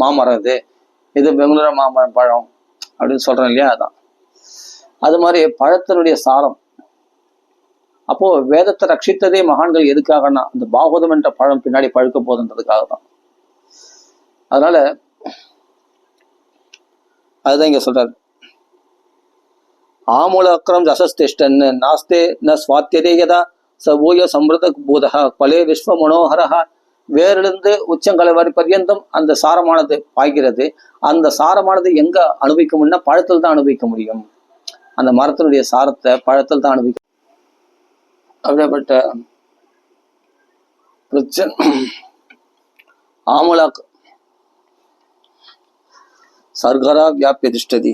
மாமரம், இது பெங்களூரு மாம்பழம் பழம் அப்படின்னு சொல்றோம் இல்லையா? அதான் அது மாதிரி பழத்தினுடைய சாரம். அப்போ வேதத்தை ரட்சித்ததே மகான்கள் எதுக்காகனா அந்த பாகவதம் என்ற பழம் பின்னாடி பழுக்க போதுன்றதுக்காக தான். அதனால அதுதான் இங்க சொல்றாரு. ஆமூலக்ரம் ரசஸ்திஷ்டன்னு நாஸ்தே ந ஸ்வாத்தியதே யதா சபூய சம்பிரத பூதா பலே விஸ்வ மனோகரா. வேரிலிருந்து உச்சங்களை வரை பர்யந்தம் அந்த சாரமானது பாய்கிறது. அந்த சாரமானது எங்க அனுபவிக்க முடியும்னா பழத்தில் தான் அனுபவிக்க முடியும். அந்த மரத்தினுடைய சாரத்தை பழத்தில் தான் அனுபவிக்க. அப்படிப்பட்ட ஆமூலக் சர்கரா வியாபிய திஷ்டதி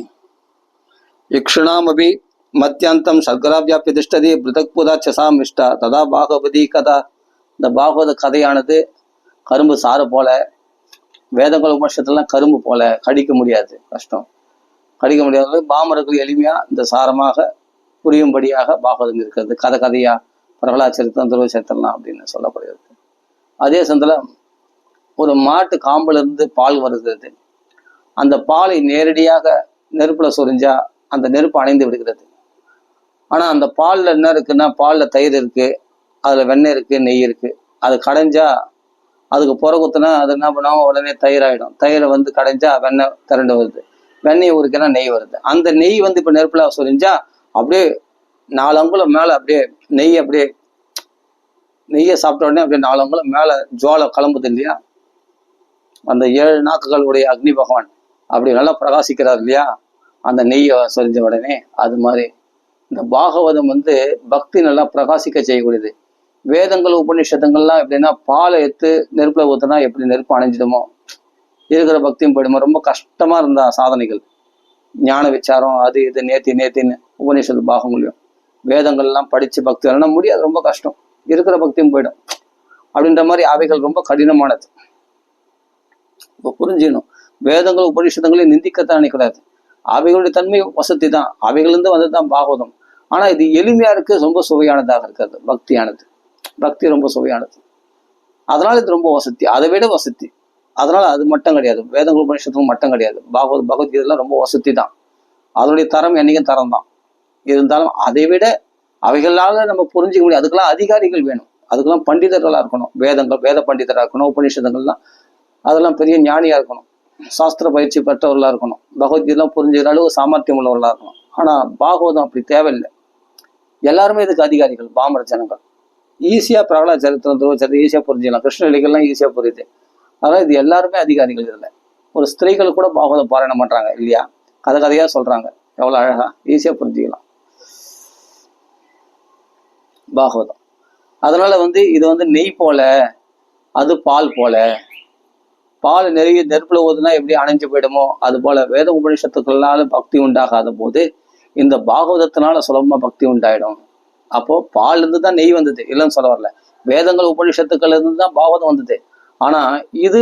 யக்ஷணாமபி மத்தியாந்தம் சர்கரா வியாபிய திஷ்டதி பிருதக் புதா சசாம் இஷ்டா ததா பாகவதி கதா. இந்த பாகவத கதையானது கரும்பு சாறு போல. வேதங்கள் உபநிஷத்துலாம் கரும்பு போல கடிக்க முடியாது, கஷ்டம். கடிக்க முடியாது. பாமரர்கள் எளிமையா இந்த சாரமாக புரியும்படியாக பாகவதம் இருக்கிறது. கதை கதையா பிரகலாத சரித்திரம், துருவ சரித்திரம்லாம் அப்படின்னு சொல்லப்படுகிறது. அதே சமயத்துல ஒரு மாட்டு காம்புல இருந்து பால் வருகிறது. அந்த பாலை நேரடியாக நெருப்புல சொரிஞ்சா அந்த நெருப்பு அணைந்து விடுகிறது. ஆனா அந்த பால்ல என்ன இருக்குன்னா, பால்ல தயிர் இருக்கு, அதுல வெண்ணெய் இருக்கு, நெய் இருக்கு. அது கடைஞ்சா அதுக்கு புறகுத்துனா அது என்ன பண்ணுவோம், உடனே தயிராயிடும். தயிரை வந்து கடைஞ்சா வெண்ணெய் திரண்டு வருது. வெண்ணெய் ஊருக்குன்னா நெய் வருது. அந்த நெய் வந்து இப்ப நெருப்புல சொரிஞ்சா அப்படியே 4 அங்குலம் மேல அப்படியே நெய்யை சாப்பிட்ட உடனே அப்படியே 4 அங்குலம் மேல ஜுவாலை கிளம்புது இல்லையா? அந்த 7 நாக்குகளுடைய அக்னி பகவான் அப்படி நல்லா பிரகாசிக்கிறார் இல்லையா? அந்த நெய்யை சொரிஞ்ச உடனே அது மாதிரி இந்த பாகவதம் வந்து பக்தி நல்லா பிரகாசிக்க செய்யக்கூடியது. வேதங்கள் உபநிஷதங்கள்லாம் எப்படின்னா பாலை எடுத்து நெருப்புல ஊத்துனா எப்படி நெருப்பு அணைஞ்சிடுமோ இருக்கிற பக்தியும் போயிடுமோ. ரொம்ப கஷ்டமா இருந்தா சாதனைகள், ஞான விசாரம், அது இது நேத்தின்னு உபநிஷத்து பாகங்களையும் வேதங்கள்லாம் படிச்சு பக்தி வரணும் முடியாது, ரொம்ப கஷ்டம். இருக்கிற பக்தியும் போயிடும். அப்படின்ற மாதிரி அவைகள் ரொம்ப கடினமானது. இப்போ புரிஞ்சுக்கணும், வேதங்கள் உபநிஷதங்களையும் நிந்திக்கத்தான் நினைக்கூடாது. அவைகளுடைய தன்மை வசதி தான், அவைகளிருந்து வந்ததுதான் பாகவதம். ஆனா இது எளிமையா இருக்கு, ரொம்ப சுவையானதாக இருக்கிறது. பக்தியானது, பக்தி ரொம்ப சுவையானது. அதனால இது ரொம்ப வசதி, அதை விட வசதி. அதனால அது மட்டும் கிடையாது, வேதங்கள் உபநிஷத்துக்கும் மட்டும் கிடையாது. பகவத்கீதைலாம் ரொம்ப வசதி தான். அதனுடைய தரம் என்னைக்கும் தரம் தான். இருந்தாலும் அதை விட அவைகளால நம்ம புரிஞ்சிக்க முடியும். அதுக்கெல்லாம் அதிகாரிகள் வேணும், அதுக்கெல்லாம் பண்டிதர்களா இருக்கணும். வேத பண்டிதராக இருக்கணும். உபநிஷதங்கள்லாம் அதெல்லாம் பெரிய ஞானியா இருக்கணும், சாஸ்திர பயிற்சி பெற்றவர்களா இருக்கணும், பகவத்கீதைலாம் புரிஞ்சுக்கிற அளவு சாமர்த்தியம் உள்ளவர்களா இருக்கணும். ஆனா பாகவதம் அப்படி தேவையில்லை. எல்லாருமே இதுக்கு அதிகாரிகள், பாமர ஜனங்கள். ஈஸியா பிரகலாத சரித்திரம், துருவ சரித்திரம் ஈஸியா புரிஞ்சுக்கலாம். கிருஷ்ணலிகள்லாம் ஈஸியா புரியுது. அதனால இது எல்லாருமே அதிகாரிகள். இதுல ஒரு ஸ்திரீகள் கூட பாகவதம் பாராயணம் பண்றாங்க இல்லையா? கதை கதையா சொல்றாங்க, எவ்வளவு அழகா ஈஸியா புரிஞ்சுக்கலாம் பாகவதம். அதனால வந்து இது வந்து நெய் போல, அது பால் போல. பால் நிறைய நெருப்புல ஊதுனா எப்படி அணைஞ்சு போயிடுமோ அது போல வேத உபநிஷத்துக்களால பக்தி உண்டாகாத போது இந்த பாகவதத்தினால சுலபமா பக்தி உண்டாயிடும். அப்போ பால் இருந்து தான் நெய் வந்தது, இல்லைன்னு சொல்ல வரல. வேதங்கள் உபநிஷத்துக்கள் இருந்து தான் பாகவதம் வந்தது. ஆனா இது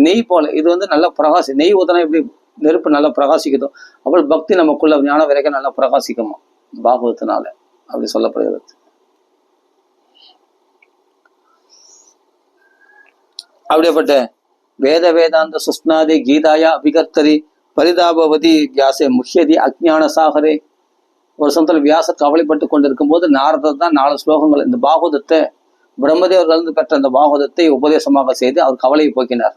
நெய் போல, இது வந்து நல்லா பிரகாசி. நெய் ஊதுனா எப்படி நெருப்பு நல்லா பிரகாசிக்குதோ அப்போ பக்தி நமக்குள்ள ஞான வரைக்கும் நல்லா பிரகாசிக்குமா பாகவதத்தினால, அப்படி சொல்லப்படுகிறது. அப்படிப்பட்ட வேத வேதாந்த சுஸ்னாதி கீதாயா அபிகர்த்தரி பரிதாபவதி வியாசே முஹ்யதி அஜ்ஞான சாகரே. ஒரு சமயத்தில் வியாசர் கவலைப்பட்டு கொண்டிருக்கும் போது நாரதர் தான் 4 ஸ்லோகங்கள் இந்த பாகவதத்தை பிரம்மதேவர்கள் பெற்ற அந்த பாகவதத்தை உபதேசமாக செய்து அவர் கவலையை போக்கினார்.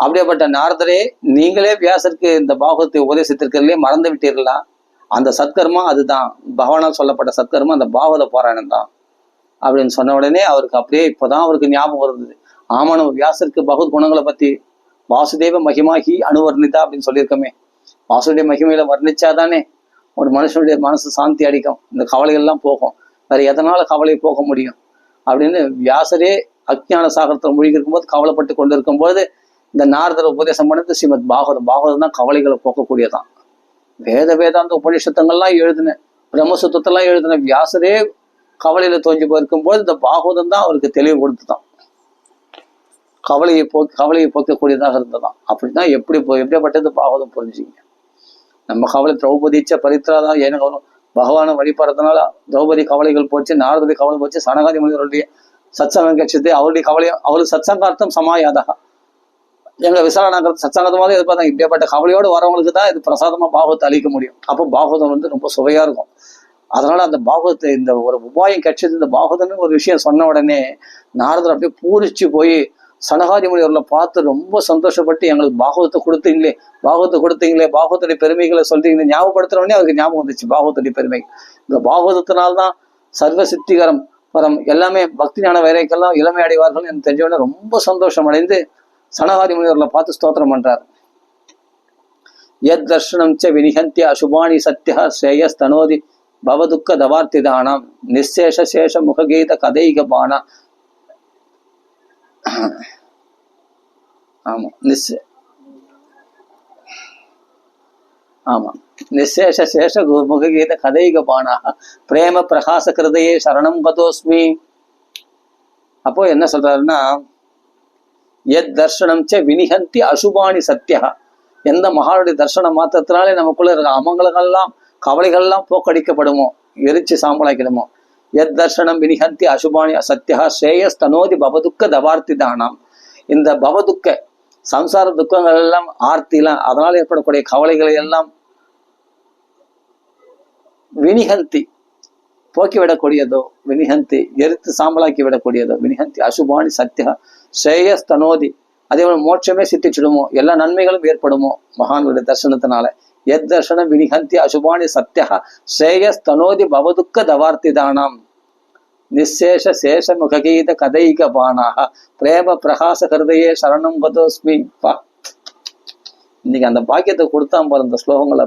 அப்படியேப்பட்ட நாரதரே, நீங்களே வியாசருக்கு இந்த பாகவதத்தை உபதேசித்திருக்கிறதுலே மறந்து விட்டீர்களா? அந்த சத்கர்மா அதுதான், பகவானால் சொல்லப்பட்ட சத்கர்மா அந்த பாகவத பாராயணம் தான் அப்படின்னு சொன்ன உடனே அவருக்கு அப்படியே இப்போதான் அவருக்கு ஞாபகம் வருது. ஆமா, நம்ம வியாசருக்கு பகவத் குணங்களை பத்தி வாசுதேவ மகிமாகி அணுவர்ணிதா அப்படின்னு சொல்லியிருக்கோமே. வாசுதேவ மகிமையில வர்ணிச்சாதானே ஒரு மனுஷனுடைய மனசு சாந்தி அடிக்கும், இந்த கவலைகள்லாம் போகும். வேற எதனால கவலை போக முடியும் அப்படின்னு வியாசரே அஜ்ஞான சாகரத்தில் மூழ்கி இருக்கும்போது, கவலைப்பட்டு கொண்டு இருக்கும்போது இந்த நாரதர் உபதேசம் பண்ணது ஸ்ரீமத் பாகவதம். பாகவதம் தான் கவலைகளை போக்கக்கூடியதான். வேதாந்த உபநிஷத்தங்கள்லாம் எழுதின, பிரம்மசூத்திரத்தெல்லாம் எழுதின வியாசரே கவலையில தோஞ்சி போயிருக்கும் போது இந்த பாகவதம் தான் அவருக்கு தெளிவு கொடுத்துதான், கவலையை போக்கக்கூடியதாக இருந்ததான். அப்படின்னா எப்படிப்பட்டது பாகவதம் புரிஞ்சுங்க. நம்ம கவலை திரௌபதிச்ச பரித்ராதான் ஏன பகவானை வழிபடுறதுனால திரௌபதி கவலைகள் போச்சு, நாரதருடைய கவலை போச்சு, சனகாதி முனிவருடைய சத்சங்கம் கிடைச்சது, அவருடைய கவலையும் அவருக்கு சத்சங்கார்த்தம் சமாயாதா. எங்க விசாரணை சத்சங்கத்தமாக எதிர்பார்த்தாங்க. இப்படியாப்பட்ட கவலையோடு வரவங்களுக்கு தான் இது பிரசாதமா பாகவத்தை அளிக்க முடியும். அப்போ பாகவதம் வந்து ரொம்ப சுவையா இருக்கும். அதனால அந்த பாகவத்தை இந்த ஒரு உபாயம் கிடைச்சது. இந்த பாகவதம்னு ஒரு விஷயம் சொன்ன உடனே நாரதர் அப்படியே பூரிச்சு போய் சனகாதி முனிவர்களை பார்த்து ரொம்ப சந்தோஷப்பட்டு, எங்களுக்கு பாகவத்தை கொடுத்தீங்களே, பாகவத்துடைய பெருமைகளை சொல்றீங்களே, ஞாபகப்படுத்துறவனே அவருக்கு ஞாபகம் வந்துச்சு பாகவத்துடைய பெருமை. இந்த பாகவதத்தினால்தான் சர்வ சித்திகரம் வரம் எல்லாமே பக்தி ஞான வேலைக்கெல்லாம் இளமை அடைவார்கள் என்று தெரிஞ்சவொடனே ரொம்ப சந்தோஷம் அடைந்து சனகாதி முனிவர்களை பார்த்து ஸ்தோத்திரம் பண்றாரு. யத் தர்ஷனம் ச வினிஹந்தி அசுபாணி சத்யா ஸ்ரேயஸ் தனோதி பவதுக்க தவார்த்திதானாம் நிசேஷ சேஷ முககீத கதைக பானா. ஆமா நிசேஷ சேஷ முககீத கதைக பானாக பிரேம பிரகாச கிருதையே சரணம் கதோஸ்மி. அப்போ என்ன சொல்றாருன்னா, எத் தர்ஷனம் ச வினிஹந்தி அசுபாணி சத்யா. எந்த மகானுடைய தர்சனம் மாத்திரத்தினாலே நமக்குள்ள இருக்க அமங்கலங்கள்லாம் கவலைகள்லாம் போக்கடிக்கப்படுமோ, எரிச்சு சாம்பலாக்கிடுமோ. எத் தர்ஷனம் வினிஹந்தி அசுபாணி சத்யா ஸ்ரேயஸ் தனோதி பவதுக்க தவார்த்தி தானாம். இந்த பவதுக்க சம்சார துக்கங்கள் எல்லாம் ஆர்த்திலாம் அதனால் ஏற்படக்கூடிய கவலைகளை எல்லாம் வினிஹந்தி போக்கி விடக்கூடியதோ, வினிஹந்தி எரித்து சாம்பலாக்கி விடக்கூடியதோ. வினிஹந்தி அசுபாணி சத்யா ஸ்ரேயஸ் தனோதி. அதே போல மோட்சமே சித்திச்சிடுமோ, எல்லா நன்மைகளும் ஏற்படுமோ மகான்களுடைய தர்சனத்தினால. எத் தர்ஷனம் வினிஹந்தி அசுபாணி சத்யா ஸ்ரேயஸ் தனோதி பவதுக்க தவார்த்தி தானாம் நிசேஷ சேஷ முககீத கதைக பானாக பிரேம பிரகாச கருதையே சரணம் கதோஸ்மி. பா, இன்னைக்கு அந்த பாக்கியத்தை கொடுத்தான் பாரு இந்த ஸ்லோகங்களை.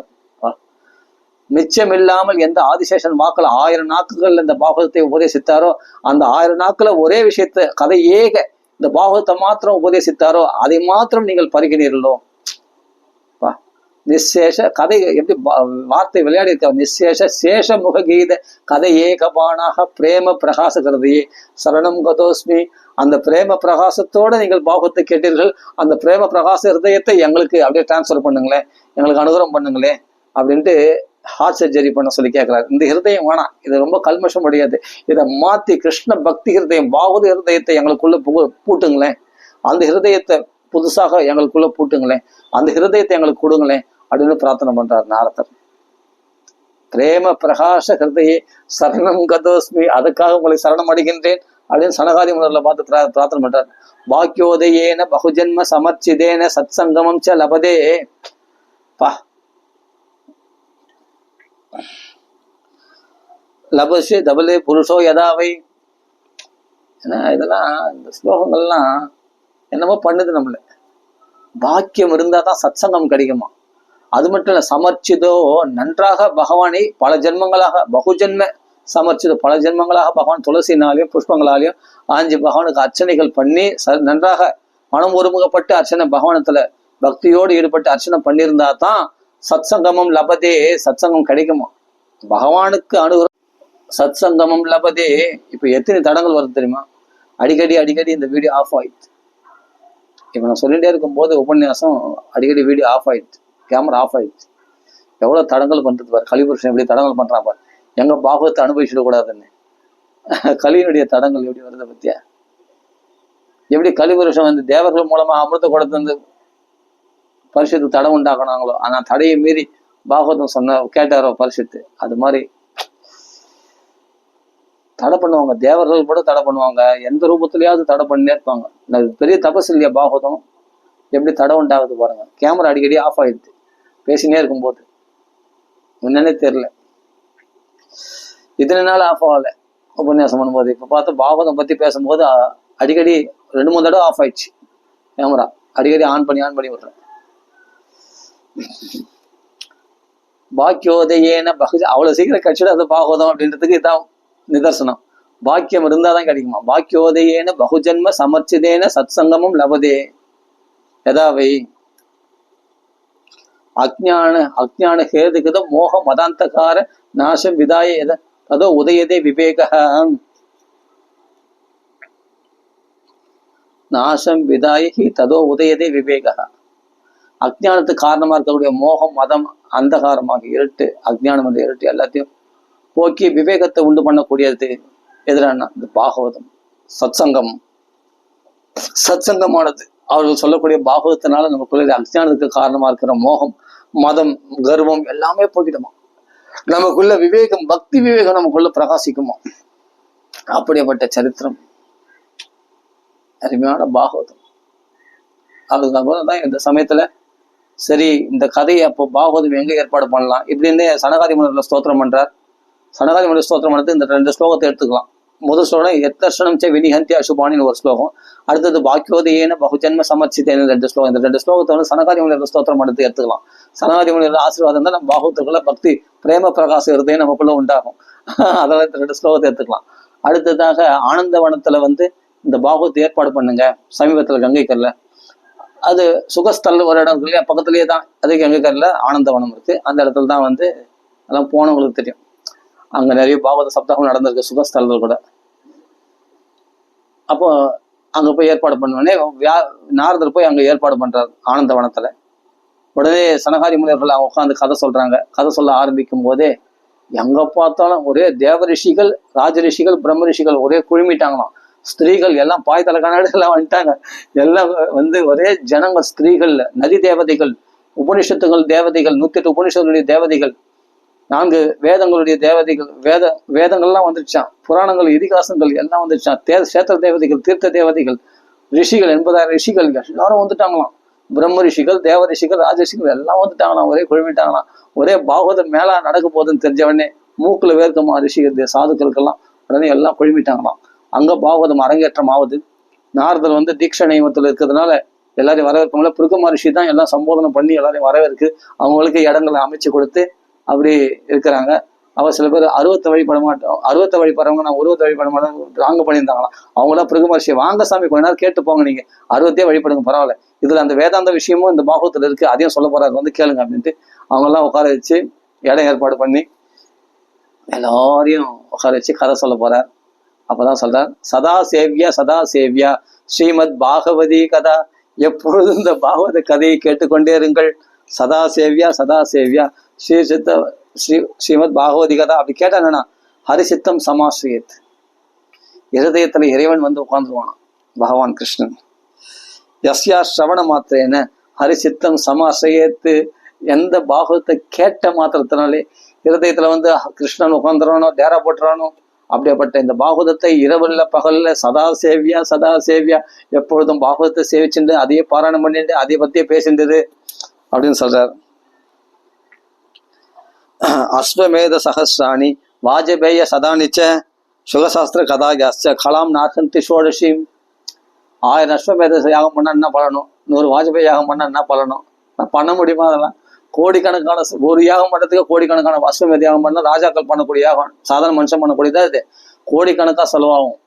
மிச்சம் இல்லாமல் எந்த ஆதிசேஷன் வாக்கள் 1000 நாக்குகள் இந்த பாகவதத்தை உபதேசித்தாரோ, அந்த 1000 நாட்கள ஒரே விஷயத்த கதை ஏக இந்த பாகவத்தை மாத்திரம் உபதேசித்தாரோ அதை மாத்திரம் நீங்கள் பருகினீர்களோ. நிசேஷ கதை எப்படி வார்த்தை விளையாடி இருக்க. நிசேஷ சேஷ முககீத கதை ஏகபானாக பிரேம பிரகாச கருதையே சரணம் கதோஸ்மி. அந்த பிரேம பிரகாசத்தோட நீங்கள் பாகவத்தை கேட்டீர்கள். அந்த பிரேம பிரகாச ஹிருதயத்தை எங்களுக்கு அப்படியே டிரான்ஸ்ஃபர் பண்ணுங்களேன், எங்களுக்கு அனுகிரகம் பண்ணுங்களேன் அப்படின்ட்டு ஹார்ட் சர்ஜரி பண்ண சொல்லி கேட்கிறாரு. இந்த ஹிருதயம் வேணாம், இது ரொம்ப கல்மஷம் முடியாது, இதை மாத்தி கிருஷ்ண பக்தி ஹிருதயம் பாகவத ஹிருதயத்தை எங்களுக்குள்ள பூட்டுங்களேன், அந்த ஹிருதயத்தை புதுசாக எங்களுக்குள்ள பூட்டுங்களேன், அந்த ஹிருதயத்தை எங்களுக்கு கொடுங்களேன் அப்படின்னு பிரார்த்தனை பண்றார் நாரதர். பிரேம பிரகாச ஹிருதயே சரணம் கதோஸ்மி. அதுக்காக உங்களை சரணம் அடைகின்றேன் அப்படின்னு சனகாதி முனிவர்களை பார்த்து பிரார்த்தனை பண்றார். பாக்கியோதயேன பகுஜன்ம சமர்ச்சிதேன சத் சங்கமம் ச லபதே. பா, லபசே தபலே புருஷோ யதாவை. ஏன்னா இதெல்லாம் இந்த ஸ்லோகங்கள்லாம் என்னமோ பண்ணுது நம்மள. பாக்கியம் இருந்தா தான் சத் சங்கம் கிடைக்குமா. அது மட்டும் இல்ல, சமர்ச்சிதோ நன்றாக பகவானை பல ஜென்மங்களாக பகுஜன்ம சமர்ச்சிதோ பல ஜென்மங்களாக பகவான் துளசினாலையும் புஷ்பங்களாலையும் ஆஞ்சி பகவானுக்கு அர்ச்சனைகள் பண்ணி நன்றாக மனம் ஒருமுகப்பட்டு அர்ச்சனை பகவானத்துல பக்தியோடு ஈடுபட்டு அர்ச்சனை பண்ணியிருந்தா தான் சத் சங்கமம் லபதே, சத் சங்கம் கிடைக்குமா. பகவானுக்கு அனுகிரகம் சத் சங்கமம் லபதே. இப்ப எத்தனை தடங்கள் வருது தெரியுமா. அடிக்கடி இந்த வீடியோ ஆஃப் ஆயிடுச்சு. இப்ப நான் சொல்லிட்டே இருக்கும் போது உபன்யாசம் அடிக்கடி வீடியோ ஆஃப் ஆயிடுச்சு, கேமரா ஆஃப் ஆயிடுச்சு. எவ்வளவு தடங்கள் பண்றது பாரு. கலிபுருஷன் எப்படி தடங்கள் பண்றான் பாரு. எங்க பாகவத்தை அனுபவிச்சிடக்கூடாதுன்னு கலியினுடைய தடங்கள் எப்படி வருது பத்தியா. எப்படி கலிபுருஷன் வந்து தேவர்கள் மூலமா அமிர்த குடத்தை வந்து பரிசுத்து தடை உண்டாக்குனாங்களோ, ஆனா தடையை மீறி பாகவதம் சொன்ன கேட்டாரோ பரிசுத்து, அது மாதிரி தடை பண்ணுவாங்க. தேவர்கள் கூட தடை பண்ணுவாங்க, எந்த ரூபத்திலேயாவது தடை பண்ணினே இருப்பாங்க. பெரிய தபஸ் இல்லையா பாகவதம். எப்படி தடை உண்டாகுது பாருங்க. கேமரா அடிக்கடி ஆஃப் ஆயிடுது பேசினே இருக்கும்போது, என்னன்னே தெரியல. இத்தனை நாள் ஆஃப் ஆகல உபன்யாசம் பண்ணும்போது. இப்ப பார்த்தா பாகவதம் பத்தி பேசும்போது அடிக்கடி 2-3 தடவை ஆஃப் ஆயிடுச்சு கேமரா. அடிக்கடி ஆன் பண்ணி விடுறேன். பாக்கியோதயேன பகுஜ அவ்வளவு சீக்கிரம் கட்சிடாது பாகவதம் அப்படின்றதுக்கு இதான் நிதர்சனம். பாக்கியம் இருந்தாதான் கிடைக்குமா. பாக்கியோதயேன பகுஜன்ம சமர்ச்சிதேன சத் சங்கமும் லபதே. யதாவை அஜ்ஞான ஹேதுகித மோக மதாந்தகார நாசம் விதாய ததோ உதயதே விவேக நாசம் விதாயி ததோ உதயதே விவேக. அஜ்ஞானத்துக்கு காரணமா இருக்கக்கூடிய மோகம் மதம் அந்தகாரமாக இருட்டு அஜ்ஞானம் என்ற இருட்டு எல்லாத்தையும் போக்கி விவேகத்தை உண்டு பண்ணக்கூடியது எதிரான இந்த பாகவதம் சத்சங்கமானது. அவர்கள் சொல்லக்கூடிய பாகவத்தினால நமக்குள்ள அஜ்ஞானத்துக்கு காரணமா இருக்கிற மோகம் மதம் கர்வம் எல்லாமே போக்கிடுமா. நமக்குள்ள விவேகம் பக்தி விவேகம் நமக்குள்ள பிரகாசிக்குமா. அப்படிப்பட்ட சரித்திரம் அருமையான பாகவதம். அதுதான் இந்த சமயத்துல சரி இந்த கதையை அப்போ பாகவதம் எங்க ஏற்பாடு பண்ணலாம் இப்படின்னு சனகாதி முனிவர் ஸ்தோத்திரம் பண்றார். சனகாதி முனிவர் ஸ்தோத்திரம் பண்ணது இந்த 2 ஸ்லோகத்தை எடுத்துக்கலாம். முதல் ஸ்லோகம் எத்தர்ஷனம் சே வினிஹந்தி அசுபானின்னு ஒரு ஸ்லோகம், அடுத்தது பாக்கியோதயேன பகுஜன்ம சமர்ச்சித்தேன்னு 2 ஸ்லோகம். இந்த 2 ஸ்லோகத்தை வந்து சனகாதி முனிவர் ஸ்தோத்திரம் பண்ணது எடுத்துக்கலாம். சனகாதி முனிவர் ஆசீர்வாதம் தான் நம்ம பாகவத்துக்குள்ள பக்தி பிரேம பிரகாசம் இருந்தே நமக்குள்ள உண்டாகும். அதெல்லாம் இந்த 2 ஸ்லோகத்தை எடுத்துக்கலாம். அடுத்ததாக ஆனந்தவனத்துல வந்து இந்த பாகவத்தை ஏற்பாடு பண்ணுங்க. சமீபத்துல கங்கைக்கல்ல அது சுகஸ்தல் ஒரு இடம் இருக்கு இல்லையா, பக்கத்துலயே தான் அது கங்கைக்கல்ல ஆனந்தவனம் இருக்கு. அந்த இடத்துல தான் வந்து அதெல்லாம் போனவங்களுக்கு தெரியும். அங்க நிறைய பாகவத சப்தாகம் நடந்திருக்கு சுகஸ்தலங்கள் கூட. அப்போ அங்க போய் ஏற்பாடு பண்ணுவனே நாரதர் போய் அங்க ஏற்பாடு பண்றாரு ஆனந்தவனத்துல. உடனே சனகாதி முனிவர்கள் அவங்க உட்காந்து கதை சொல்றாங்க. கதை சொல்ல ஆரம்பிக்கும் போதே எங்க பார்த்தாலும் ஒரே தேவ ரிஷிகள் ராஜ ரிஷிகள் பிரம்ம ரிஷிகள் ஒரே குழுமிட்டாங்களாம். ஸ்திரீகள் எல்லாம் பாய் தலைக்கான எல்லாம் வந்துட்டாங்க. எல்லாம் வந்து ஒரே ஜனங்கள் ஸ்திரீகள் நதி தேவதைகள் உபனிஷத்துகள் தேவதைகள் 108 உபனிஷத்துடைய தேவதைகள் 4 வேதங்களுடைய தேவதைகள் வேதங்கள்லாம் வந்துருச்சான். புராணங்கள் இதிகாசங்கள் எல்லாம் வந்துருச்சான். சேத்திர தேவதைகள் தீர்த்த தேவதைகள் ரிஷிகள் 80,000 ரிஷிகள் எல்லாரும் வந்துட்டாங்களாம். பிரம்ம ரிஷிகள் தேவ ரிஷிகள் ராஜ ரிஷிகள் எல்லாம் வந்துட்டாங்களாம். ஒரே குழம்பிட்டாங்களாம். ஒரே பாகவதம் மேலா நடக்க போகுதுன்னு தெரிஞ்சவொடனே மூக்குல வேர்க்கமா ரிஷிகள் சாதுக்களுக்கெல்லாம் உடனே எல்லாம் குழம்பிட்டாங்களாம். அங்க பாகவதம் அரங்கேற்றம் ஆகுது. நாரதர் வந்து தீட்ச நியமத்துல இருக்கிறதுனால எல்லாரையும் வரவேற்கல. பிருகு மகரிஷி தான் எல்லாம் சம்போதனை பண்ணி எல்லாரையும் வரவேற்கு அவங்களுக்கு இடங்களை அமைச்சு கொடுத்து அப்படி இருக்கிறாங்க. அவர் சில பேர் அருவத்தை வழிபட மாட்டோம், அருவத்தை வழிபடுறவங்க நான் உருவத்தை வழிபட மாட்டோம் ராங்க பண்ணியிருந்தாங்களாம். அவங்களாம் பிருகு மகரிஷி வாங்க சாமி கொஞ்ச நேரம் கேட்டு போங்க, நீங்க அருவத்தையே வழிபடுங்க பரவாயில்ல, இதுல அந்த வேதாந்த விஷயமும் இந்த பாகவத்துல இருக்கு அதையும் சொல்ல போறாரு வந்து கேளுங்க அப்படின்ட்டு அவங்க எல்லாம் உட்கார வச்சு இடம் ஏற்பாடு பண்ணி எல்லாரையும் உட்கார வச்சு கதை சொல்ல போறார். அப்பதான் சொல்றார், சதா சேவ்யா ஸ்ரீமத் பாகவதி கதா, எப்பொழுதும் இந்த பாகவத கதையை கேட்டுக்கொண்டே இருங்கள். சதா சேவ்யா ஸ்ரீமத் பாகவதி கதா. அப்படி கேட்டா என்னன்னா ஹரிசித்தம் சமாஸ்ரீயத், இருதயத்துல இறைவன் வந்து உட்கார்ந்துருவானா பகவான் கிருஷ்ணன். யஸ்யா ஸ்ரவண மாத்திரேன ஹரிசித்தம் சமாஸ்ரீயத்து, எந்த பாகவத்தை கேட்ட மாத்திரத்தினாலே இருதயத்துல வந்து கிருஷ்ணன் உட்காந்துறானோ டேரா போட்டுறானோ. அப்படியாப்பட்ட இந்த பாகவதத்தை இரவுல பகல்ல சதா சேவ்யா எப்பொழுதும் பாகவதத்தை சேவிச்சுட்டு அதையே பாராயணம் பண்ணிட்டு அதை பத்தியே பேசின்றது அப்படின்னு சொல்றார். அஸ்வமேத சகஸ்ராணி வாஜபேய சதானிச்ச சுகசாஸ்திர கதாயாச்ச கலாம் நார்கந்தி ஷோடஷிம். 1000 அஸ்வமேத யாகம் பண்ணா என்ன பலனும், 100 வாஜபேய யாகம் பண்ணா என்ன பலனும், பண்ண முடியுமா? அதெல்லாம் கோடிக்கணக்கான ஒரு யாகம் பண்ணுறதுக்கு கோடிக்கணக்கான அஸ்வமேத யாகம் பண்ணால் ராஜாக்கள் பண்ணக்கூடிய யாகம், சாதாரண மனுஷன் பண்ணக்கூடியதான் இது. கோடிக்கணக்காக செலவாகும்.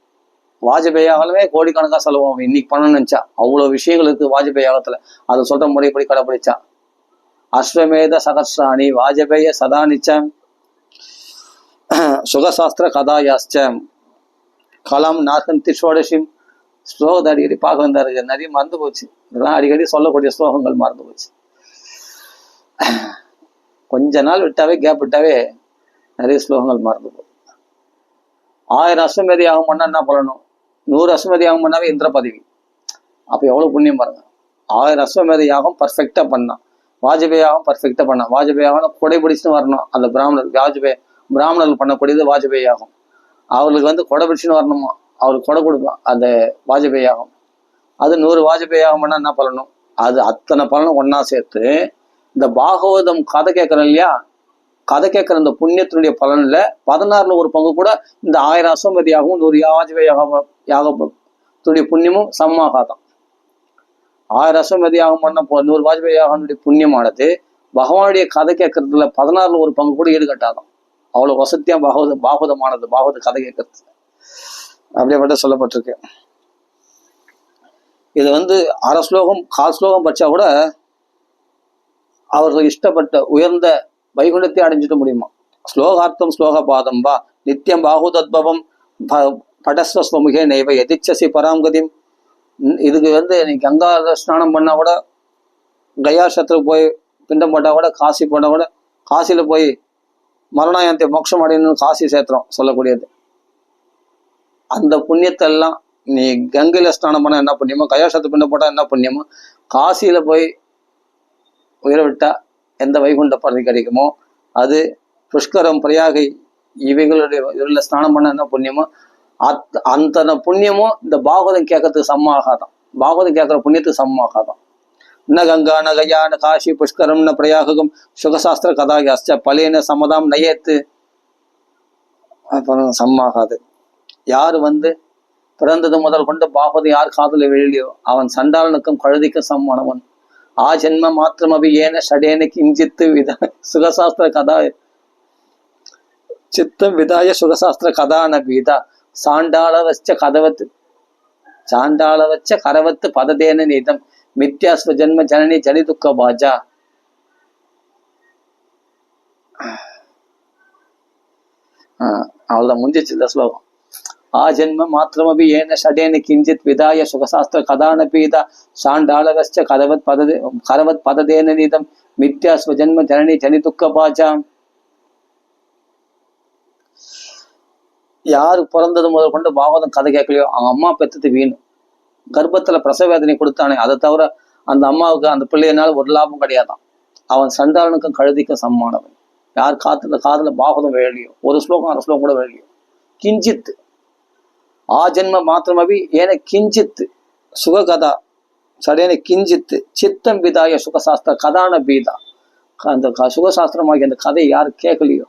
வாஜபேயி யாகமே கோடிக்கணக்காக செலவாகும். இன்னைக்கு பண்ணணும்னு நினைச்சா அவ்வளோ விஷயங்கள் இருக்கு வாஜபேயி யாகத்துல. அதை சொல்ற முறைப்படி கடைப்பிடிச்சா அஸ்வமேத சகஸ்ராணி வாஜபேய சதானிச்சம் சுகசாஸ்திர கதாயாச்சம் கலம் நார்கந்தி ஷோடஷிம். ஸ்லோகத்தை அடிக்கடி பார்க்க வந்தாரு, நிறைய மறந்து போச்சு. இதெல்லாம் அடிக்கடி சொல்லக்கூடிய ஸ்லோகங்கள் மறந்து போச்சு. கொஞ்ச நாள் விட்டாவே கேப் விட்டாவே நிறைய ஸ்லோகங்கள் மறந்து போகும். 1000 அஸ்வமேத யாகம் பண்ணா என்ன பண்ணணும், 100 அஸ்வமேத யாகம் பண்ணாவே இந்திர பதவி. அப்ப எவ்வளவு புண்ணியம் பாருங்க. 1000 அஸ்வமேத யாகம் பர்ஃபெக்டா பண்ணான், வாஜபேயி யாகம் பர்ஃபெக்டா பண்ணான். வாஜபேயி யாகம் கொடை பிடிச்சுன்னு வரணும். அந்த பிராமணர்கள் பண்ணக்கூடியது வாஜபேயி யாகம். அவர்களுக்கு வந்து கொடை பிடிச்சுன்னு வரணுமா, அவருக்கு கொடை கொடுப்பான் அந்த வாஜபேயி யாகம். அது 100 வாஜபேயி யாகம் பண்ணா என்ன பண்ணணும், அது அத்தனை பலனும் ஒன்னா சேர்த்து இந்த பாகவதம் கதை கேட்கறோம் இல்லையா, கதை கேட்கிற இந்த புண்ணியத்தினுடைய பலன்ல 16ல் ஒரு பங்கு கூட இந்த 1000 அஸ்வமேத யாகவும் 100 வாஜபேயி யாகத்துடைய புண்ணியமும் சமமாகாதான். 1000 அஸ்வமேத யாகம் பண்ண 100 வாஜபேயி யாகனுடைய புண்ணியமானது பகவானுடைய கதை கேட்கறதுல 16ல் ஒரு பங்கு கூட ஈடுகட்டாதான். அவ்வளவு வசதியா பாகவதமானது பாகவத கதை கேட்கறது அப்படியே மட்டும் சொல்லப்பட்டிருக்கு. இது அரை ஸ்லோகம் 1/4 ஸ்லோகம் படிச்சா கூட அவர்கள் இஷ்டப்பட்ட உயர்ந்த வைகுண்டத்தை அடைஞ்சிட்டு முடியுமா. ஸ்லோகார்த்தம் ஸ்லோக பாதம் வா நித்தியம் பாகுதத்பவம் படஸ்வஸ்வமுகே நைவ எதிச்சசி பராங்கதிம். இதுக்கு நீ கங்கா ஸ்நானம் பண்ணா கூட, கயாசத்துக்கு போய் பிண்டம் போட்டா கூட, காசி போட்டா கூட, காசியில போய் மரணாயந்தை மோட்சம் அடையணும்னு காசி சேத்திரம் சொல்லக்கூடியது. அந்த புண்ணியத்தை எல்லாம் நீ கங்கையில ஸ்நானம் பண்ணா என்ன புண்ணியமோ, கயாசத்து பிண்டம் போட்டா என்ன புண்ணியமோ, காசியில போய் உயிரை விட்டா எந்த வைகுண்ட பதவி கிடைக்குமோ அது, புஷ்கரம் பிரயாகை இவைகளுடைய இதில் ஸ்நானம் பண்ண என்ன புண்ணியமோ அந்த புண்ணியமும் இந்த பாகவதம் கேட்கறதுக்கு சமமாகாதான். பாகவதம் கேட்கற புண்ணியத்துக்கு சமமாகாதான். ந கங்கா ந கயா ந காஷி புஷ்கரம் ந பிரயாகம் சுகசாஸ்திர கதாகியாஸ்ச பலேன சமதாம் நயத்து. அப்புறம் சமமாகாது. யாரு பிறந்தது முதல் கொண்டு பாகவதம் யார் காதல விழலையோ அவன் சண்டாளனுக்கும் கழுதிக்கும் சமமானவன். ஆ ஜென்ம மாத்திரம் அபி ஏன ஷடேன கிஞ்சித்து வித சுகசாஸ்திர கதா சித்தம் விதாய சுகசாஸ்திர கதா ந பீதா சாண்டாளவச்ச கரவத்து பததேன நீதம் மித்யாஸ்வ ஜன்ம ஜனனி ஜனி துக்க பாஜா. அவ்வளவுதான், முடிஞ்சிச்சு இந்த ஸ்லோகம். ஆ ஜென்ம மாத்திரமபி ஏன ஷடேன கிஞ்சித் விதாய சுகசாஸ்திர கதான பீதா சாண்டாளவச்ச கரவத் பததேன நீதம் மித்யாஸ்வ ஜன்ம ஜனனி ஜனி துக்க பாஜா. யாரு பிறந்தது முதல் கொண்டு பாகவதம் கதை கேட்கலையோ அவங்க அம்மா பெத்தது வீணு. கர்ப்பத்துல பிரசவ வேதனை கொடுத்தானே, அதை தவிர அந்த அம்மாவுக்கு அந்த பிள்ளையினால ஒரு லாபம் கிடையாதான். அவன் சண்டாளனுக்கும் கழுதிக்கும் சமமானவன். யார் காதுல பாகவதம் வேலையோ, ஒரு ஸ்லோகம் 1/2 ஸ்லோகம் கூட வேலையோ. கிஞ்சித்து ஆ ஜென்ம மாத்திரமபி ஏன கிஞ்சித்து சுககதா சடேன கிஞ்சித்து சித்தம் விதாய சுகசாஸ்திர கதான பீதா. அந்த சுகசாஸ்திரமாகி அந்த கதையை யார் கேட்கலையோ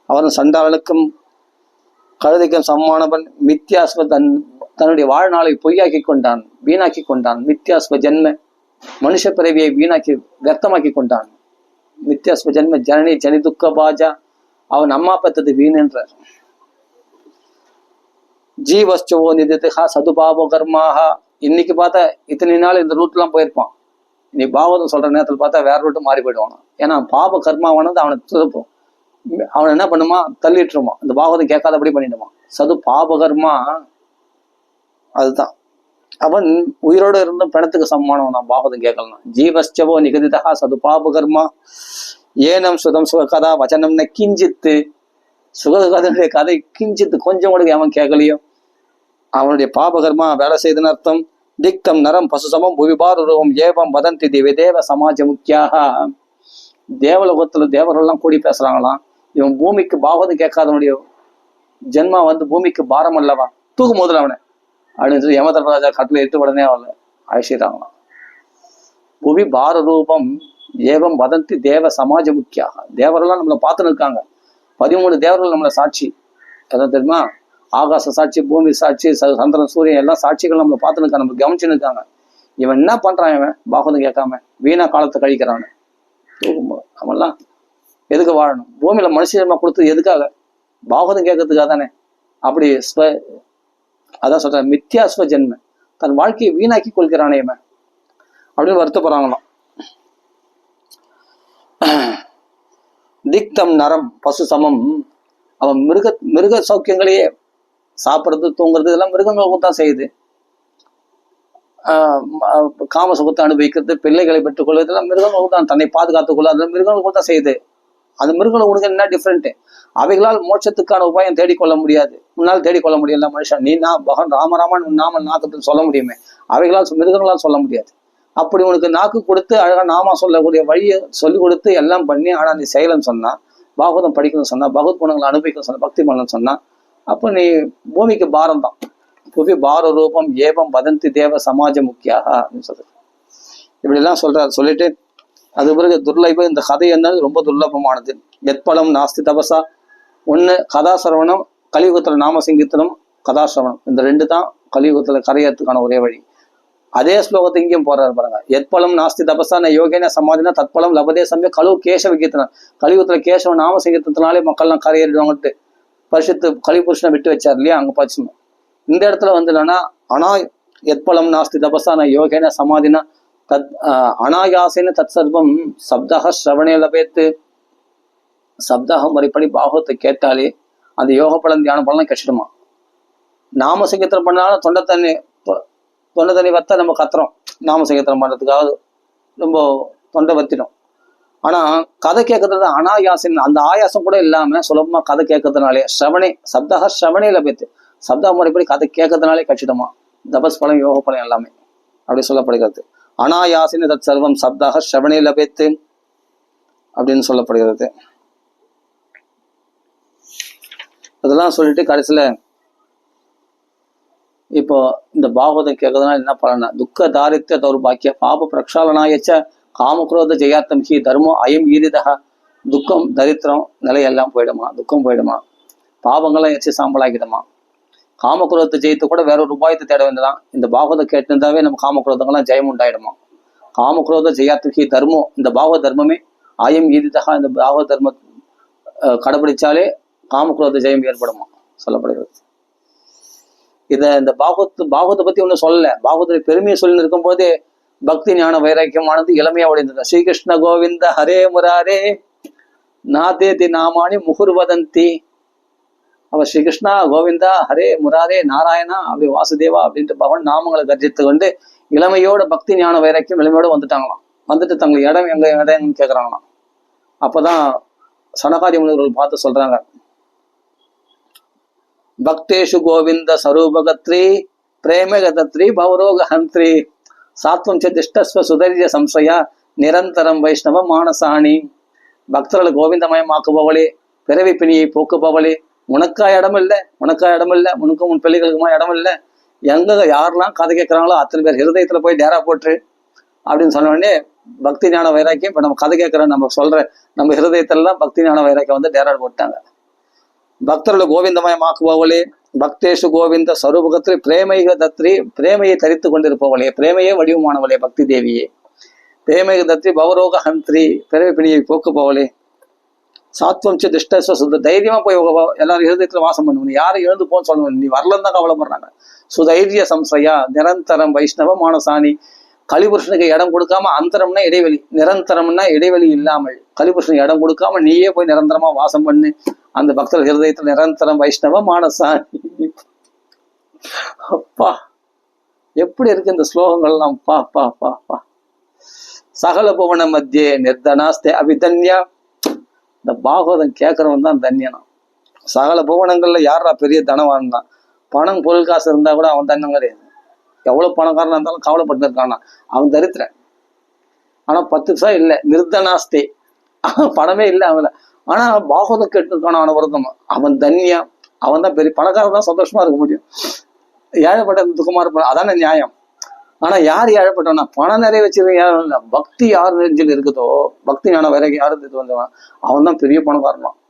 அவன் சண்டாளனுக்கும் கழுதைக்கும் சமமானவன். மித்யாஸ்வ தன்னுடைய வாழ்நாளை பொய்யாக்கி கொண்டான், வீணாக்கி கொண்டான். மித்யாஸ்வ ஜென்ம மனுஷ பிறவியை வீணாக்கி வியர்த்தமாக்கி கொண்டான். மித்யாஸ்வ ஜென்ம ஜனனி ஜனி துக்க பாஜா. அவன் அம்மா பெற்றது வீணென்றார். ஜீவஸ்சவோ நிதித்துகா சதுபாபோ கர்மாகா. இன்னைக்கு பார்த்தா இத்தனை நாள் இந்த ரூட்லாம் போயிருப்பான். இன்னைக்கு பாகவதம் சொல்ற நேரத்தில் பார்த்தா வேற ரூட்டு மாறி போயிடுவான். ஏன்னா பாப கர்மாவானது அவனை திருப்போம். அவன் என்ன பண்ணுமா, தள்ளிட்டுருமா, இந்த பாகவதம் கேட்காதபடி பண்ணிடுவான். சது பாபகர்மா அதுதான். அவன் உயிரோடு இருந்தும் பிணத்துக்கு சமமானவன் தான் பாகவதம் கேட்கலாம். ஜீவஸ்சவோ நிகதிதா சது பாபகர்மா ஏனம் சுதம் சுக கதா வச்சனம் கிஞ்சித்து. சுககதனுடைய கதை கிஞ்சித்து கொஞ்சம் கூட அவன் கேட்கலையோ அவனுடைய பாபகர்மா வேலை செய்துன்னு அர்த்தம். திக்தம் நரம் பசுசமம் புவிபாரூபம் ஏவம் வதந்தி திவ்யதேவ சமாஜ முக்கியாக. தேவலோகத்துல தேவரெல்லாம் கூடி பேசுறாங்களாம். இவன் பூமிக்கு பாகவதம் கேட்காதவனுடைய ஜென்மா பூமிக்கு பாரம் அல்லவா, தூக்கு முதல்ல அவனை அப்படின்னு சொல்லி யமதர்மராஜா கட்டில இட்டு உடனே அவளை அழைச்சிட்டாங்களாம். புவி பாரரூபம் ஏவம் வதந்தி தேவ சமாஜ முக்கியாக. தேவரெல்லாம் நம்மளை பார்த்துன்னு இருக்காங்க. 13 தேவர்கள் நம்மளை சாட்சி. எதாவது தெரியுமா, ஆகாச சாட்சி, பூமி சாட்சி, சந்திரன் சூரியன் எல்லாம் சாட்சிகள் நம்மளை பார்த்துன்னு இருக்காங்க, நம்ம கவனிச்சுன்னு இருக்காங்க. இவன் என்ன பண்றான், இவன் பாகவதம் கேட்காம வீணா காலத்தை கழிக்கிறான். அவன்லாம் எதுக்கு வாழணும்? பூமியில மனுஷமா கொடுத்தது எதுக்காக? பாகவதம் கேட்கறதுக்காக தானே. அப்படி அதான் சொல்றேன், மித்யாஸ்வ ஜென்ம தன் வாழ்க்கையை வீணாக்கி கொள்கிறானே இவன் அப்படின்னு வருத்தப்படுறாங்களாம். திக்தம் நரம் பசு சமம். அவன் மிருக சௌக்கியங்களையே சாப்பிட்றது தூங்குறது இதெல்லாம் மிருகங்களுக்கும் தான் செய்யுது. காம சுகத்தை அனுபவிக்கிறது, பிள்ளைகளை பெற்றுக்கொள்வது எல்லாம் மிருகங்களுக்கு தான், தன்னை பாதுகாத்துக் கொள்ளாத மிருகங்களுக்கு தான் செய்யுது. அந்த மிருகங்களை உனக்கு என்ன டிஃப்ரெண்ட்? அவைகளால் மோட்சத்துக்கான உபாயம் தேடிக்கொள்ள முடியாது, உன்னால் தேடிக்கொள்ள முடியல மனுஷன். நீ பகவான் ராமராமன் நாம நாக்கு சொல்ல முடியுமே, அவைகளால் மிருகங்களால் சொல்ல முடியாது. அப்படி உனக்கு நாக்கு கொடுத்து அழகா நாமா சொல்லக்கூடிய வழியை சொல்லி கொடுத்து எல்லாம் பண்ணி, ஆனா நீ செயலன்னு சொன்னா, பாகவதம் படிக்கணும்னு சொன்னா, பகவத் குணங்களை அனுபவிக்கணும்னு சொன்னா, பக்தி பண்ணணும்னு சொன்னா, அப்போ நீ பூமிக்கு பாரம் தான். புவி பார ரூபம் ஏவம் வதந்தி தேவ சமாஜ முக்கியாக அப்படின்னு சொல்றது. இப்படி எல்லாம் சொல்றாரு. சொல்லிட்டு அது பிறகு துர்லபம், இந்த கதை என்னது ரொம்ப துர்லபமானது. எத்பலம் நாஸ்தி தபசா. ஒண்ணு கதாசிரவணம், கலியுகத்துல நாம சங்கீர்த்தனம், கதாசிரவணம், இந்த 2 தான் கலியுகத்துல கரையறதுக்கான ஒரே வழி. அதே ஸ்லோகத்தை இங்கேயும் போறாரு பாருங்க. எத்பலம் நாஸ்தி தபசா ந யோகேன சமாதினா தத்பலம் லபதே சமய கலு கேசவ கீர்த்தனம். கலியுகத்துல கேசவ நாம சங்கீர்த்தனாலே மக்கள்லாம் கரையேறிடுவாங்கட்டு பரிசுத்து கலிபுருஷனை விட்டு வச்சார் இல்லையா, அங்க பச்சணும். இந்த இடத்துல என்னன்னா, ஆனா எத்பலம் நாஸ்தி தபசான யோகேன சமாதினா தத் அனாயாசேன தத் சர்வம் சப்தக ஸ்ரவணே லபேத்து. சப்தக முறைப்படி பாகவத்தை கேட்டாலே அந்த யோக பலன் தியான பலன் கிடைச்சிடுமா. நாம சங்கீர்த்தனம் பண்ணாலும் தொண்டை தண்ணி வத்த நம்ம கத்துறோம் நாம சங்கீர்த்தனம் பண்றதுக்காக ரொம்ப தொண்டை வத்திடும். ஆனா கதை கேட்கறது அனாயாசம், அந்த ஆயாசம் கூட இல்லாம சுலபமா கதை கேட்கறதுனாலே ஸ்ரவணே சப்தக ஸ்ரவணே லபேத்து. சப்த முறைப்படி கதை கேட்கறதுனாலே கட்சிடுமா தபஸ் பலம் யோக பலம் எல்லாமே அப்படி சொல்லப்படுகிறது. அனாயாசின தத் சர்வம் சப்தாக ஸ்ரவணே லபேத்து அப்படின்னு சொல்லப்படுகிறது. அதெல்லாம் சொல்லிட்டு கடைசியில இப்போ இந்த பாகவதம் கேட்கறதுனால என்ன பலனா, துக்க தாரித்ய தௌர்பாக்கிய பாப பிரக்ஷாலனாயச்ச காமக்ரோத ஜெயாத்தம் ஹி தர்மம் அயம் ஈரிதா. துக்கம் தரித்திரம் நிலையெல்லாம் போயிடுமா, துக்கம் போயிடுமா, பாவங்கள்லாம் எச்சு சாம்பலாக்கிடுமா. காமக்ரோதத்தை ஜெயித்து கூட வேற ஒரு உபாயத்தை தேட வேண்டியதான். இந்த பாகவதம் கேட்டிருந்தாவே நம்ம காமக்ரோதங்கள்லாம் ஜெயம் உண்டாயிடுமா. காமக்ரோத ஜெயாத்தம் ஹி தர்மம், இந்த பாகவத தர்மமே அயம் ஈரிதா. இந்த பாகவத தர்ம கடைபிடிச்சாலே காமக்ரோத ஜெயம் ஏற்படுமா சொல்லப்படுகிறது. இந்த பாகவத்தை பத்தி ஒன்றும் சொல்லல. பாகவத்துடைய பெருமையை சொல்லி இருக்கும் போதே பக்தி ஞான வைராக்கியமானது இளமையா உடைந்தது. ஸ்ரீகிருஷ்ண கோவிந்த ஹரே முராரே நாதேதி நாமானி முகுர்வதந்தி. அவர் ஸ்ரீகிருஷ்ணா கோவிந்தா ஹரே முராரே நாராயணா அப்படி வாசுதேவா அப்படின்ட்டு பகவான் நாமங்களை கர்ஜித்து கொண்டு இளமையோட பக்தி ஞான வைராக்கியம் இளமையோட வந்துட்டாங்களாம். வந்துட்டு தங்களுக்கு இடம் எங்க இடம்னு கேட்கறாங்களாம். அப்பதான் சனகாதி முனிவர்கள் பார்த்து சொல்றாங்க, பக்தேஷு கோவிந்த சரூபகத்ரி பிரேமகதத்ரி பௌரோக ஹந்திரி சாத்வம் திஷ்டஸ்வ சுதரிய சம்சயா நிரந்தரம் வைஷ்ணவ மானசாணி. பக்தர்களை கோவிந்தமயமாக்குபவளே, பிறவி பிணியை போக்குபவளே, உனக்கா இடம் இல்லை, உனக்கா இடம் இல்லை, உனக்கும் உன் பிள்ளைகளுக்குமா இடம் இல்லை. எங்க யாரெல்லாம் கதை கேட்கறாங்களோ அத்தனை பேர் ஹிருதயத்துல போய் டேரா போட்டுரு அப்படின்னு சொன்ன உடனே பக்தி ஞான வைராக்கியம் இப்ப நம்ம கதை கேட்கறோம் நம்ம சொல்ற நம்ம ஹிருதயத்திலாம் பக்தி ஞான வைராக்கியம் வந்து டேரா போட்டாங்க. பக்தர்களை கோவிந்தமயமாக்குபவளே, பக்தேஷு கோவிந்த சரூபகத்ரி பிரேமைக தத்ரி பிரேமையை தரித்து கொண்டிருப்பவளே, பிரேமையே வடிவமானவளே பக்தி தேவியே, பிரேமைக தத்ரி பவரோக ஹந்திரி பிறவி பிணியை போக்குபவளே, சாத்வம் திஷ்டஸ்வ சுத்த தைரியமா போய் எல்லாரும் ஹிருதயத்துல வாசம் பண்ணுவோம். யாரும் எழுந்து போன்னு சொல்லணும், நீ வரலன்னு தான் கவலைப்படுறாங்க. சுதைரிய சம்சயா நிரந்தரம் வைஷ்ணவ மானசாணி. கலிபுருஷனுக்கு இடம் கொடுக்காம, அந்தரம்னா இடைவெளி, நிரந்தரம்னா இடைவெளி இல்லாமல் கலிபுருஷனுக்கு இடம் கொடுக்காம நீயே போய் நிரந்தரமா வாசம் பண்ணு அந்த பக்தர் ஹிருதயத்தில் நிரந்தரம் வைஷ்ணவ மானசாணி. அப்பா எப்படி இருக்கு இந்த ஸ்லோகங்கள்லாம். பா பா பா பா. சகல புவன மத்தியே நிர்தனாஸ்தே அபிதன்யா. இந்த பாகவதம் கேட்கறவன் தான் தன்யனா. சகல புவனங்கள்ல யாரா பெரிய தனவான் தான். பணம் பொருள் காசு இருந்தா கூட அவன் தன்னம் கிடையாது. எவ்வளவு பணக்காரனா இருந்தாலும் கவலைப்பட்டு இருக்கானா, அவன் தரித்திரன். ஆனா 10 பைசா இல்லை, நிர்தனாஸ்தே, பணமே இல்லை அவன். ஆனா பாகவதம் கேட்டிருக்கான அவன வருத்தம், அவன் தன்யா, அவன் தான் பெரிய பணக்காரன் தான் சந்தோஷமா இருக்க முடியும். ஏழைப்பட்ட துக்கமா இருப்பான், அதான நியாயம். ஆனா யார் ஏழைப்பட்டவனா, பணம் நிறைய வச்சிருக்க யாரும் இல்லை, பக்தி யார் நெஞ்சில் இருக்குதோ, பக்தி ஞான வரைக்கும் யாரு இது வந்தவன் அவன் தான் பெரிய பணக்காரன்.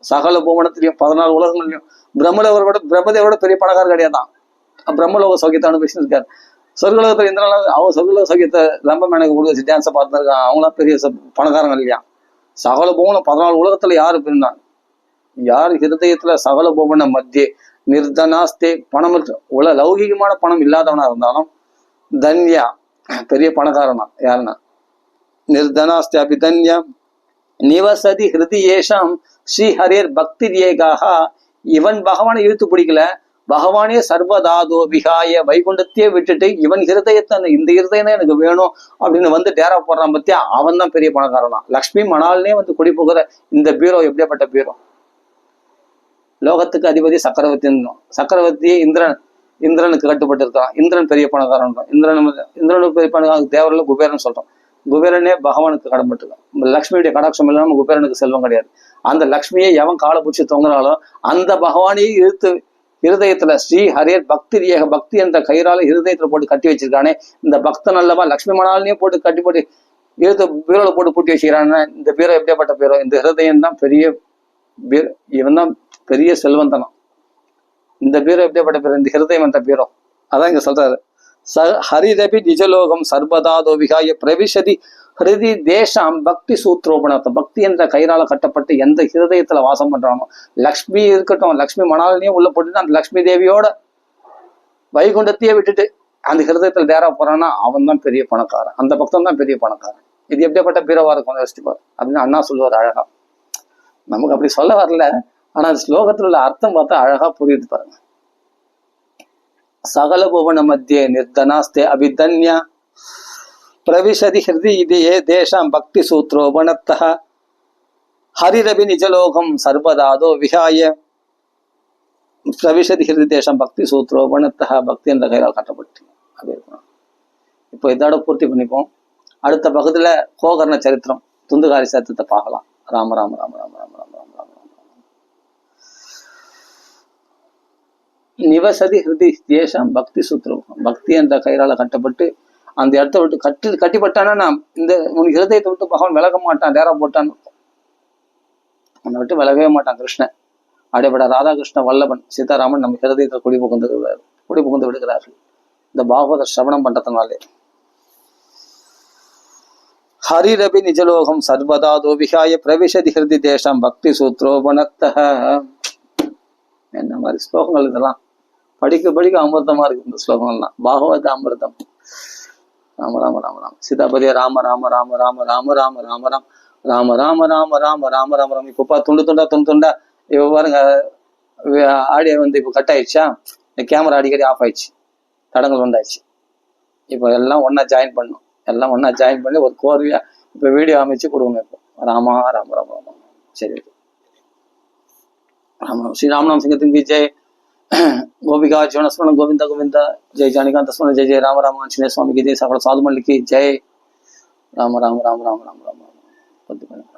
சகல புவனத்திலையும் 14 உலகங்களையும் பிரம்மதேவரோட பெரிய பணக்காரர் கிடையாதான். பிரம்மலோக சௌக்கியத்தை அனுபவிச்சுட்டு இருக்காரு. சொர்க்கலோகத்துல இந்திரனால அவன் சொர்க்கலோக சௌக்கியத்தை ரொம்ப மேனக்கு கொடுக்க வச்சு டான்ஸை பார்த்துருக்கான். அவங்களாம் பெரிய பணக்காரங்க இல்லையா. சகல புவனம் 14 உலகத்துல யாரு பிரிந்தான், யார் ஹிருதயத்துல சகல புவன மத்தியே நிர்தனாஸ்தே, பணம் லௌகிகமான பணம் இல்லாதவனா இருந்தாலும் தன்யா பெரிய பணக்காரனா. யாருன்னா நிர்தனாஸ்தே அபிதன்யா நிவசதி ஹிருதியேஷம் ஸ்ரீஹரேர் பக்தி ஏகாக. இவன் பகவானை இழுத்து பிடிக்கல, பகவானே சர்வதாதோ விகாய வைகுண்டத்தையே விட்டுட்டு இவன் ஹிருதயத்தை இந்த ஹிருதயம் தான் எனக்கு வேணும் அப்படின்னு வந்து டேரா போடுறான் பத்தியா, அவன் தான் பெரிய பணக்காரனா. லக்ஷ்மி மணால்னே வந்து குடி போகிற இந்த பீரோ எப்படியாப்பட்ட பீரோ. லோகத்துக்கு அதிபதி சக்கரவர்த்தி, சக்கரவர்த்தியே இந்திரனுக்கு கட்டுப்பட்டு இருக்கான். இந்திரன் பெரிய பணக்காரன். இந்திரனுக்கு பெரிய பணக்காரன் தேவரில் குபேரன் சொல்றோம். குபேரனே பகவானுக்கு கடன்பட்டுருக்கான். லக்ஷ்மியுடைய கடாட்சம் இல்லாம குபேரனுக்கு செல்வம் கிடையாது. அந்த லக்ஷ்மியை எவன் காலை பிடிச்சி தொங்குறாலும் அந்த பகவானையே இழுத்து ஹிருதயத்துல ஸ்ரீ ஹரேர் பக்தி ஏக பக்தி என்ற கயிறால ஹிருதயத்துல போட்டு கட்டி வச்சிருக்கானே, இந்த பக்தன் அல்லவா லக்ஷ்மி மணாலையும் போட்டு கட்டி போட்டு இழுத்து பீரோல போட்டு பூட்டி வச்சுக்கிறான். இந்த பீரோ எப்படியாப்பட்ட பீரோ, இந்த ஹிருதயம் தான் பெரிய பீரோ, இவன் தான் பெரிய செல்வந்தனம். இந்த பீரோ எப்படியாப்பட்ட பீரோ, இந்த ஹிருதயம் என்ற பீரோ. அதான் இங்க சொல்றாரு, ஹரிரபி நிஜலோகம் சர்வதாதோ விகாய பிரவிசதி ஹிருதி தேசம் பக்தி சூத்ரோபணத்தை. பக்தி என்ற கயிறால கட்டப்பட்டு எந்த ஹிருதயத்துல வாசம் பண்றானோ, லக்ஷ்மி இருக்கட்டும், லக்ஷ்மி மணாலனையும் உள்ள போட்டு அந்த லக்ஷ்மி தேவியோட வைகுண்டத்தையே விட்டுட்டு அந்த ஹிருதயத்துல தேரா போறான்னா அவன் தான் பெரிய பணக்காரன், அந்த பக்தன் தான் பெரிய பணக்காரன். இது எப்படிப்பட்ட பீரவா இருக்கும் யோசிச்சுப்பாரு அப்படின்னு அண்ணா சொல்லுவார் அழகா. நமக்கு அப்படி சொல்ல வரல, ஆனா அந்த ஸ்லோகத்துல உள்ள அர்த்தம் பார்த்தா அழகா புரியுது பாருங்க. சகல புவன மத்தியே நிர்தனாஸ்தே அபிதன்யா பிரவிசதி ஹிருதி இதே தேஷாம் பக்தி சூத்ரோபணத்தः ஹரிரபி நிஜலோகம் சர்வதாதோ விஹாய பிரவிசதி ஹிருதி தேஷம் பக்தி சூத்ரோபணத்தः பக்தி என்ற கையால் கட்டப்பட்டு அப்படி இருக்கணும். இப்போ இதோட பூர்த்தி பண்ணிப்போம். அடுத்த பகுதியில கோகர்ண சரித்திரம் துந்துகாரி சரித்திரத்தை பார்க்கலாம். ராம ராம ராம ராம ராம ராம ராம ராம ராம. நிவசதி ஹிருதி தேஷம் பக்தி சூத்ரம், பக்தி என்ற கயிறால கட்டப்பட்டு அந்த இடத்த விட்டு கட்டிப்பட்டானா நான் இந்த உனக்கு ஹிருதயத்தை விட்டு பகவான் விலக மாட்டான், டேரா போட்டான்னு உன்னை விட்டு விலகவே மாட்டான் கிருஷ்ணன். அப்படிப்பட்ட ராதாகிருஷ்ண வல்லபன் சீதாராமன் நம்ம ஹிருதயத்தில் குடி புகுந்து விடுகிறார்கள் இந்த பாகவத சிரவணம் பண்றதுனாலே. ஹரிரபி நிஜலோகம் சர்வதாதோ விஹாய பிரவிசதி ஹிருதி தேசம் பக்தி சூத்ரோபணத்தः. என்ன மாதிரி ஸ்லோகங்கள் இதெல்லாம், படிக்க படிக்க அமிர்தமா இருக்கு இந்த ஸ்லோகங்கள்லாம். பாகவத அமிர்தம். ராம ராம ராம ராம சீதாபதிய ராம ராம ராம ராம ராம ராம ராம ராம ராம ராம ராம ராம ராம ராம ராம. இப்ப துண்டு துண்டா இப்ப பாருங்க, ஆடியோ வந்து இப்போ கட் ஆயிடுச்சா, இந்த கேமரா அடிக்கடி ஆஃப் ஆயிடுச்சு, தடங்கள் உண்டாயிடுச்சு. இப்போ எல்லாம் ஒன்னா ஜாயின் பண்ணும், எல்லாம் ஒன்னா ஜாயின் பண்ணி ஒரு கோர்வையா இப்ப வீடியோ அமைச்சு கொடுங்க. இப்போ ராமா ராம ராம ராம. சரி, ராமராம் ஸ்ரீ ராமநாம் சிங்கத்தின் ஜெய். गोपिका जीवन स्मरण गोविंदा गोविंदा जय जानिकांत स्मरण जय जय राम राम आंजनेय स्वामी की जय सकल साधु मंडली की जय. राम राम राम राम राम राम राम.